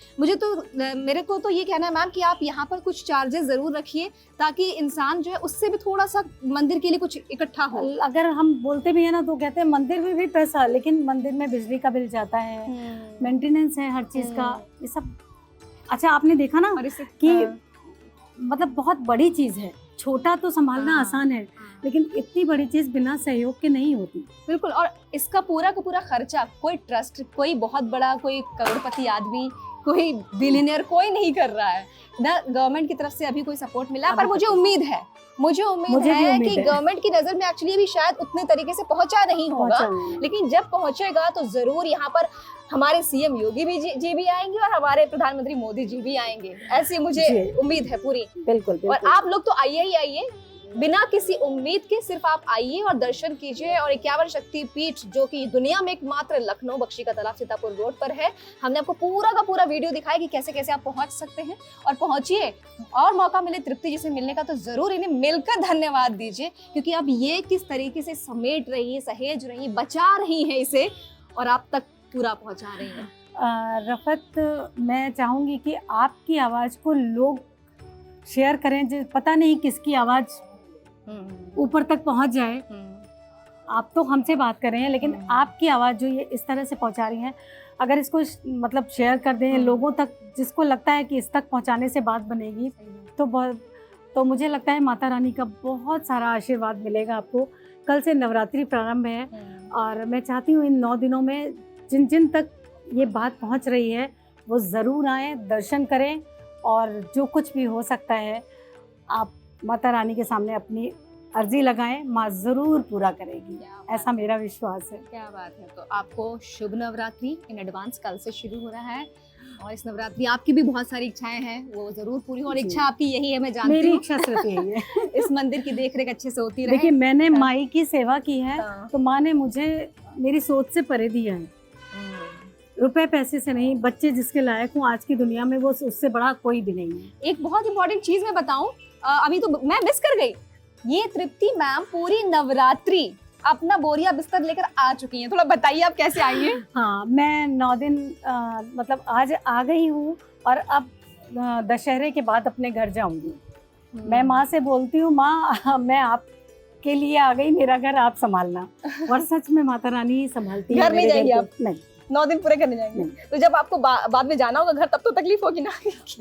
मेरे को तो ये कहना है मैम कि आप यहाँ पर कुछ चार्जेस जरूर रखिए, ताकि इंसान जो है उससे भी थोड़ा सा मंदिर के लिए कुछ इकट्ठा हो। अगर हम बोलते भी है ना तो कहते हैं मंदिर में भी पैसा, लेकिन मंदिर में बिजली का बिल जाता है, मेंटेनेंस है हर चीज का, ये सब। अच्छा, आपने देखा ना कि मतलब बहुत बड़ी चीज है। छोटा तो संभालना आसान है, लेकिन इतनी बड़ी चीज बिना सहयोग के नहीं होती। बिल्कुल। और इसका पूरा का पूरा खर्चा कोई ट्रस्ट, कोई बहुत बड़ा, कोई करोड़पति आदमी, कोई बिलियनियर कोई नहीं कर रहा है ना। गवर्नमेंट की तरफ से अभी कोई सपोर्ट मिला, पर मुझे उम्मीद है कि गवर्नमेंट की नजर में एक्चुअली भी शायद उतने तरीके से पहुंचा नहीं होगा, लेकिन जब पहुंचेगा तो जरूर यहाँ पर हमारे सीएम योगी जी भी आएंगे और हमारे प्रधानमंत्री मोदी जी भी आएंगे, ऐसी मुझे उम्मीद है पूरी। बिल्कुल। और आप लोग तो आइए ही आइए, बिना किसी उम्मीद के सिर्फ आप आइए और दर्शन कीजिए। और 51 शक्ति पीठ जो कि दुनिया में एकमात्र लखनऊ बख्शी का तालाब सीतापुर रोड पर है, हमने आपको पूरा का पूरा वीडियो दिखाया कि कैसे कैसे आप पहुंच सकते हैं। और पहुंचिए, और मौका मिले तृप्ति जी से मिलने का तो जरूर इन्हें मिलकर धन्यवाद दीजिए, क्योंकि अब ये किस तरीके से समेट रही है, सहेज रही है, बचा रही है इसे और आप तक पूरा पहुंचा रही है। रफत, मैं चाहूंगी कि आपकी आवाज को लोग शेयर करें। पता नहीं किसकी आवाज ऊपर तक पहुंच जाए। आप तो हमसे बात कर रहे हैं, लेकिन आपकी आवाज़ जो ये इस तरह से पहुंचा रही है, अगर इसको मतलब शेयर कर दें लोगों तक, जिसको लगता है कि इस तक पहुंचाने से बात बनेगी, तो मुझे लगता है माता रानी का बहुत सारा आशीर्वाद मिलेगा आपको। कल से नवरात्रि प्रारंभ है और मैं चाहती हूँ इन 9 दिनों में जिन जिन तक ये बात पहुँच रही है वो ज़रूर आएँ, दर्शन करें और जो कुछ भी हो सकता है आप माता रानी के सामने अपनी अर्जी लगाएं, माँ जरूर पूरा करेगी, ऐसा मेरा विश्वास है। क्या बात है। तो आपको शुभ नवरात्रि इन एडवांस। कल से शुरू हो रहा है और इस नवरात्रि आपकी भी बहुत सारी इच्छाएं हैं, वो जरूर पूरी हो। और इच्छा आपकी यही है, मैं जानती हूँ। मेरी इच्छा सिर्फ यही है इस मंदिर की देखरेख अच्छे से होती रहे। देखिए, मैंने माई की सेवा की है तो माँ ने मुझे मेरी सोच से परे दिया है, रुपए पैसे से नहीं। बच्चे जिसके लायक हूँ आज की दुनिया में, वो उससे बड़ा कोई भी नहीं है। एक बहुत इंपॉर्टेंट चीज मैं बताऊं, अभी तो मैं मिस कर गई, ये तृप्ति मैम पूरी नवरात्रि अपना बोरिया बिस्तर लेकर आ चुकी हैं। थोड़ा बताइए आप कैसे आई हैं? हाँ, मैं 9 दिन मतलब आज आ गई हूँ और अब दशहरे के बाद अपने घर जाऊंगी। मैं माँ से बोलती हूँ, माँ मैं आपके लिए आ गई, मेरा घर आप संभालना। और सच में माता रानी ही संभालती है। घर नहीं जाएंगे आप? नहीं, 9 दिन पूरे करने जाएंगे। तो जब आपको बाद में जाना होगा घर, तब तो तकलीफ होगी ना?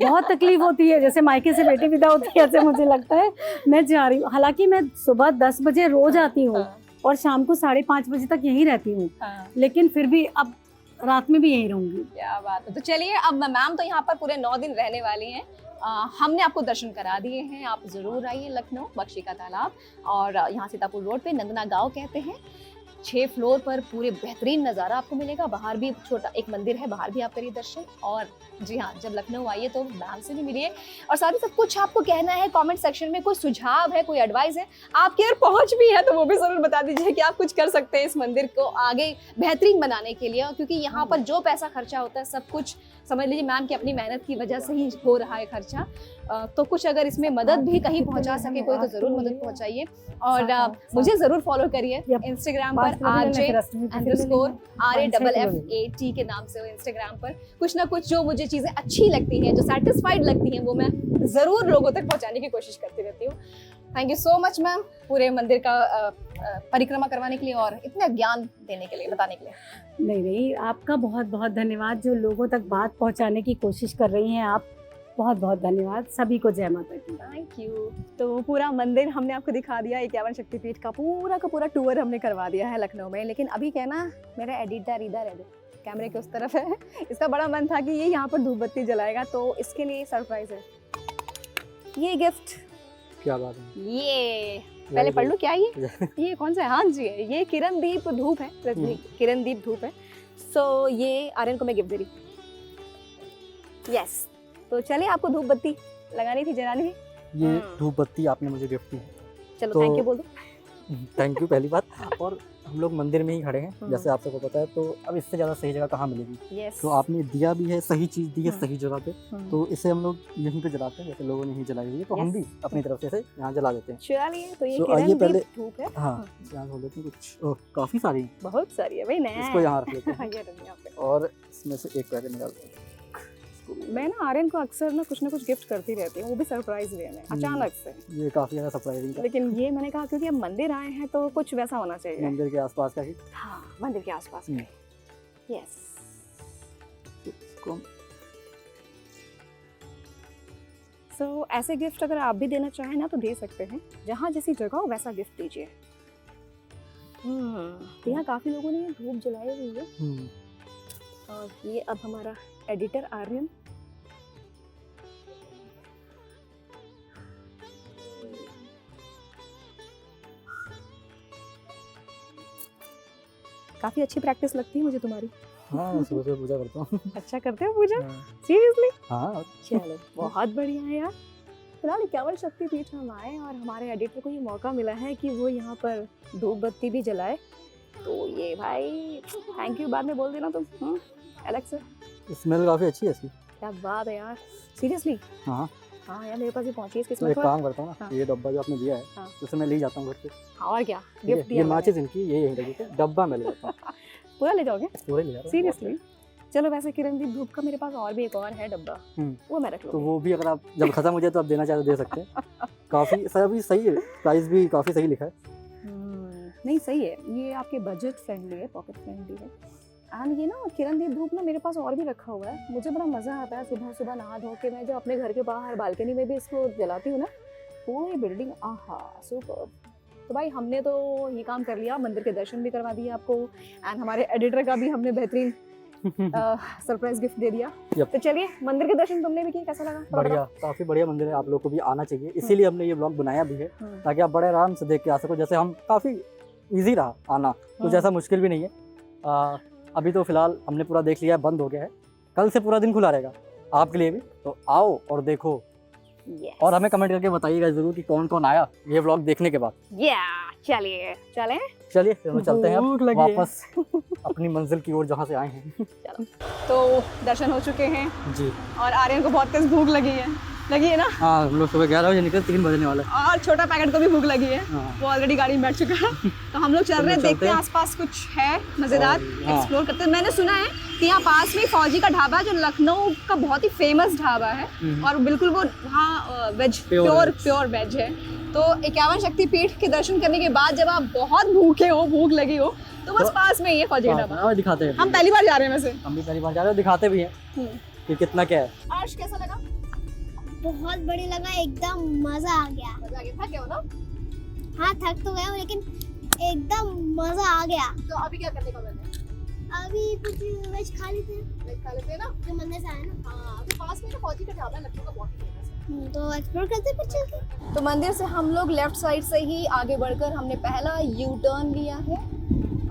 बहुत तकलीफ होती है, जैसे मायके से बेटी विदा होती है ऐसे मुझे लगता है। मैं जा रही हूँ, हालांकि मैं सुबह 10 बजे रोज आती हूँ और शाम को 5:30 बजे तक यहीं रहती हूँ, लेकिन फिर भी अब रात में भी यहीं रहूंगी। क्या बात है। तो चलिए, अब मैम तो यहाँ पर पूरे 9 दिन रहने वाली हैं, हमने आपको दर्शन करा दिए हैं। आप जरूर आइए लखनऊ बख्शी का तालाब, और यहाँ सीतापुर रोड पे नंदना गांव कहते हैं। 6 फ्लोर पर पूरे बेहतरीन नज़ारा आपको मिलेगा। बाहर भी छोटा एक मंदिर है, बाहर भी आप करिए दर्शन। और जी हाँ, जब लखनऊ आइए तो मैम से भी मिलिए। और साथ ही साथ कुछ आपको कहना है कमेंट सेक्शन में, कोई सुझाव है, कोई एडवाइस है, आपके यहाँ पहुंच भी है तो वो भी जरूर बता दीजिए कि आप कुछ कर सकते हैं इस मंदिर को आगे बेहतरीन बनाने के लिए। क्योंकि यहाँ पर जो पैसा खर्चा होता है सब कुछ समझ लीजिए मैम की अपनी मेहनत की वजह से ही हो रहा है खर्चा। तो कुछ अगर इसमें मदद भी कहीं पहुंचा सके कोई तो जरूर मदद पहुंचाइए। और मुझे जरूर फॉलो करिए इंस्टाग्राम पर RJ_RAFFAT के नाम से हो इंस्टाग्राम पर। कुछ ना कुछ जो मुझे चीजें अच्छी लगती हैं, जो सेटिस्फाइड लगती हैं, वो मैं जरूर लोगों तक पहुंचाने की कोशिश करती रहती हूँ। Thank you so much ma'am पूरे मंदिर का परिक्रमा करवाने के लिए और इतना ज्ञान देने के लिए, बताने के लिए। नहीं, आपका बहुत बहुत धन्यवाद जो लोगों तक बात पहुंचाने की कोशिश कर रही हैं आप। बहुत बहुत धन्यवाद। सभी को जय माता दी। Thank you. तो पूरा मंदिर हमने आपको दिखा दिया, 51 शक्तिपीठ का पूरा टूर हमने करवा दिया है लखनऊ में। लेकिन अभी क्या ना, मेरा एडिटर इधर है, कैमरे के उस तरफ है। इसका बड़ा मन था कि ये यहाँ पर धूप बत्ती जलाएगा, तो इसके लिए सरप्राइज है ये गिफ्ट। क्या बात है, ये पहले पढ़ लो क्या ये कौन सा है? हाँ जी, ये किरणदीप धूप है, किरणदीप धूप है। सो ये आर्यन को मैं गिफ्ट दे रही हूँ। यस, तो चलिए आपको धूप बत्ती लगानी थी, जलानी थी। ये धूप बत्ती आपने मुझे गिफ्ट दी। चलो तो थैंक यू बोल दो। थैंक यू पहली बात। और हम लोग मंदिर में ही खड़े हैं जैसे आप सबको पता है, तो अब इससे ज़्यादा सही जगह कहाँ मिलेगी। yes. तो आपने दिया भी है, सही चीज़ दी है सही जगह पे, तो इसे हम लोग यहीं पे जलाते हैं। जैसे लोगों ने यहीं जलाई हुई है, तो हम भी अपनी तरफ से यहाँ जला देते हैं। चलिए, तो ये आइए पहले धूप है। हाँ, यहाँ खोल देते हैं कुछ। काफ़ी सारी हैं, बहुत सारी है भाई, नया इसको यहाँ रख लेते हैं ये रख यहाँ पे। और इसमें से एक पैकेट निकालते हैं। मैं ना आर्यन को अक्सर ना कुछ गिफ्ट करती रहती हूँ, वो भी सरप्राइज वे में, अचानक से। ये काफ़ी ज़्यादा सरप्राइजिंग था, लेकिन ये मैंने कहा क्योंकि अब मंदिर आए हैं तो कुछ वैसा होना चाहिए। मंदिर के आसपास का ही। हाँ, मंदिर के आसपास का। यस। सो ऐसे गिफ्ट अगर आप भी देना चाहें ना तो दे सकते हैं, जहाँ जैसी जगह हो वैसा गिफ्ट दीजिए। यहाँ काफी लोगों ने धूप जलाई हुई है। और ये अब हमारा एडिटर आर्यन काफी अच्छी प्रैक्टिस लगती है मुझे तुम्हारी। हाँ, सुबह सुबह पूजा करता हूँ। अच्छा करते हो पूजा? हाँ। सीरियसली? हाँ, चलो बहुत बढ़िया है यार। फिलहाल 51 शक्तिपीठ हम आए और हमारे एडिटर को ये मौका मिला है कि वो यहाँ पर धूप बत्ती भी जलाए, तो ये भाई थैंक यू बाद में बोल देना तुम। एलेक्स, स्मेल काफ़ी अच्छी है इसकी। क्या बात है यार, सीरियसली। हाँ हाँ यार, मेरे पास ये पहुंची इसकी तो एक स्मेल। काम करता हूँ ना, हाँ। ये डब्बा जो आपने दिया है हाँ। उसे मैं ले जाता हूँ घर पे। और क्या ठीक है? गिफ्ट ये दिया माचिस इनकी ये यहीं लगी थी, डब्बा मैं ले जाता हूँ। पूरा ले जाओगे? पूरा ले जा रहा हूँ। सीरियसली? चलो वैसे किरणदीप धूप का मेरे पास और भी एक और है डब्बा, वो मैं रख तो लूँगी। वो भी अगर आप जब खत्म हो जाए तो आप देना चाहे तो दे सकते हैं। काफ़ी सभी सही है, प्राइस भी काफ़ी सही लिखा है। नहीं सही है, ये आपके बजट फ्रेंडली है, पॉकेट फ्रेंडली है। एंड ये ना किरणदीप धूप ना मेरे पास और भी रखा हुआ है, मुझे बड़ा मज़ा आता है सुबह सुबह नहा धो के मैं जब अपने घर के बाहर बालकनी में भी इसको जलाती हूँ ना, पूरी बिल्डिंग आहा सुपर। तो भाई हमने तो ये काम कर लिया, मंदिर के दर्शन भी करवा दिए आपको, एंड हमारे एडिटर का भी हमने बेहतरीन सरप्राइज गिफ्ट दे दिया। तो चलिए, मंदिर के दर्शन तुमने भी किए, कैसा लगा? बढ़िया, काफ़ी बढ़िया मंदिर है, आप लोग को भी आना चाहिए। इसीलिए हमने ये ब्लॉग बनाया भी है ताकि आप बड़े आराम से देख के आ सको। जैसे हम काफ़ी ईजी रहा आना, कुछ ऐसा मुश्किल भी नहीं है। अभी तो फिलहाल हमने पूरा देख लिया है, बंद हो गया है, कल से पूरा दिन खुला रहेगा आपके लिए भी, तो आओ और देखो। और हमें कमेंट करके बताइएगा जरूर कि कौन कौन आया ये व्लॉग देखने के बाद। चलिए चलिए फिर हम चलते हैं अब वापस अपनी मंजिल की ओर जहाँ से आए हैं। चलो, तो दर्शन हो चुके हैं जी, और आर्यन को बहुत तेज भूख लगी है ना? हाँ, हम लोग सुबह 11 बजे निकले, 3 बजने वाला है। और छोटा पैकेट को भी भूख लगी है, हाँ। वो ऑलरेडी गाड़ी में बैठ चुका है। तो हम लोग चल रहे हैं, देखते हैं आसपास कुछ है मजेदार, हाँ। एक्सप्लोर करते हैं। मैंने सुना है कि यहाँ पास में फौजी का ढाबा जो लखनऊ का बहुत ही फेमस ढाबा है, और बिल्कुल वो वहाँ वेज प्योर वेज है। तो 51 शक्तिपीठ के दर्शन करने के बाद जब आप बहुत भूखे हो, भूख लगी हो, तो बस पास में ही है फौजी का ढाबा। दिखाते हैं, हम पहली बार जा रहे हैं वैसे। हम भी पहली बार जा रहे हैं, दिखाते भी हैं कि कितना क्या है। आर्श कैसा लगा? बहुत बढ़िया लगा, एकदम मजा आ गया। मजा आ गया, थक गए हो ना? हाँ थक तो गए हो, लेकिन एकदम मजा आ गया। तो अभी क्या करने का मन है? अभी कुछ वेज खा लेते हैं, वेज खा लेते हैं ना, जो मंदिर से आए ना। हाँ, अभी पास में ना फौजी का ढाबा है, लखनऊ का बहुत फेमस है। तो एक्सप्लोर करते हैं चल के। तो मंदिर से हम लोग लेफ्ट साइड से ही आगे बढ़कर हमने पहला यू टर्न लिया है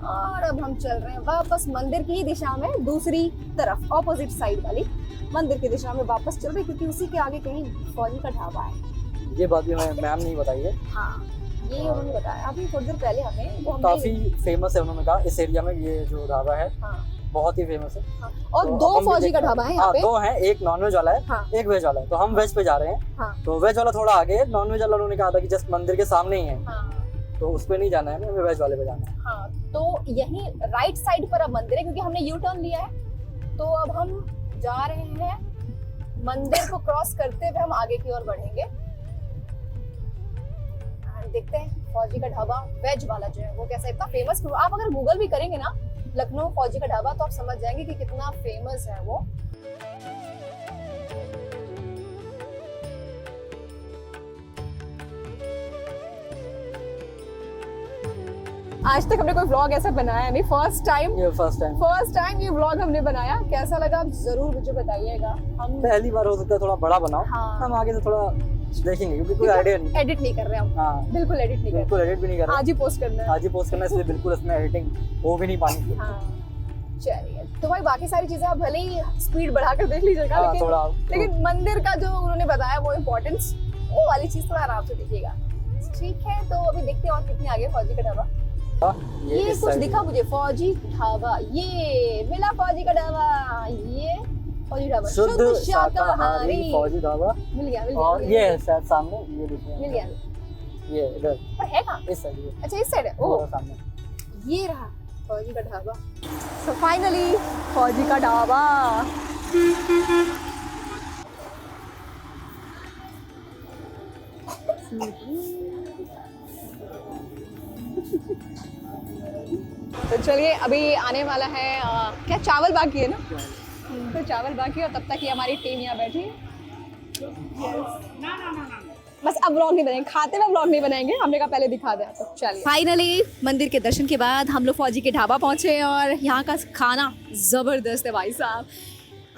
और अब हम चल रहे हैं वापस मंदिर की ही दिशा में, दूसरी तरफ ऑपोजिट साइड वाली मंदिर की दिशा में वापस चल रहे हैं, क्योंकि उसी के आगे कहीं फौजी का ढाबा है। ये बात भी हमें मैम नहीं बताई है। हाँ, ये उन्होंने बताया अभी थोड़ी देर पहले हमें, वो हमने काफी फेमस है, उन्होंने कहा इस एरिया में ये जो ढाबा है हाँ, बहुत ही फेमस है। हाँ। और तो दो हम भी फौजी का देखते हैं। ढाबा है यहाँ हाँ, पे। दो हैं, एक नॉन वेज वाला है, हाँ। एक वेज वाला है। तो हम वेज पे जा रहे हैं। हाँ। तो वेज वाला थोड़ा आगे है, नॉन वेज वाला उन्होंने कहा था कि जस्ट मंदिर के सामने ही है, हाँ, तो उस पे नहीं जाना है, हमें वेज वाले पे जाना है। हाँ, तो यही राइट साइड पर अब मंदिर है, क्योंकि हमने यू टर्न लिया है। तो अब हम जा रहे हैं, मंदिर को क्रॉस करते हुए हम आगे की ओर बढ़ेंगे। And देखते हैं फौजी का ढाबा वेज वाला जो है वो कैसा, इतना फेमस। आप अगर गूगल भी करेंगे ना लखनऊ फौजी का ढाबा, तो आप समझ जाएंगे कि कितना फेमस है वो। आज तक हमने कोई व्लॉग ऐसा बनाया नहीं, फर्स्ट टाइम ये व्लॉग हमने बनाया। कैसा लगा आप जरूर मुझे बताइएगा। हम पहली बार हो सकता है थोड़ा बड़ा बनाओ। हाँ। हम आगे से थोड़ा देखेंगे, क्योंकि कोई आइडिया नहीं। एडिट नहीं कर रहे हम, हाँ, बिल्कुल एडिट नहीं कर बिल्कुल एडिट भी नहीं कर रहे, रहे। आज ही पोस्ट करना है। आज ही पोस्ट करना है, इसलिए बिल्कुल इसमें एडिटिंग हो भी नहीं पानी। हाँ, चलिए। तो भाई बाकी सारी चीजें आप भले ही स्पीड बढ़ाकर देख लीजिएगा, हाँ, लेकिन थोड़ा लेकिन मंदिर का जो उन्होंने बताया वो इम्पोर्टेंस, वो वाली चीज थोड़ा आराम से देखिएगा। ठीक है, तो अभी देखते हैं और कितनी आगे फौजी का ढाबा। ये इस कुछ side दिखा मुझे, फौजी ढाबा, ये मिला फौजी का ढाबा, ये फौजी ढाबा शुद्ध शाकाहारी फौजी ढाबा। मिल गया और ये है शायद सामने, ये देखिए, मिल गया। ये इधर पर है कहाँ? इस साइड, अच्छा, इस साइड है। ओ, वो सामने। ये रहा फौजी का ढाबा। सो फाइनली फौजी का ढाबा। तो चलिए, अभी आने वाला है क्या चावल बाकी है ना? तो चावल बाकी है, और तब तक ये हमारी टीम यहाँ बैठी है। बस अब व्लॉग नहीं बनाएंगे, खाते हुए व्लॉग नहीं बनाएंगे, हमने कहा पहले दिखा दें आपको। चलिए, फाइनली मंदिर के दर्शन के बाद हम लोग फौजी के ढाबा पहुंचे, और यहाँ का खाना ज़बरदस्त है भाई साहब।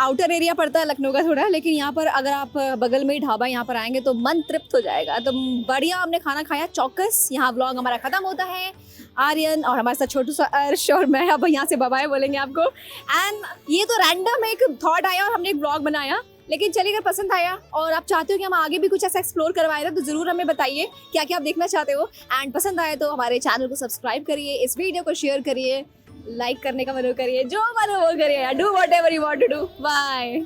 आउटर एरिया पड़ता है लखनऊ का थोड़ा, लेकिन यहाँ पर अगर आप बगल में ही ढाबा यहाँ पर आएंगे तो मन तृप्त हो जाएगा। तो बढ़िया हमने खाना खाया, चौकस। यहाँ व्लॉग हमारा ख़त्म होता है। आर्यन और हमारे साथ छोटू सा अर्श और मैं अब यहाँ से बाय बोलेंगे आपको। एंड ये तो रैंडम एक थॉट आया और हमने एक व्लॉग बनाया, लेकिन चलिए अगर पसंद आया और आप चाहते हो कि हम आगे भी कुछ ऐसा एक्सप्लोर करवाए रहे, तो ज़रूर हमें बताइए क्या क्या आप देखना चाहते हो। एंड पसंद आए तो हमारे चैनल को सब्सक्राइब करिए, इस वीडियो को शेयर करिए, लाइक करने का मन करिए, जो मन हो वो करिए। Do whatever you want to do. Bye.